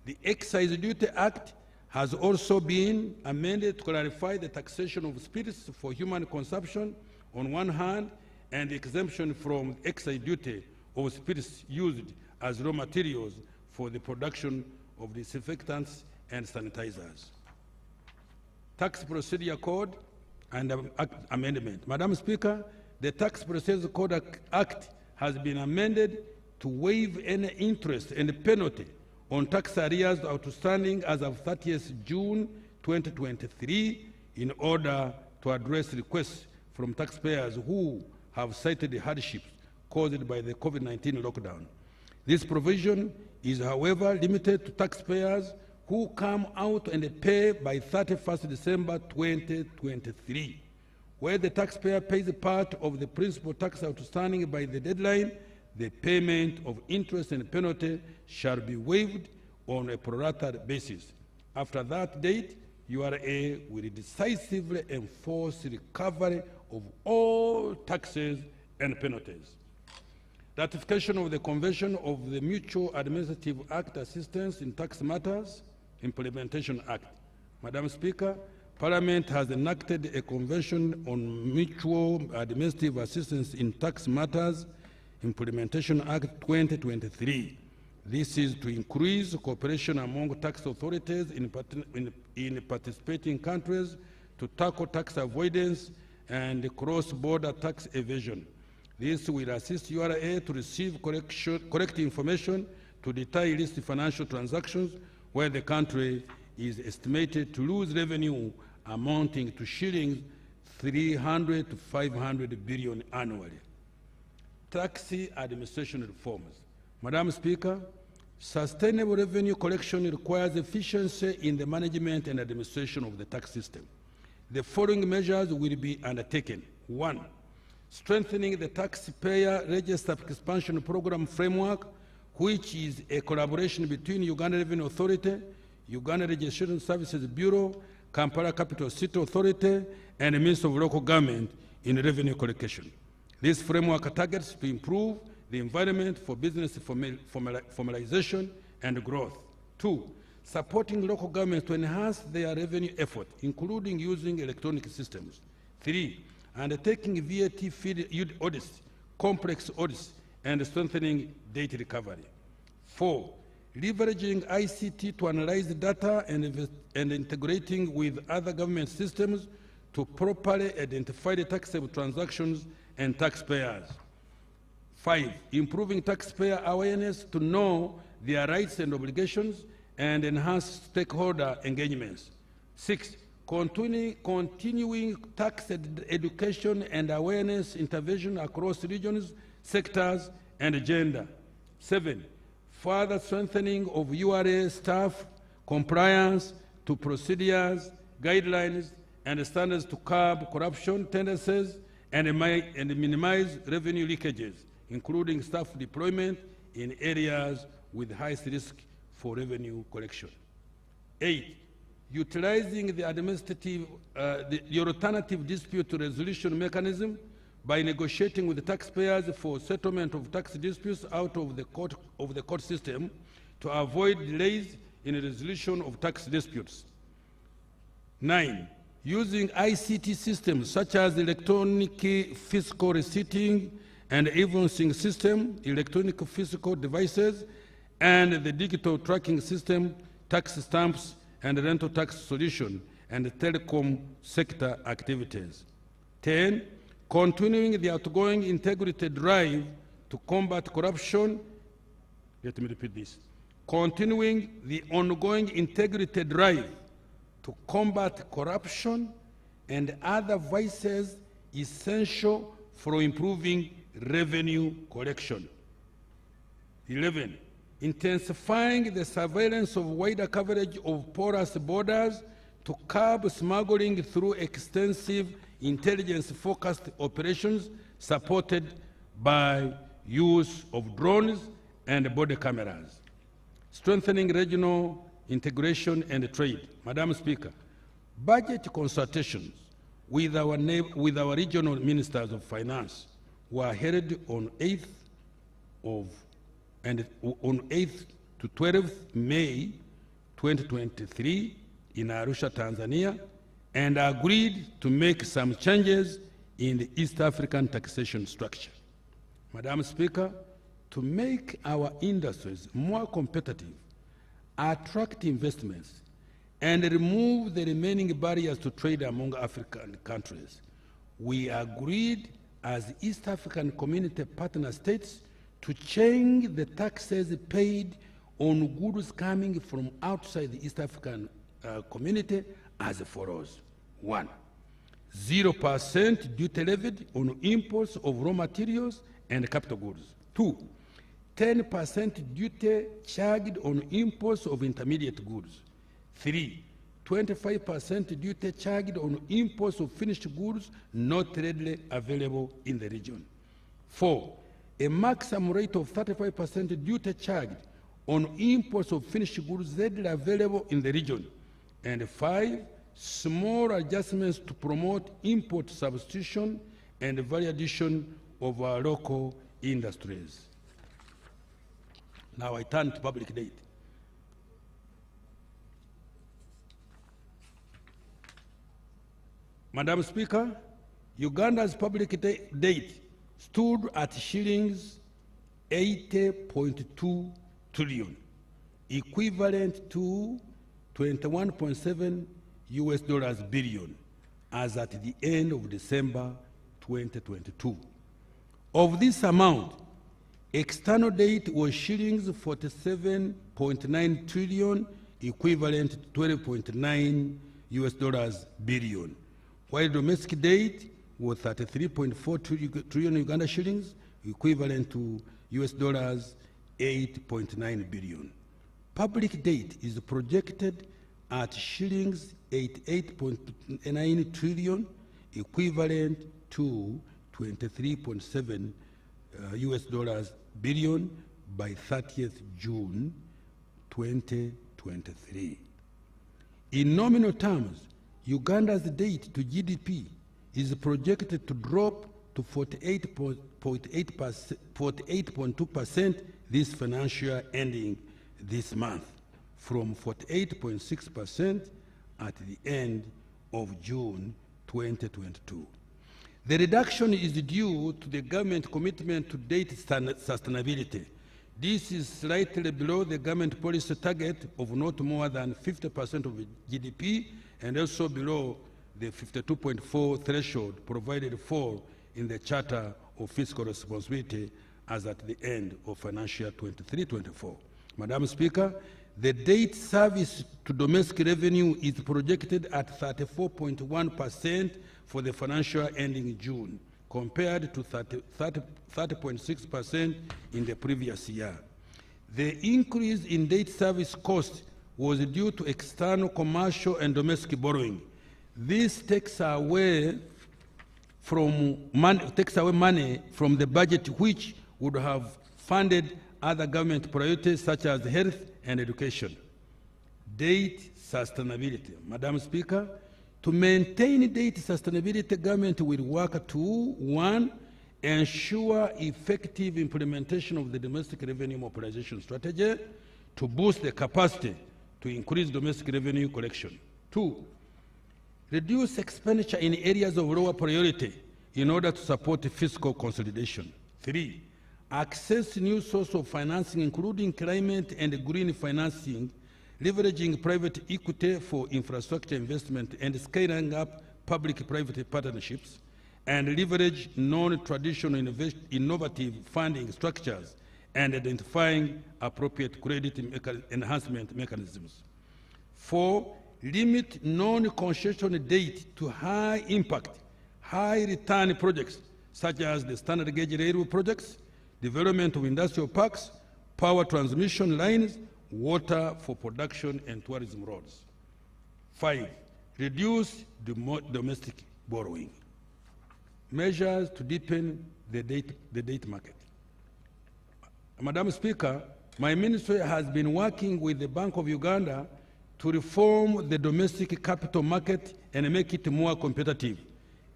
The Excise Duty Act has also been amended to clarify the taxation of spirits for human consumption on one hand and the exemption from excise duty of spirits used as raw materials for the production of disinfectants and sanitizers. Tax Procedure Code and Amendment. Madam Speaker, the Tax Procedure Code Act has been amended to waive any interest and penalty on tax arrears outstanding as of 30th June 2023 in order to address requests from taxpayers who have cited hardships caused by the COVID-19 lockdown. This provision is, however, limited to taxpayers who come out and pay by 31st December 2023. Where the taxpayer pays part of the principal tax outstanding by the deadline, the payment of interest and penalty shall be waived on a prorated basis. After that date, URA will decisively enforce recovery of all taxes and penalties. Ratification of the Convention of the Mutual Administrative Act Assistance in Tax Matters, Implementation Act. Madam Speaker, Parliament has enacted a Convention on Mutual Administrative Assistance in Tax Matters, Implementation Act 2023. This is to increase cooperation among tax authorities in participating countries to tackle tax avoidance and cross-border tax evasion. This will assist URA to receive correct information to deter illicit financial transactions where the country is estimated to lose revenue amounting to shillings 300 to 500 billion annually. Tax administration reforms. Madam Speaker, sustainable revenue collection requires efficiency in the management and administration of the tax system. The following measures will be undertaken. 1. Strengthening the taxpayer register expansion program framework, which is a collaboration between Uganda Revenue Authority, Uganda Registration Services Bureau, Kampala Capital City Authority, and the Ministry of Local Government in revenue collection. This framework targets to improve the environment for business formalization and growth. 2. Supporting local governments to enhance their revenue effort, including using electronic systems. 3. Undertaking VAT field audits, complex audits, and strengthening data recovery. 4. Leveraging ICT to analyze data and integrating with other government systems to properly identify the taxable transactions and taxpayers. 5. Improving taxpayer awareness to know their rights and obligations and enhance stakeholder engagements. 6. Continuing tax education and awareness intervention across regions, sectors, and gender. 7. Further strengthening of URA staff compliance to procedures, guidelines, and standards to curb corruption tendencies and minimize revenue leakages, including staff deployment in areas with highest risk for revenue collection. 8. Utilizing the alternative dispute resolution mechanism by negotiating with the taxpayers for settlement of tax disputes out of the court system to avoid delays in the resolution of tax disputes. 9. Using ICT systems such as electronic fiscal receipting and invoicing system, electronic fiscal devices, and the digital tracking system, tax stamps, and rental tax solution, and telecom sector activities. 10. Continuing the outgoing integrated drive to combat corruption. Let me repeat this. Continuing the ongoing integrated drive to combat corruption and other vices essential for improving revenue collection. 11. Intensifying the surveillance of wider coverage of porous borders to curb smuggling through extensive intelligence-focused operations supported by use of drones and body cameras. Strengthening regional integration and trade. Madam Speaker, budget consultations with our regional ministers of finance were held on 8th to 12th May 2023 in Arusha, Tanzania, and agreed to make some changes in the East African taxation structure. Madam Speaker, to make our industries more competitive, attract investments, and remove the remaining barriers to trade among African countries, we agreed as East African Community partner states to change the taxes paid on goods coming from outside the East African Community as follows. 1, 0% duty levied on imports of raw materials and capital goods. 2, 10% duty charged on imports of intermediate goods. 3, 25% duty charged on imports of finished goods not readily available in the region. 4, a maximum rate of 35% duty charged on imports of finished goods readily available in the region. And 5, small adjustments to promote import substitution and value addition of our local industries. Now I turn to public debt. Madam Speaker, Uganda's public debt stood at shillings 80.2 trillion, equivalent to 21.7 US dollars billion as at the end of December 2022. Of this amount, external debt was shillings 47.9 trillion, equivalent to 12.9 US dollars billion, while domestic debt was 33.4 trillion Uganda shillings, equivalent to US dollars 8.9 billion. Public debt is projected at shillings 88.9 trillion, equivalent to 23.7 US dollars billion by 30th June 2023. In nominal terms, Uganda's debt to GDP is projected to drop to 48.2% this financial year ending this month, from 48.6% at the end of June 2022. The reduction is due to the government commitment to debt sustainability. This is slightly below the government policy target of not more than 50% of GDP, and also below the 52.4 threshold provided for in the Charter of Fiscal Responsibility as at the end of financial year 23-24. Madam Speaker, the debt service to domestic revenue is projected at 34.1% for the financial year ending June, compared to 30.6% in the previous year. The increase in debt service cost was due to external commercial and domestic borrowing. This takes away money from the budget, which would have funded other government priorities such as health and education. Debt sustainability. Madam Speaker, to maintain debt sustainability, government will work to 1, ensure effective implementation of the domestic revenue mobilization strategy to boost the capacity to increase domestic revenue collection. 2, reduce expenditure in areas of lower priority in order to support fiscal consolidation. 3, access new sources of financing, including climate and green financing, leveraging private equity for infrastructure investment and scaling up public-private partnerships, and leverage non-traditional innovative funding structures and identifying appropriate credit enhancement mechanisms. 4, limit non-concessional debt to high-impact, high-return projects such as the standard gauge railway projects, development of industrial parks, power transmission lines, water for production and tourism roads. 5, reduce domestic borrowing. Measures to deepen the debt market. Madam Speaker, my ministry has been working with the Bank of Uganda to reform the domestic capital market and make it more competitive.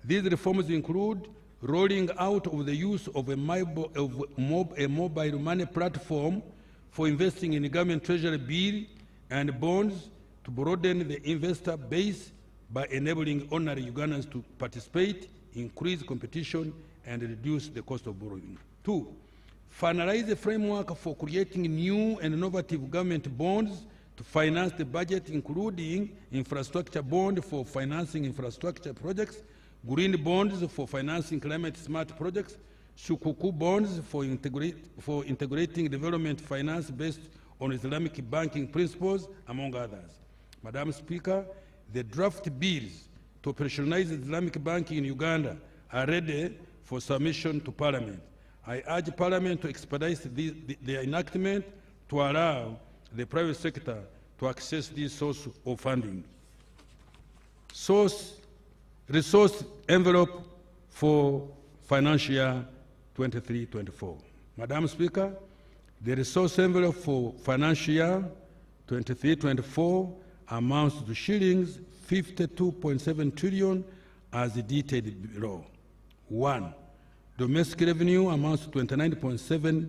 These reforms include rolling out of the use of a mobile money platform for investing in government treasury bill and bonds to broaden the investor base by enabling ordinary Ugandans to participate, increase competition, and reduce the cost of borrowing. 2, finalize the framework for creating new and innovative government bonds to finance the budget, including infrastructure bond for financing infrastructure projects, green bonds for financing climate-smart projects, Sukuku bonds for integrating development finance based on Islamic banking principles, among others. Madam Speaker, the draft bills to operationalize Islamic banking in Uganda are ready for submission to Parliament. I urge Parliament to expedite the enactment to allow the private sector to access this source of funding. Resource envelope for financial year 23-24. Madam Speaker, the resource envelope for financial year 23-24 amounts to shillings 52.7 trillion as detailed below. 1. Domestic revenue amounts to 29.7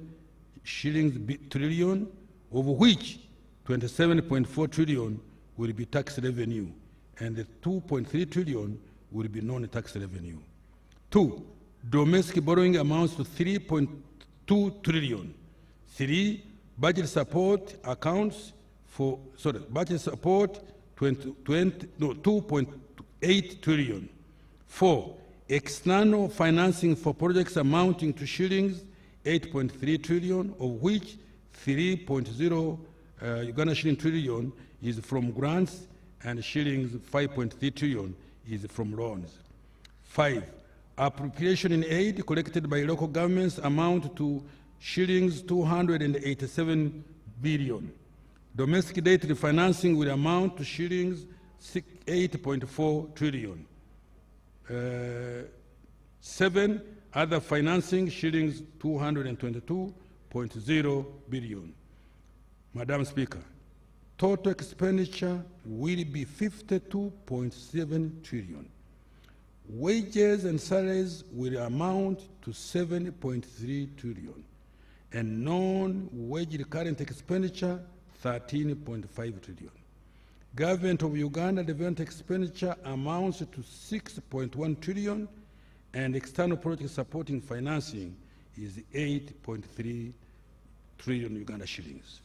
trillion, of which 27.4 trillion will be tax revenue, and the 2.3 trillion will be non-tax revenue. 2. Domestic borrowing amounts to 3.2 trillion. 3. Budget support accounts for, budget support 2.8 trillion. 4. External financing for projects amounting to shillings 8.3 trillion, of which 3.0 Uganda shilling trillion is from grants and shillings 5.3 trillion is from loans. 5. Appropriation in aid collected by local governments amount to shillings 287 billion. Domestic debt refinancing will amount to shillings 8.4 trillion. 7. Other financing shillings 222.0 billion. Madam Speaker, total expenditure will be 52.7 trillion. Wages and salaries will amount to 7.3 trillion, and non-wage recurrent expenditure 13.5 trillion. Government of Uganda development expenditure amounts to 6.1 trillion, and external project supporting financing is 8.3 trillion Uganda shillings.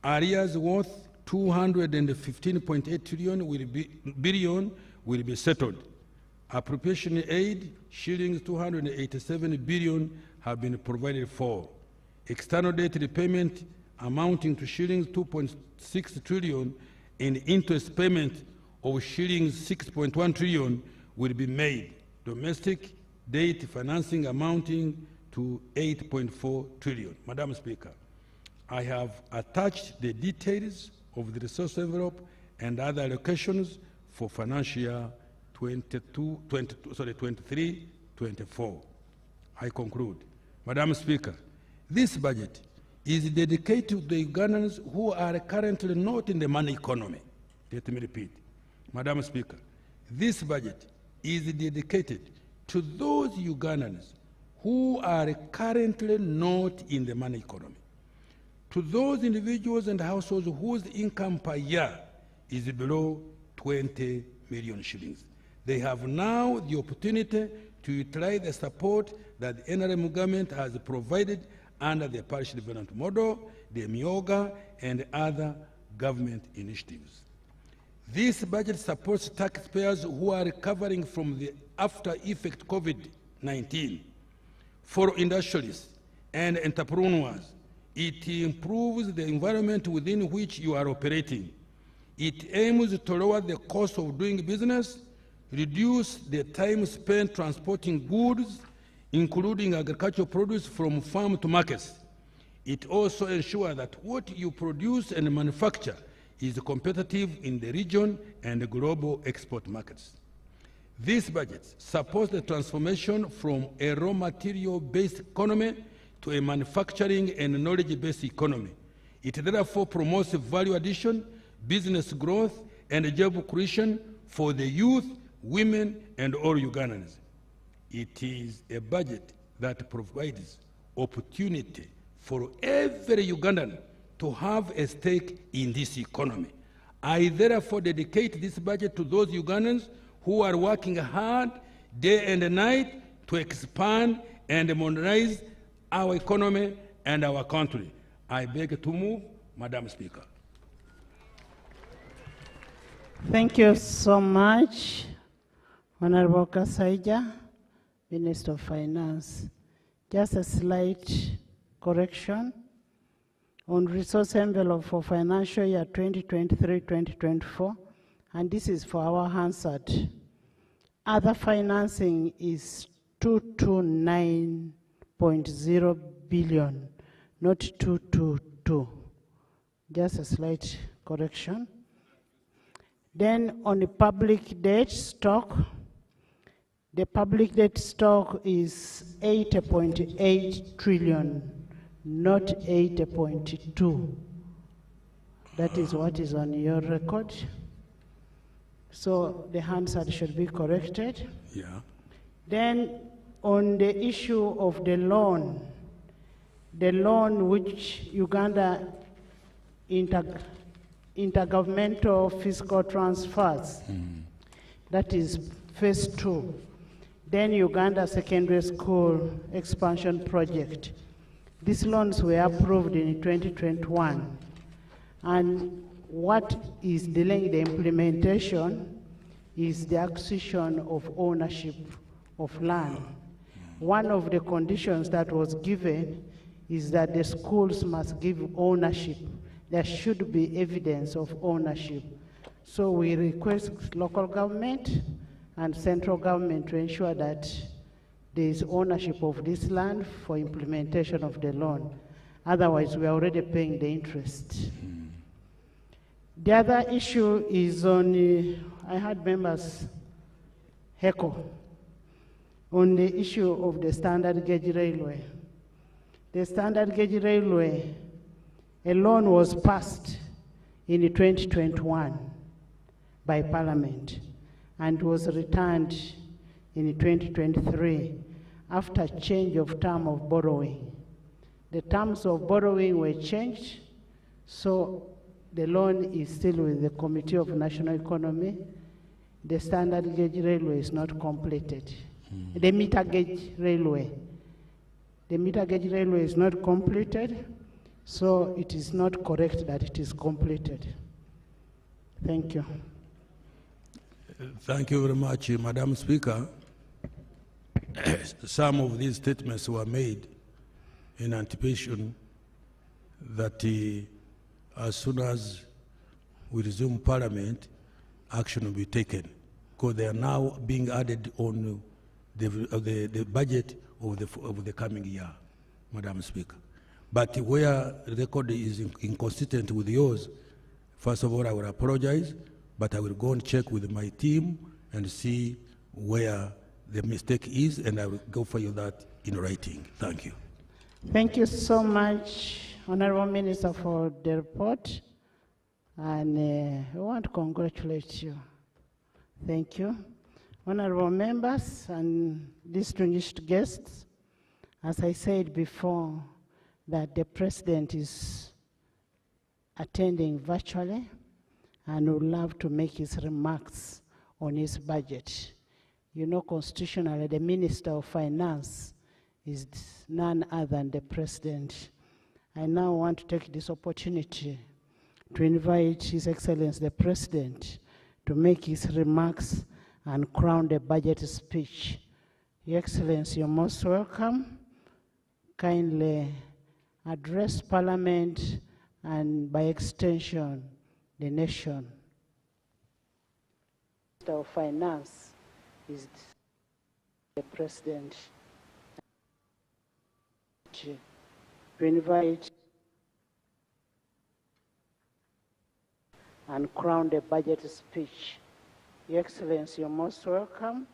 Areas worth 215.8 billion will be settled. Appropriation aid shillings 287 billion have been provided for. External debt repayment amounting to shillings 2.6 trillion and interest payment of shillings 6.1 trillion will be made. Domestic debt financing amounting to 8.4 trillion. Madam Speaker, I have attached the details of the resource envelope and other allocations for financial year 23-24. I conclude. Madam Speaker, this budget is dedicated to the Ugandans who are currently not in the money economy. Let me repeat. Madam Speaker, this budget is dedicated to those Ugandans who are currently not in the money economy, to those individuals and households whose income per year is below 20 million shillings. They have now the opportunity to utilize the support that the NRM government has provided under the parish development model, the MIOGA, and other government initiatives. This budget supports taxpayers who are recovering from the after-effect COVID-19. For industrialists and entrepreneurs, it improves the environment within which you are operating. It aims to lower the cost of doing business, reduce the time spent transporting goods, including agricultural produce from farm to markets. It also ensures that what you produce and manufacture is competitive in the region and the global export markets. This budget supports the transformation from a raw material-based economy to a manufacturing and knowledge-based economy. It therefore promotes value addition, business growth, and job creation for the youth, women, and all Ugandans. It is a budget that provides opportunity for every Ugandan to have a stake in this economy. I therefore dedicate this budget to those Ugandans who are working hard day and night to expand and modernize our economy, and our country. I beg to move, Madam Speaker. Thank you so much, Honorable Kasaija, Minister of Finance. Just a slight correction on resource envelope for financial year 2023-2024, and this is for our Hansard. Other financing is 229.0 billion, not 222. Just a slight correction. Then on the public debt stock, the public debt stock is 80.8 trillion, not 80.2. That is what is on your record. So the Hansard should be corrected. Yeah. Then on the issue of the loan which Uganda intergovernmental fiscal transfers, that is phase 2. Then Uganda Secondary School Expansion Project. These loans were approved in 2021. And what is delaying the implementation is the acquisition of ownership of land. One of the conditions that was given is that the schools must give ownership. There should be evidence of ownership. So we request local government and central government to ensure that there is ownership of this land for implementation of the loan. Otherwise, we are already paying the interest. The other issue is on, I had members heckle on the issue of the standard gauge railway. The standard gauge railway, a loan was passed in 2021 by Parliament and was returned in 2023 after change of term of borrowing. The terms of borrowing were changed, so the loan is still with the Committee of National Economy. The standard gauge railway is not completed. The meter gauge railway. The meter gauge railway is not completed, so it is not correct that it is completed. Thank you. Thank you very much, Madam Speaker. Some of these statements were made in anticipation that as soon as we resume Parliament, action will be taken, because they are now being added on the budget of the coming year, Madam Speaker. But where the record is inconsistent with yours, first of all, I will apologize, but I will go and check with my team and see where the mistake is, and I will go for you that in writing. Thank you. Thank you so much, Honorable Minister, for the report. And I want to congratulate you. Thank you. Honorable members and distinguished guests, as I said before, that the President is attending virtually and would love to make his remarks on his budget. You know, constitutionally, the Minister of Finance is none other than the President. I now want to take this opportunity to invite His Excellency the President to make his remarks and crown the budget speech. Your Excellency, you're most welcome. Kindly address Parliament and by extension, the nation. Minister of Finance is the President. To invite and crown the budget speech. Your Excellency, you're most welcome.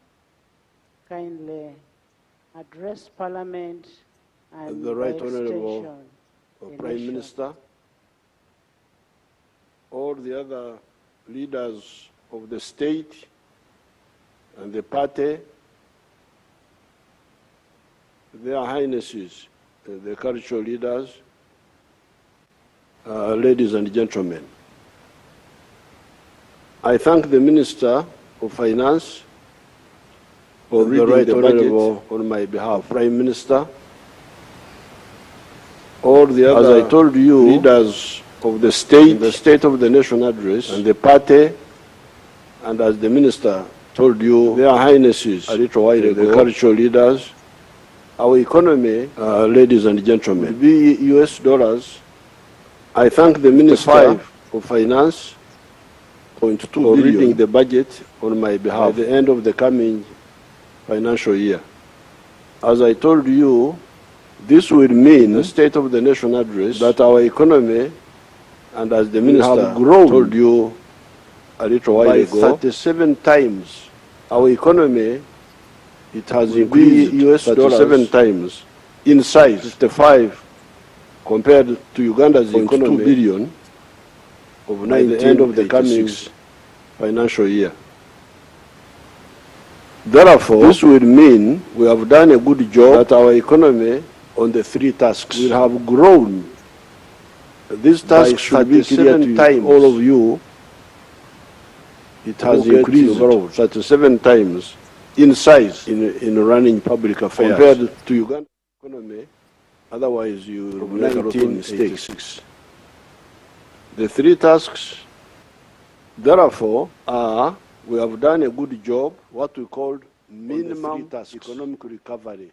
Kindly address Parliament and the Right by Honourable extension, Prime nation. Minister, all the other leaders of the state and the party, their highnesses, the cultural leaders, ladies and gentlemen. I thank the Minister of Finance for reading the budget on my behalf. Prime Minister, all the other, as I told you, leaders of the State of the Nation address, and the party, and as the minister told you, their highnesses a little while ago, the cultural leaders, our economy, ladies and gentlemen, will be US dollars. I thank the Minister of Finance for reading the budget on my behalf at the end of the coming financial year. As I told you, this will mean the State of the Nation address that our economy, and as the minister have grown, told you a little while ago, 37 times. Our economy, it has increased US dollars 37 times in size, 55 compared to Uganda's economy, 2 billion of the end of the coming financial year. Therefore, this will mean we have done a good job that our economy on the three tasks will have grown. These tasks should be clear to all of you. It has increased 37 times in size in running public affairs compared to Uganda's economy. Otherwise, you will make a lot of mistakes. The three tasks, therefore, are we have done a good job, what we called minimum economic recovery.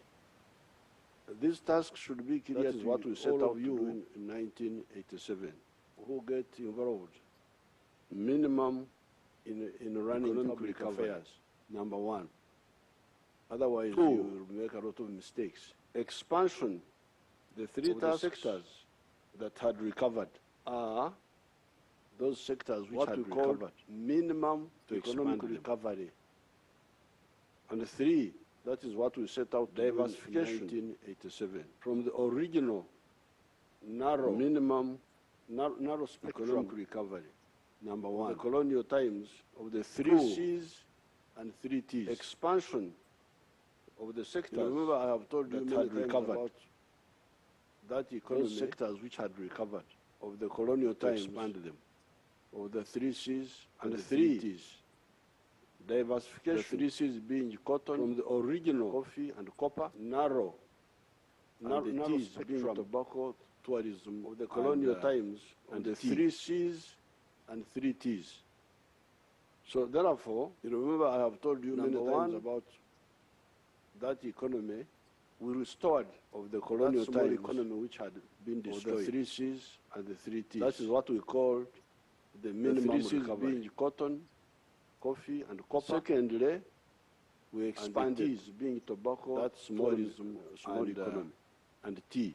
These tasks should be clear to what we set out you in 1987. Who get involved? Minimum in running public affairs, number one. Otherwise, you will make a lot of mistakes. Expansion. The three sectors that had recovered are those sectors which had recovered. Minimum to economic recovery. And three, that is what we set out, diversification in 1987. From the original narrow spectrum economic recovery, number one. The colonial times of the three C's and three T's. Expansion of the sectors. Remember, I have told you that had recovered. About that economy, those sectors which had recovered of the colonial times, expand them. Of the three C's and the three T's. Diversification. The three C's being cotton, from the original coffee and copper, narrow T's being tobacco, tourism of the colonial times, and the three C's and three T's. So therefore, you remember I have told you many times about that economy we restored of the colonial time economy which had been destroyed. The three C's and the three T's. That is what we call the minimum recovery. The three C's being cotton, coffee, and copper. Secondly, we expanded and the T's being tobacco, that's tourism, small economy, and tea.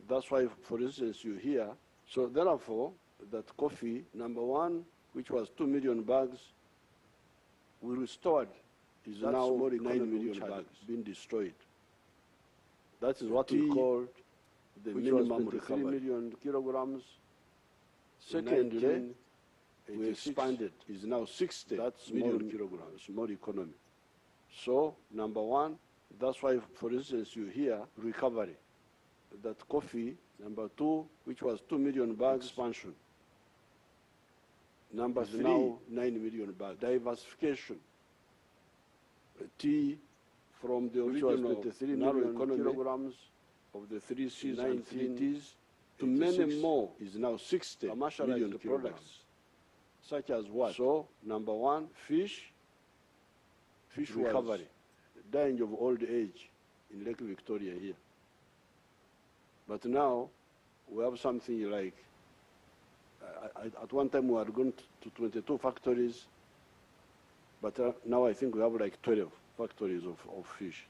That's why, for instance, you hear. So therefore, that coffee, number one, which was 2 million bags, we restored, is that now 9 million bags being destroyed. That is what we call the minimum recovery. 3 million kilograms. Secondly, we expanded, is now 60 million kilograms, more economy. So, number one, that's why, for instance, you hear recovery. That coffee, number two, which was 2 million bags, expansion. Number three, now 9 million bags. Diversification. Tea from the original 23 million kilograms of the three C's and three T's to many more is now 60 million products, such as what? So, number one, fish recovery, dying of old age in Lake Victoria here. But now, we have something like, at one time we had gone to 22 factories, but now I think we have like 12 factories of fish.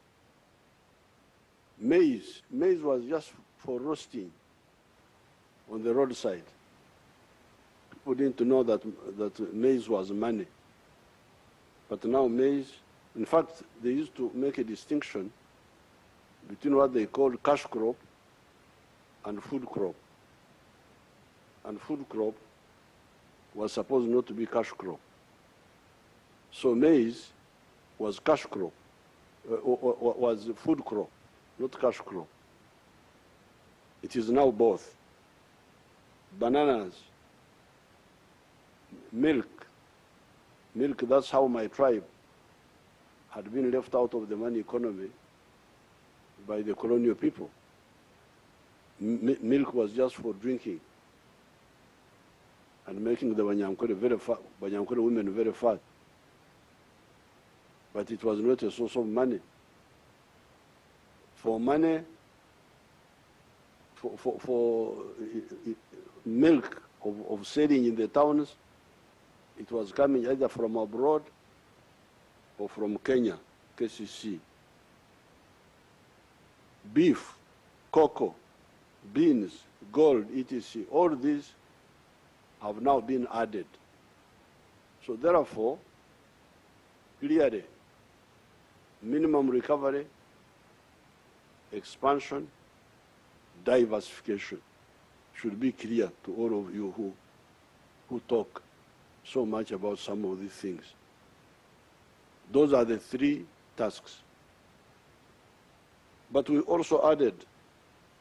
Maize was just for roasting on the roadside. People didn't know that maize was money. But now maize, in fact, they used to make a distinction between what they call cash crop and food crop. And food crop was supposed not to be cash crop. So maize was cash crop, was food crop, not cash crop. It is now both. Bananas, milk, that's how my tribe had been left out of the money economy by the colonial people. milk was just for drinking and making the Banyankore women very fat. But it was not a source of money. For money, for milk of selling in the towns, it was coming either from abroad or from Kenya, KCC. Beef, cocoa, beans, gold, etc. All these have now been added. So therefore, clearly, minimum recovery, expansion, diversification should be clear to all of you who talk so much about some of these things. Those are the three tasks. But we also added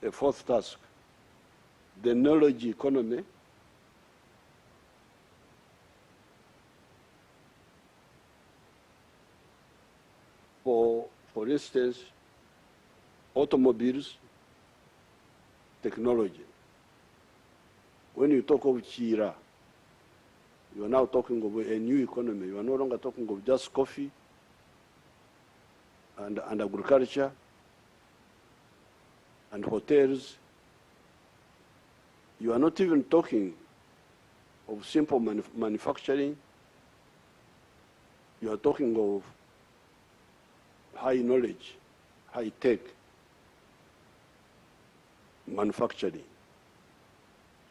a fourth task, the knowledge economy, for instance, automobiles, technology. When you talk of Chira, you are now talking of a new economy. You are no longer talking of just coffee and agriculture and hotels. You are not even talking of simple manufacturing. You are talking of high knowledge, high tech manufacturing.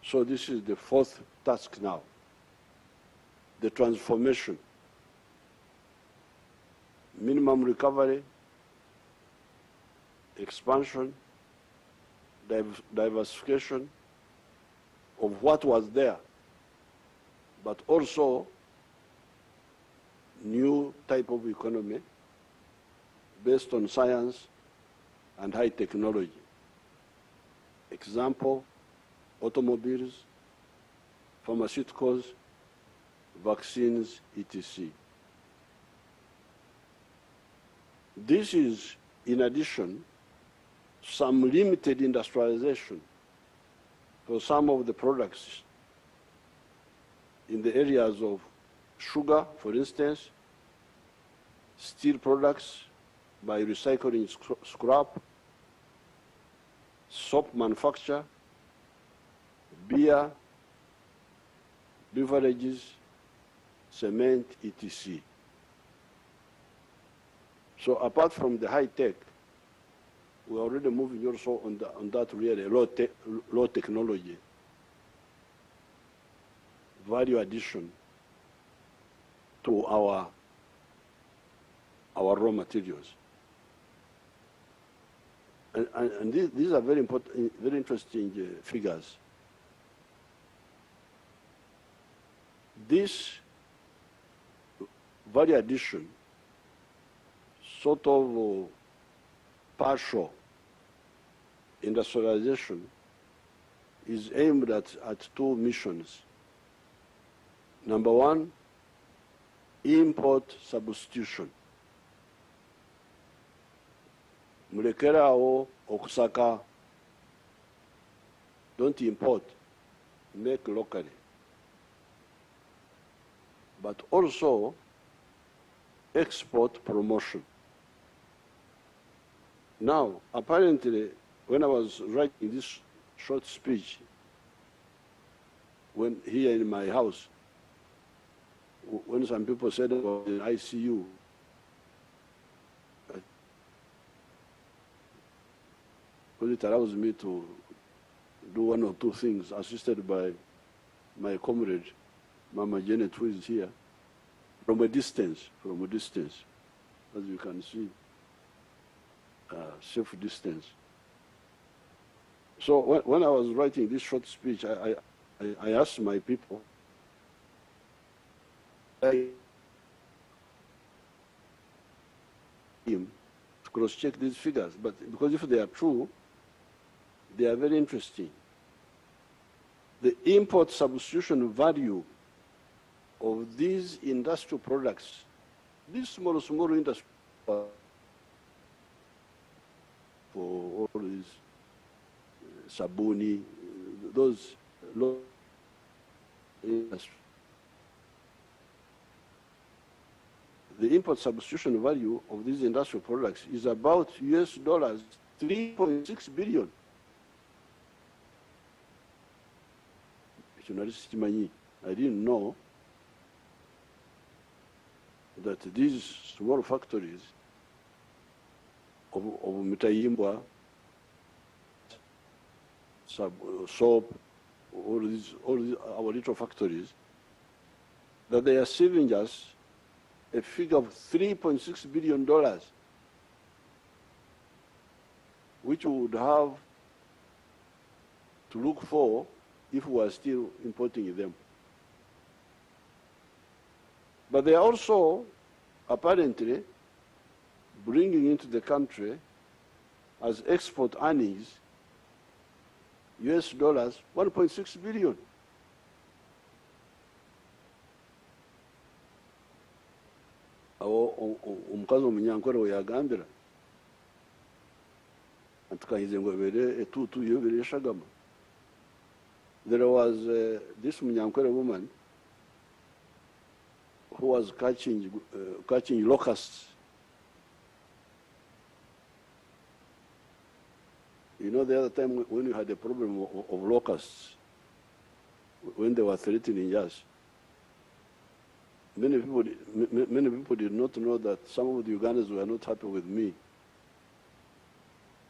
So this is the fourth task now, the transformation, minimum recovery, expansion, diversification of what was there, but also new type of economy based on science and high technology. Example, automobiles, pharmaceuticals, vaccines, etc. This is, in addition, some limited industrialization for some of the products in the areas of sugar, for instance, steel products by recycling scrap, soap manufacture, beer, beverages, cement, etc. So apart from the high tech, we're already moving also on that really low technology, value addition to our raw materials. And these are very important, very interesting figures. This value addition, sort of partial industrialization, is aimed at two missions. Number one, import substitution. Mulekerawo okusaka, don't import, make locally. But also export promotion. Now, apparently, when I was writing this short speech, when here in my house, when some people said about the ICU, because it allows me to do one or two things, assisted by my comrade, Mama Janet, who is here, from a distance, as you can see, safe distance. So when I was writing this short speech, I asked my people, to cross-check these figures, but because if they are true, they are very interesting. The import substitution value of these industrial products, these small industry, for all these sabuni, those low industry. The import substitution value of these industrial products is about US dollars 3.6 billion. I didn't know that these small factories of Mutayimbwa, soap, all these our little factories, that they are saving us a figure of $3.6 billion, which we would have to look for if we are still importing them. But they are also apparently bringing into the country as export earnings US dollars 1.6 billion. Omukazi omunyankore weyagambira antukahize ngo bere etutu yo bere shagama. There was this munyankore woman who was catching locusts. You know, the other time when we had a problem of locusts, when they were threatening us, many people did not know that some of the Ugandans were not happy with me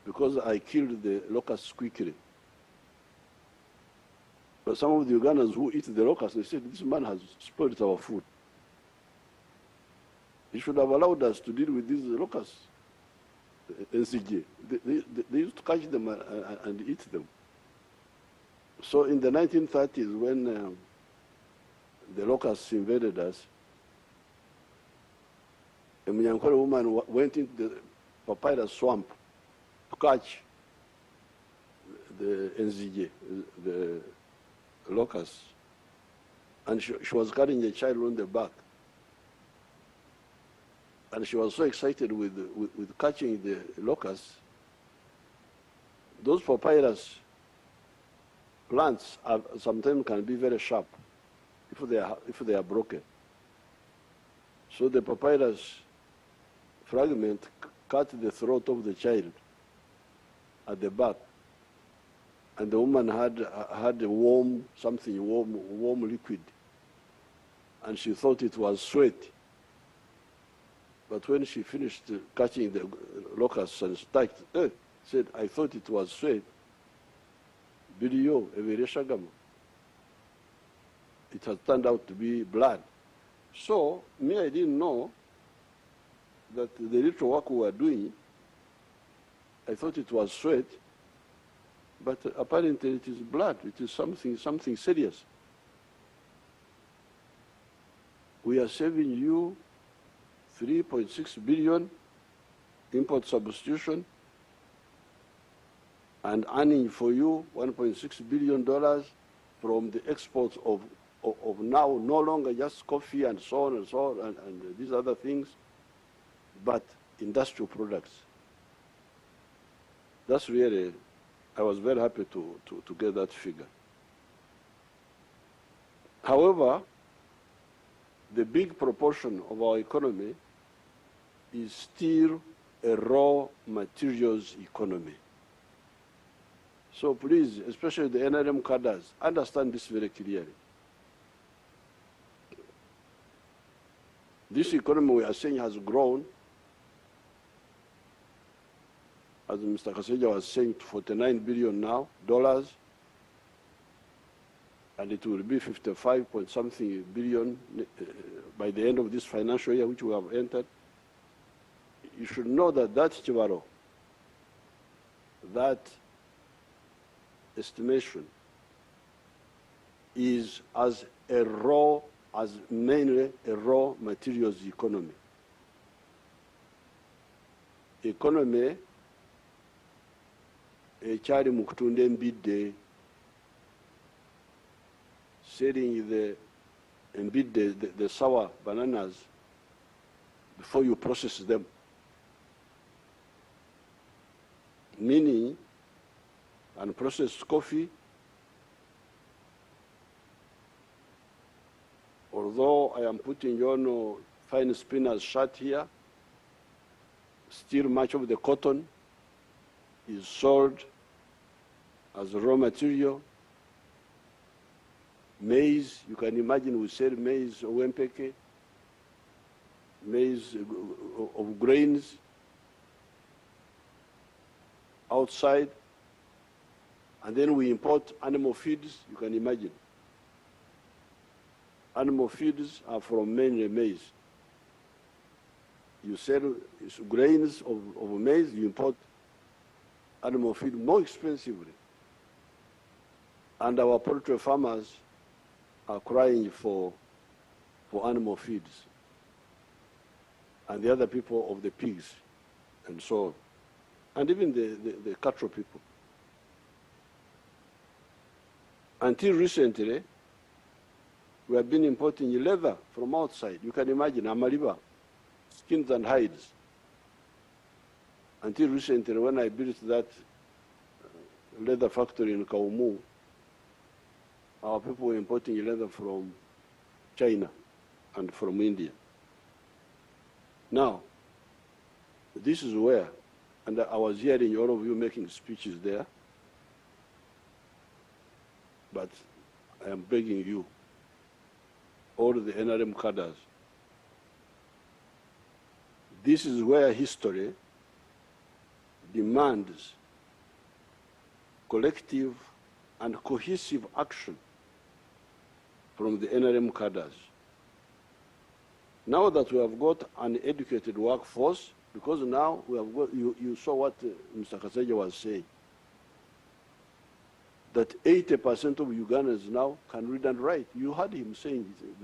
because I killed the locusts quickly. But some of the Ugandans who eat the locusts, they said, this man has spoiled our food. He should have allowed us to deal with these locusts. NCJ. They used to catch them and eat them. So in the 1930s, when the locusts invaded us, a Munyankore woman went into the papyrus swamp to catch the NZJ, the locusts. And she was carrying a child on the back. And she was so excited with catching the locusts. Those papyrus plants sometimes can be very sharp if they are broken. So the papyrus fragment cut the throat of the child at the back, and the woman had a warm liquid, and she thought it was sweat. But when she finished catching the locusts and said, I thought it was sweat. Bidiyo, Evereshagama. It has turned out to be blood. So, I didn't know that the little work we were doing, I thought it was sweat, but apparently it is blood. It is something serious. We are saving you 3.6 billion import substitution and earning for you $1.6 billion from the exports of now no longer just coffee and so on and these other things, but industrial products. That's really, I was very happy to get that figure. However, the big proportion of our economy is still a raw materials economy. So please, especially the NRM cadres, understand this very clearly. This economy we are saying has grown, as Mr. Kaseja was saying, to $49 billion now, and it will be 55 point something billion by the end of this financial year, which we have entered. You should know that Chivaro, that estimation is mainly a raw materials economy. Economy, echari mukutunda embidde, selling the sour bananas before you process them. Meaning, and processed coffee, although I am putting on fine spinner's shirt here, still much of the cotton is sold as raw material. Maize, you can imagine we sell maize, wempeke, maize of grains outside, and then we import animal feeds, you can imagine. Animal feeds are from mainly maize. You sell grains of maize, you import animal feed more expensively. And our poultry farmers are crying for animal feeds. And the other people of the pigs, and so on. And even the cattle people. Until recently, we have been importing leather from outside. You can imagine, Amaliba, skins and hides. Until recently, when I built that leather factory in Kaumu, our people were importing leather from China and from India. Now, this is where, and I was hearing all of you making speeches there, but I am begging you, all the NRM cadres, this is where history demands collective and cohesive action from the NRM cadres. Now that we have got an educated workforce, because now we have got, you saw what Mr. Kasaja was saying, that 80% of Ugandans now can read and write. You heard him saying it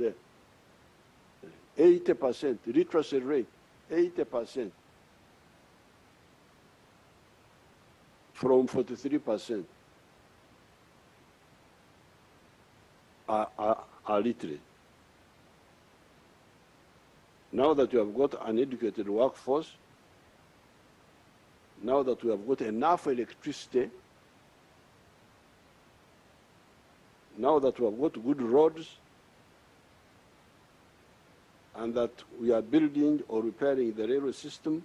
there. 80%, literacy rate, 80%. From 43% are literate. Now that you have got an educated workforce, now that we have got enough electricity, now that we have got good roads, and that we are building or repairing the railway system,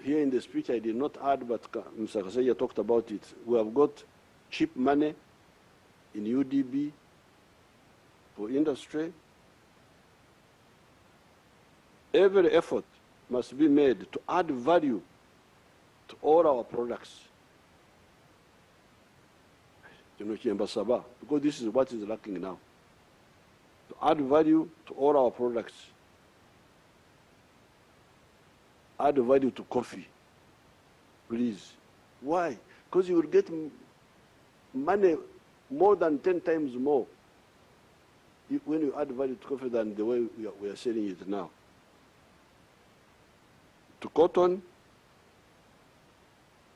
here in the speech I did not add, but Mr. Kaseja talked about it. We have got cheap money in UDB for industry. Every effort must be made to add value to all our products. Because this is what is lacking now. To add value to all our products. Add value to coffee, please. Why? Because you will get money more than 10 times more when you add value to coffee than the way we are selling it now. To cotton,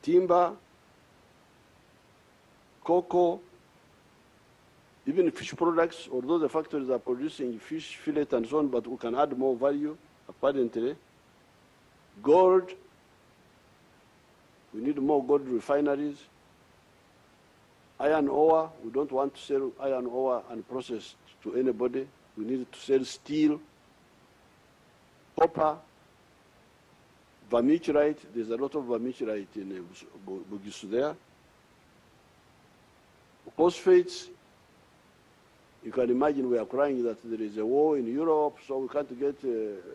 timber, cocoa, even fish products, although the factories are producing fish, fillet, and so on, but we can add more value, apparently. Gold, we need more gold refineries. Iron ore, we don't want to sell iron ore unprocessed to anybody. We need to sell steel, copper, vermiculite. There's a lot of vermiculite in Bugisu there. Phosphates, you can imagine we are crying that there is a war in Europe, so we can't get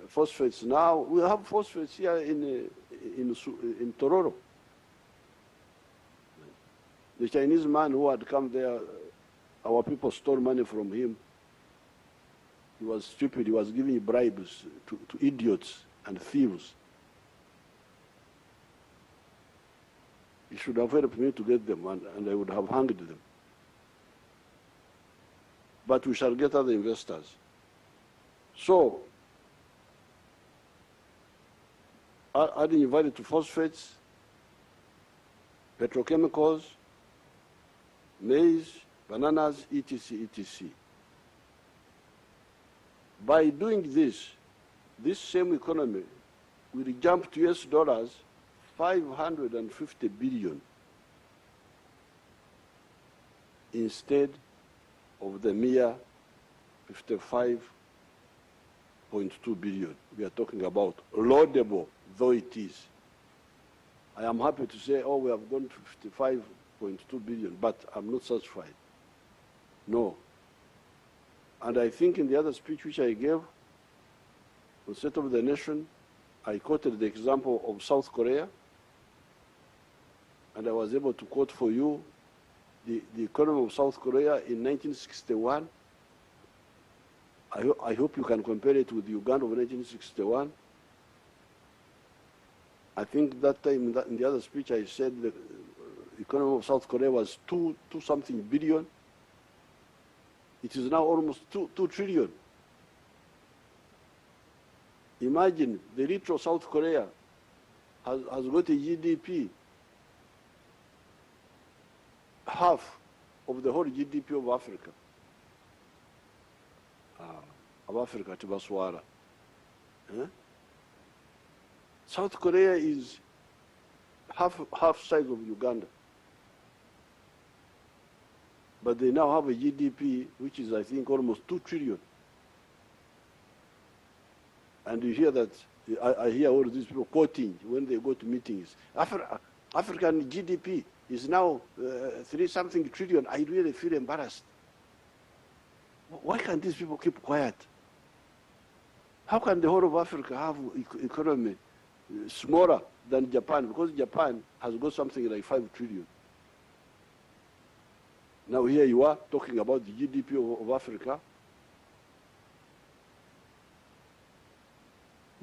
phosphates now. We have phosphates here in Tororo. The Chinese man who had come there, our people stole money from him. He was stupid. He was giving bribes to idiots and thieves. He should have helped me to get them, and I would have hanged them. But we shall get other investors. So, adding value to phosphates, petrochemicals, maize, bananas, etc., etc. By doing this, this same economy will jump to US dollars 550 billion instead of the mere 55.2 billion we are talking about, laudable though it is. I am happy to say, oh, we have gone to 55.2 billion, but I'm not satisfied. No. And I think in the other speech which I gave, on State of the Nation, I quoted the example of South Korea, and I was able to quote for you the economy of South Korea in 1961. I hope you can compare it with Uganda of 1961. I think that time in the other speech I said the economy of South Korea was two something billion. It is now almost 2 trillion. Imagine the little South Korea has got a GDP half of the whole GDP of Africa. Tibaswara. South Korea is half size of Uganda. But they now have a GDP which is, I think, almost 2 trillion. And you hear that, I hear all these people quoting when they go to meetings. African GDP is now 3-something trillion. I really feel embarrassed. Why can't these people keep quiet? How can the whole of Africa have economy smaller than Japan? Because Japan has got something like 5 trillion. Now here you are talking about the GDP of Africa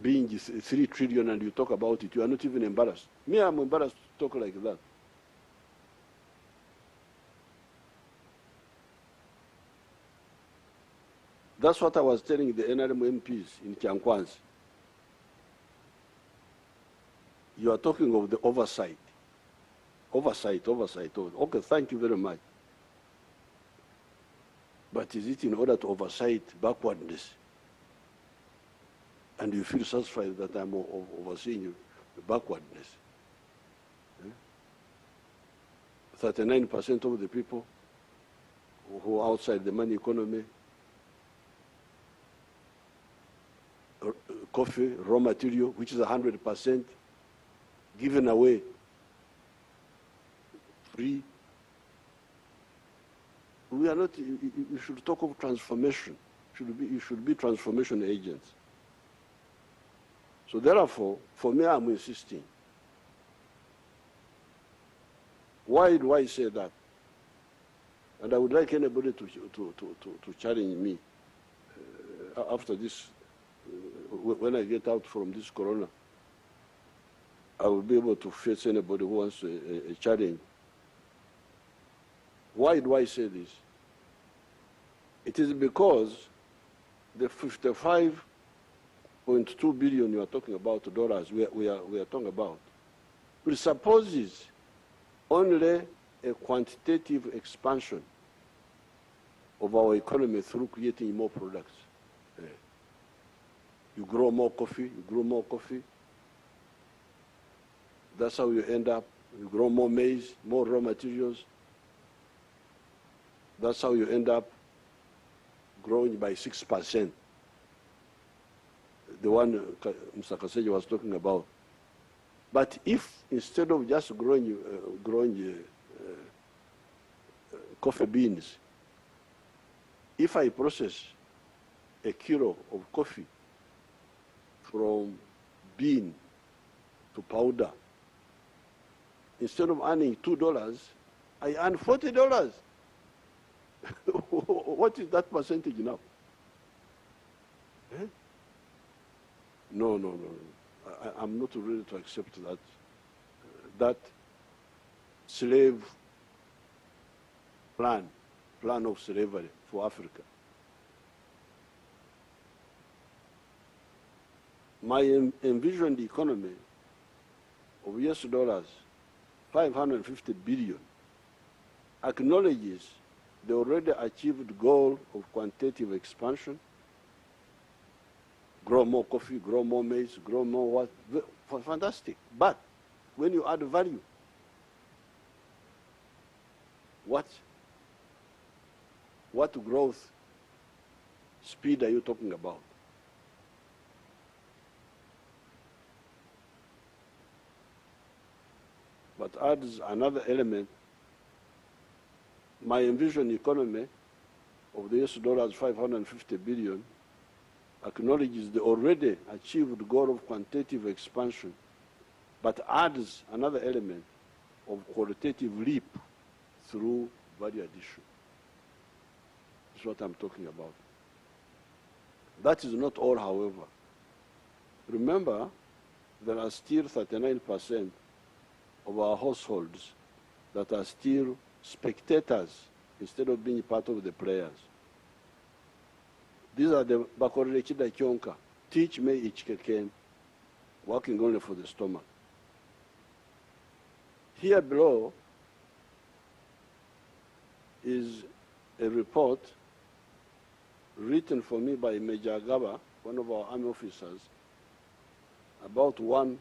being 3 trillion, and you talk about it. You are not even embarrassed. Me, I'm embarrassed to talk like that. That's what I was telling the NRM MPs in Kyankwanzi. You are talking of the oversight. Oversight. Okay, thank you very much. But is it in order to oversight backwardness? And you feel satisfied that I'm overseeing the backwardness? 39% of the people who are outside the money economy, coffee, raw material, which is 100% given away, free. We are not, you should talk of transformation. You should be transformation agents. So therefore, for me, I'm insisting. Why do I say that? And I would like anybody to challenge me after this, when I get out from this corona. I will be able to face anybody who wants a challenge. Why do I say this? It is because the 55.2 billion you are talking about dollars we are talking about presupposes only a quantitative expansion of our economy through creating more products. You grow more coffee, That's how you end up. You grow more maize, more raw materials. That's how you end up growing by 6%. The one Mr. Kaseja was talking about. But if instead of just growing coffee beans, if I process a kilo of coffee from bean to powder, instead of earning $2, I earn $40. What is that percentage now? Eh? No. I'm not ready to accept that. That slave plan of slavery for Africa. My envisioned economy of US dollars, 550 billion, acknowledges the already achieved goal of quantitative expansion. Grow more coffee, grow more maize, grow more what? Fantastic. But when you add value. What growth speed are you talking about? But adds another element. My envisioned economy of the US dollars 550 billion acknowledges the already achieved goal of quantitative expansion, but adds another element of qualitative leap through value addition. That's what I'm talking about. That is not all, however. Remember, there are still 39% of our households that are still spectators instead of being part of the players. These are the Bakorele Chida Kyonka, teach me ichkeken, working only for the stomach. Here below is a report written for me by Major Agaba, one of our army officers, about one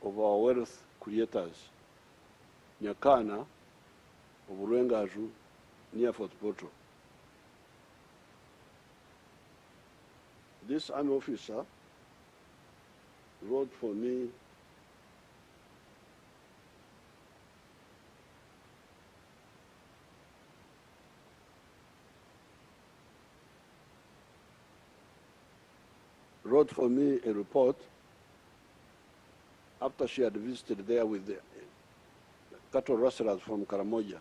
of our wealth creators, Nyakana of Rwengaju, near Fort Portal. This army officer wrote for me a report after she had visited there with the cattle rustlers from Karamoja.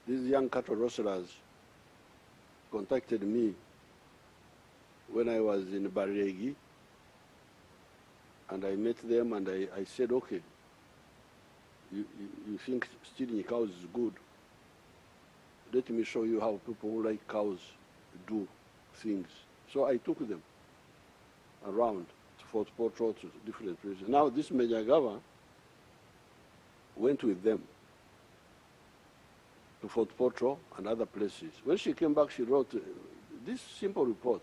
These young cattle rustlers contacted me when I was in Baregi, and I met them and I said, okay, you think stealing cows is good? Let me show you how people who like cows do things. So I took them around to Fort Portal, to different places. Now this Major Gava went with them to Fort Portal and other places. When she came back, she wrote this simple report.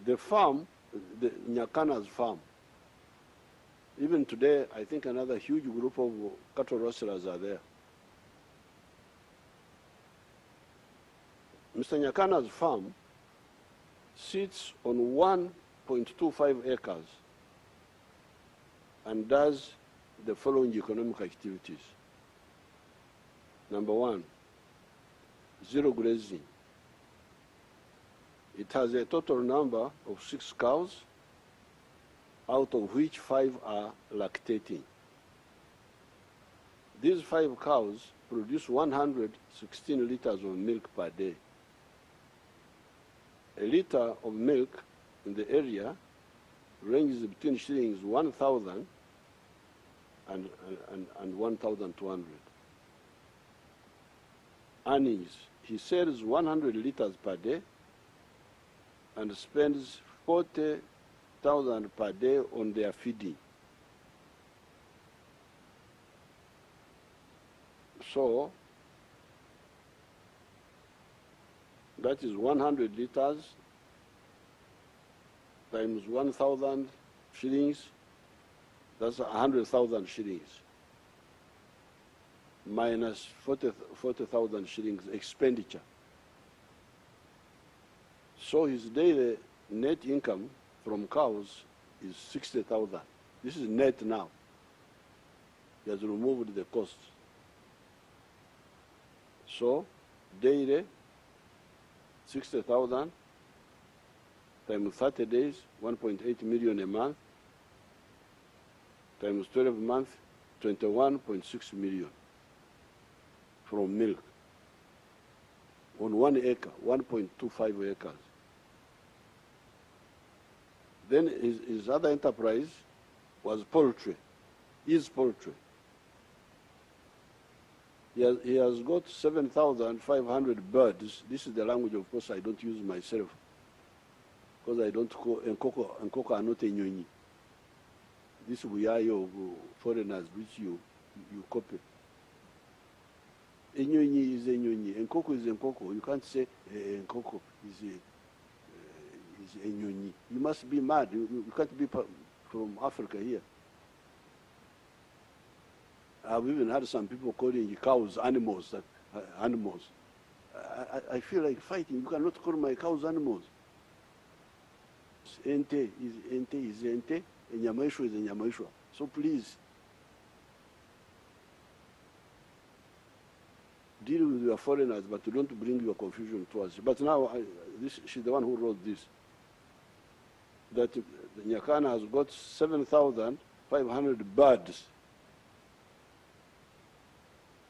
The farm, the Nyakana's farm, even today, I think another huge group of cattle rustlers are there. Mr. Nyakana's farm sits on 1.25 acres and does the following economic activities. Number one, zero grazing. It has a total number of 6 cows, out of which 5 are lactating. These 5 cows produce 116 liters of milk per day. A liter of milk in the area ranges between shillings 1,000 and 1,200. Earnings, he sells 100 liters per day and spends 40,000 per day on their feeding. So that is 100 liters times 1,000 shillings, that's 100,000 shillings, minus 40,000 shillings expenditure. So his daily net income from cows is 60,000. This is net now. He has removed the costs. So daily 60,000 times 30 days, 1.8 million a month, times 12 months, 21.6 million from milk on 1 acre, 1.25 acres. Then his other enterprise was poultry, is poultry. He has got 7,500 birds. This is the language, of course, I don't use myself, because I don't call, enkoko are not enyonyi. This we are of foreigners which you copy. Enyonyi is enyonyi, enkoko is enkoko. You can't say enkoko is enyonyi. You must be mad. You can't be from Africa here. I've even had some people calling cows animals. Animals. I feel like fighting. You cannot call my cows animals. Ente is ente, and Nyamaishwa is a Nyamaishwa. So please, deal with your foreigners, but don't bring your confusion to us. But now, she's the one who wrote this, that Nyakana has got 7,500 birds,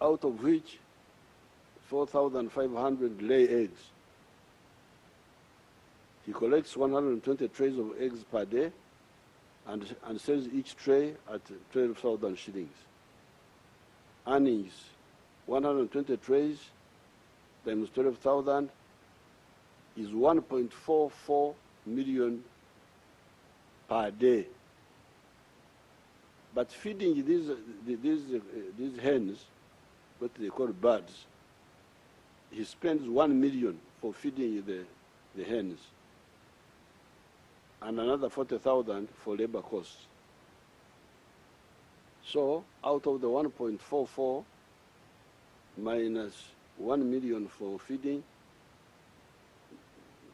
out of which 4,500 lay eggs. He collects 120 trays of eggs per day and sells each tray at 12,000 shillings. Earnings, 120 trays times 12,000 is 1.44 million per day. But feeding these hens, what they call birds, he spends 1 million for feeding the hens, and another 40,000 for labor costs. So out of the 1.44 minus 1 million for feeding,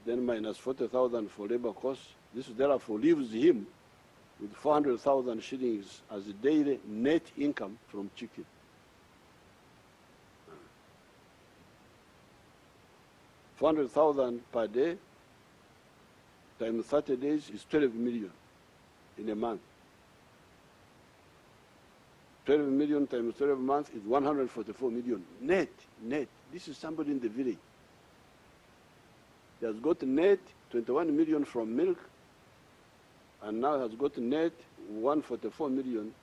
then minus 40,000 for labor costs, this therefore leaves him with 400,000 shillings as a daily net income from chicken. $400,000 per day times 30 days is 12 million in a month. 12 million times 12 months is 144 million net. This is somebody in the village. He has got net 21 million from milk, and now has got net 144 million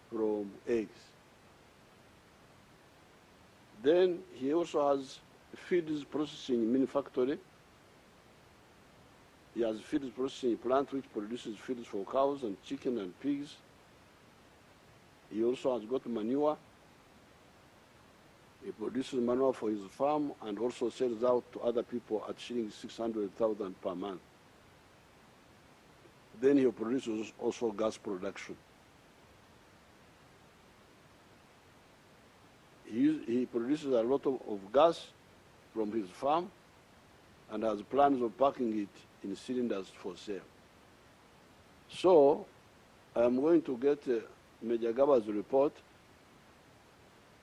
from eggs. Then he also has feeds processing manufactory. He has feeds processing plant which produces feeds for cows and chicken and pigs. He also has got manure. He produces manure for his farm and also sells out to other people at shillings 600,000 per month. Then he produces also gas production. He produces a lot of gas from his farm and has plans of packing it in cylinders for sale. So I'm going to get Major Gaba's report,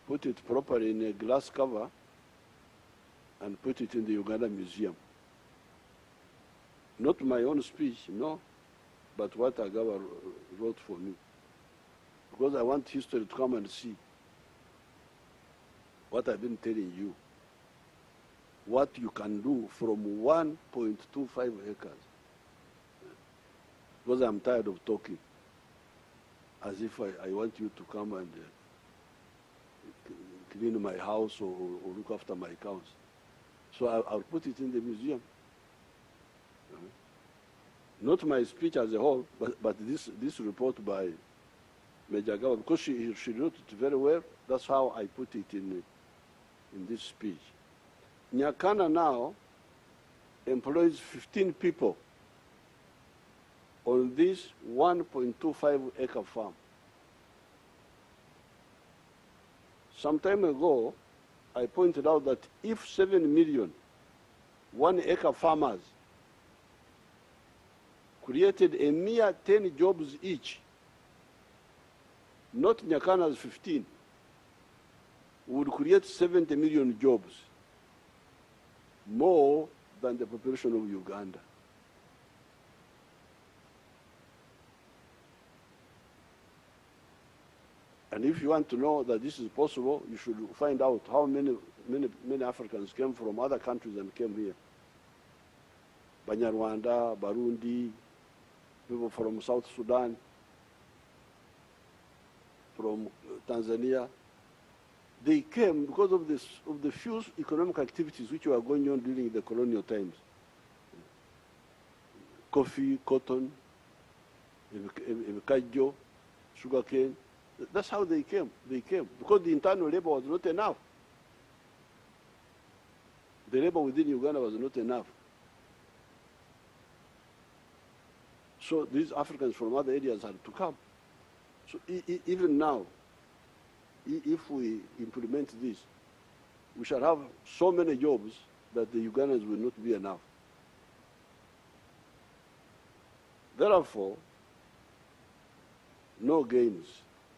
put it properly in a glass cover, and put it in the Uganda Museum. Not my own speech, no, but what Agaba wrote for me. Because I want history to come and see what I've been telling you, what you can do from 1.25 acres. Because I'm tired of talking as if I want you to come and clean my house or look after my cows. So I'll put it in the museum. Not my speech as a whole, but this report by Major Gaba, because she wrote it very well. That's how I put it in this speech. Nyakana now employs 15 people on this 1.25 acre farm. Some time ago, I pointed out that if 7 million 1 acre farmers created a mere 10 jobs each, not Nyakana's 15, would create 70 million jobs, more than the population of Uganda. And if you want to know that this is possible, you should find out how many Africans came from other countries and came here. Banyarwanda, Barundi, people from South Sudan, from Tanzania. They came because of the few economic activities which were going on during the colonial times. Coffee, cotton, kajo, sugarcane. That's how they came. They came because the internal labor was not enough. The labor within Uganda was not enough. So these Africans from other areas had to come. So even now, if we implement this, we shall have so many jobs that the Ugandans will not be enough. Therefore, no games,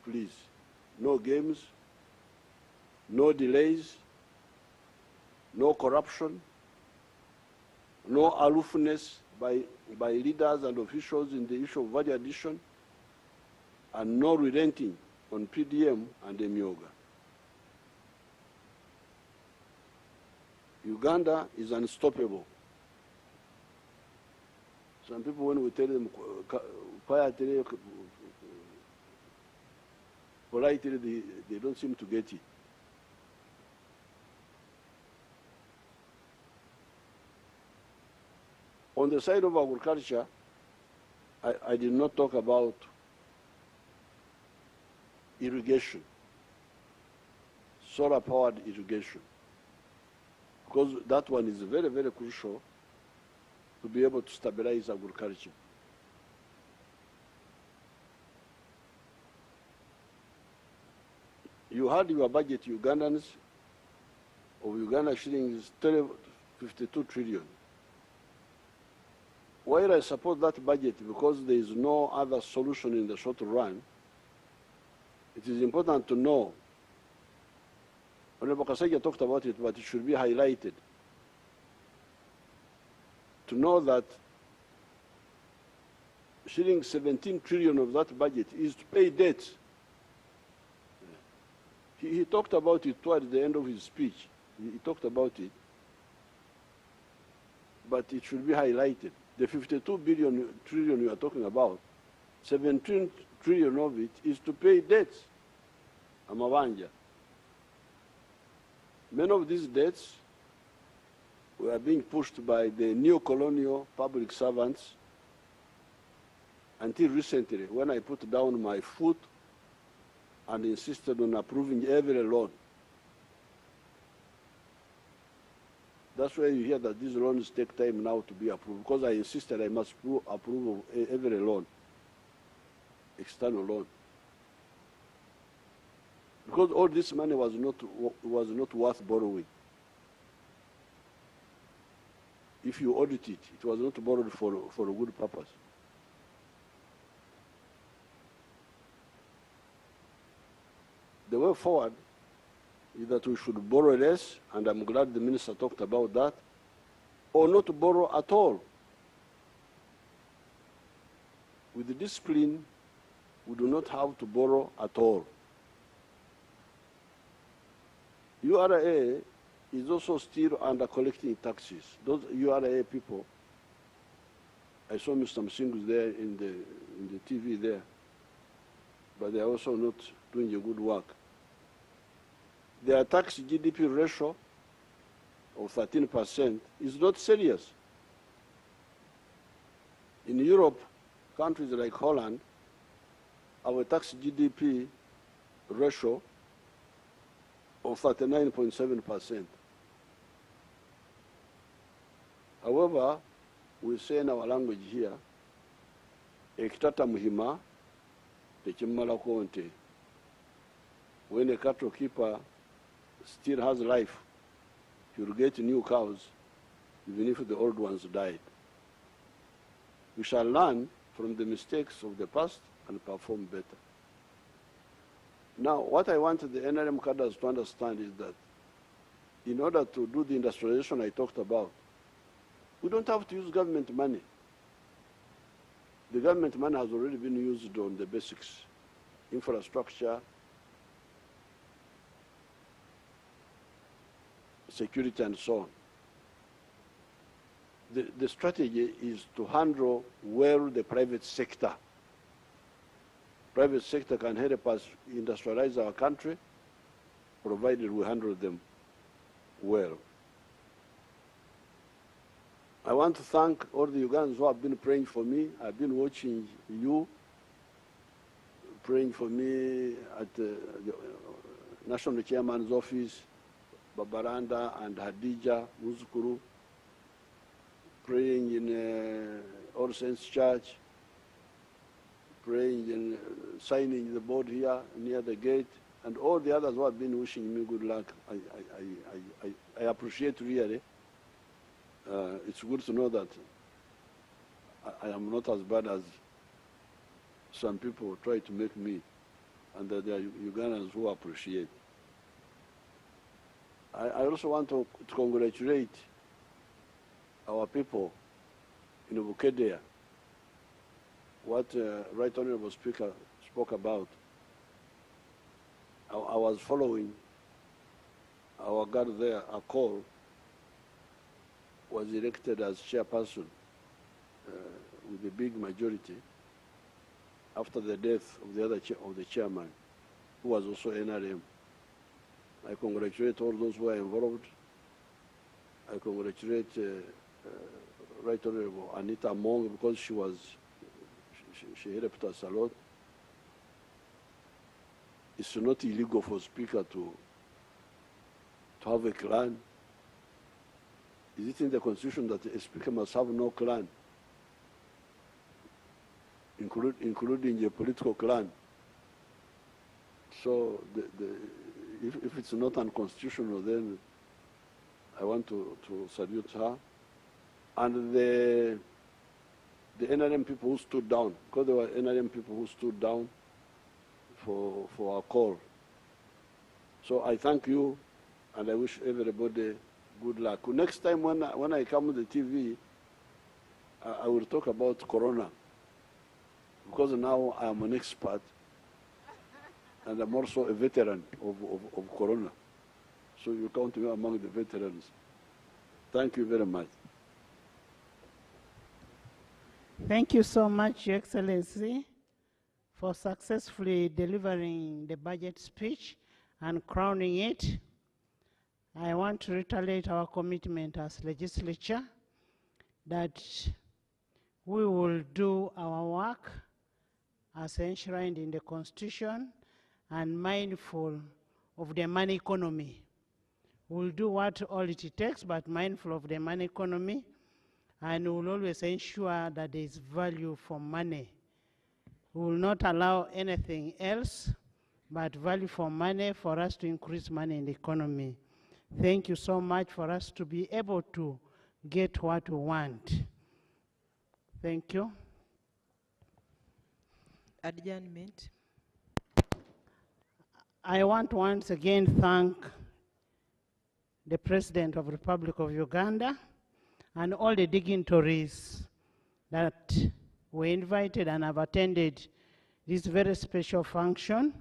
please. No games, no delays, no corruption, no aloofness by leaders and officials in the issue of value addition, and no relenting on PDM and Emyoga. Uganda is unstoppable. Some people, when we tell them quietly, politely, they don't seem to get it. On the side of agriculture, I did not talk about irrigation, solar-powered irrigation, because that one is very, very crucial to be able to stabilize agriculture. You had your budget, Ugandans, of Uganda shillings 52 trillion. While I support that budget because there is no other solution in the short run, it is important to know, Honorable Kasaija talked about it, but it should be highlighted, to know that shilling 17 trillion of that budget is to pay debts. He talked about it towards the end of his speech. He talked about it, but it should be highlighted. The 52 trillion you are talking about, 17 trillion of it is to pay debts. Amawanja. Many of these debts were being pushed by the neo-colonial public servants until recently, when I put down my foot and insisted on approving every loan. That's why you hear that these loans take time now to be approved, because I insisted I must approve of every loan, external loan. Because all this money was not worth borrowing. If you audit it, it was not borrowed for a good purpose. The way forward is that we should borrow less, and I'm glad the minister talked about that, or not borrow at all. With the discipline, we do not have to borrow at all. URA is also still under collecting taxes. Those URA people, I saw Mr. Msingus there in the TV there, but they are also not doing a good work. Their tax GDP ratio of 13% is not serious. In Europe, countries like Holland, our tax GDP ratio of 39.7%. However, we say in our language here, ekitata muhima tekimala konte. When a cattle keeper still has life, he will get new cows, even if the old ones died. We shall learn from the mistakes of the past and perform better. Now, what I want the NRM cadres to understand is that in order to do the industrialization I talked about, we don't have to use government money. The government money has already been used on the basics, infrastructure, security, and so on. The strategy is to handle well the private sector. Private sector can help us industrialize our country, provided we handle them well. I want to thank all the Ugandans who have been praying for me. I've been watching you, praying for me at the National Chairman's office, Babaranda and Hadija Muzukuru, praying in All Saints Church, praying and signing the board here near the gate, and all the others who have been wishing me good luck. I appreciate really. It's good to know that I am not as bad as some people try to make me, and that there are Ugandans who appreciate. I also want to congratulate our people in Bukedea. What Right Honorable Speaker spoke about. I was following our guard there, Akol, was elected as chairperson with a big majority after the death of the chairman, who was also NRM. I congratulate all those who are involved. I congratulate Right Honorable Anita Mong, because she helped us a lot. It's not illegal for a speaker to have a clan. Is it in the constitution that a speaker must have no clan, including a political clan? So if it's not unconstitutional, then I want to salute her. And the NRM people who stood down, because there were NRM people who stood down for our call. So I thank you, and I wish everybody good luck. Next time when I come to the TV, I will talk about Corona, because now I am an expert, and I'm also a veteran of Corona. So you count me among the veterans. Thank you very much. Thank you so much, Your Excellency, for successfully delivering the budget speech and crowning it. I want to reiterate our commitment as legislature that we will do our work as enshrined in the Constitution and mindful of the money economy. We'll do what all it takes, but mindful of the money economy, and we'll always ensure that there is value for money. We will not allow anything else but value for money for us to increase money in the economy. Thank you so much for us to be able to get what we want. Thank you. Adjournment. I want to once again thank the President of the Republic of Uganda and all the dignitaries that were invited and have attended this very special function.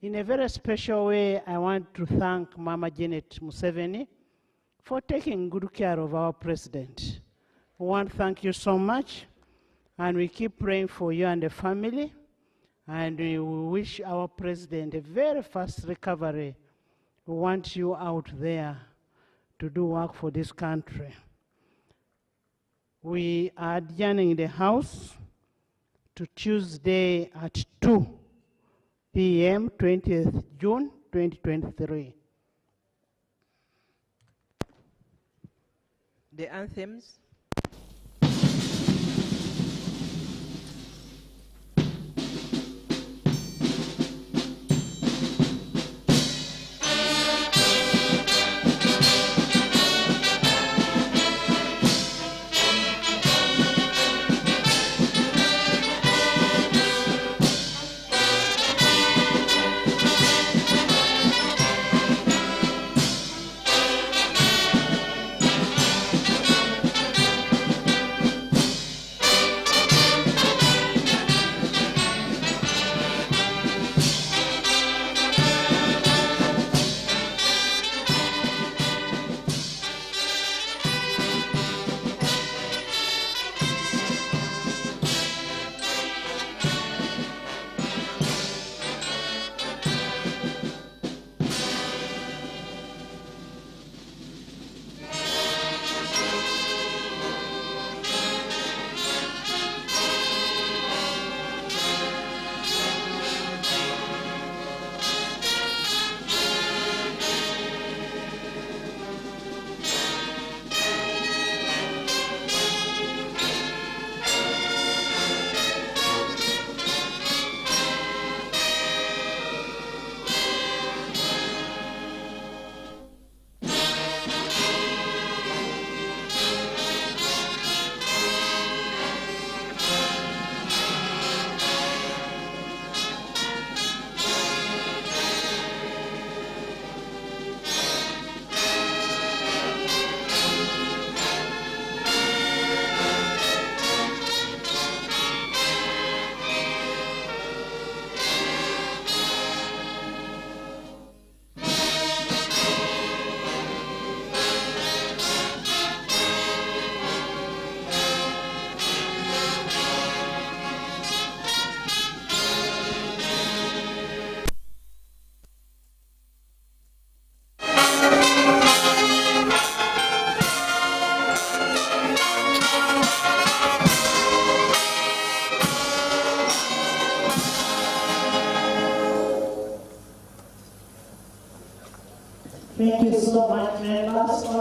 In a very special way, I want to thank Mama Janet Museveni for taking good care of our president. We want to thank you so much, and we keep praying for you and the family, and we wish our president a very fast recovery. We want you out there to do work for this country. We are adjourning the House to Tuesday at 2 p.m., 20th June, 2023. The anthems.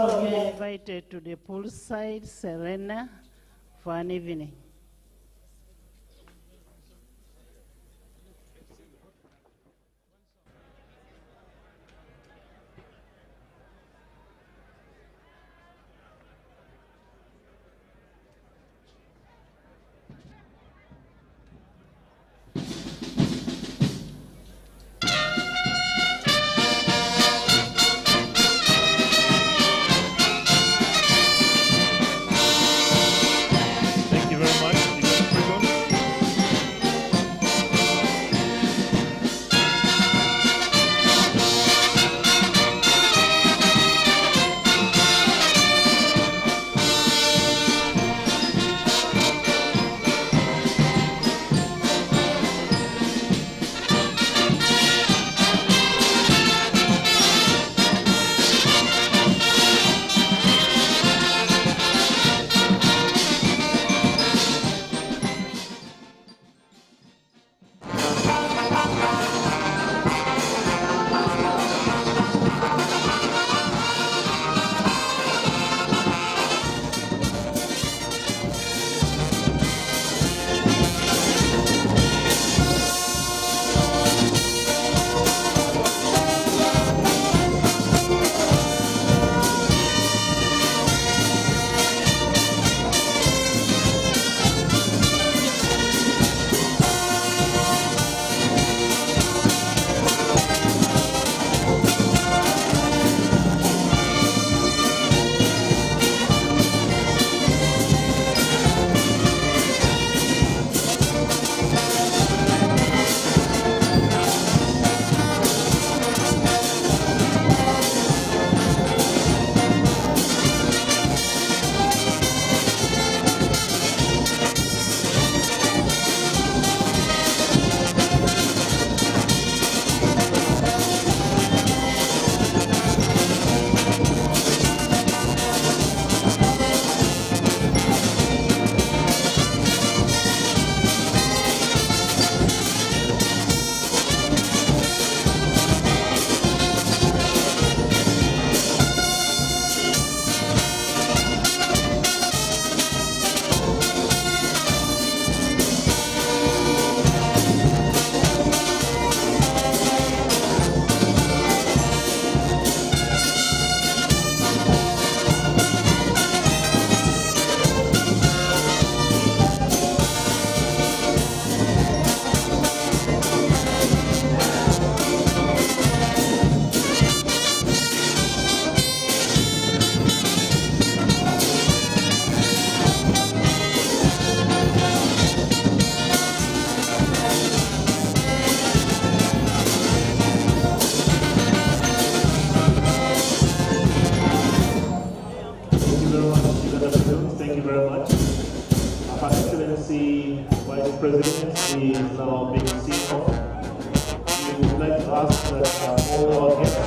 of you are invited to the poolside Serena for an evening. Thank you very much. Vice President is now being seen off. We would like to ask that all our guests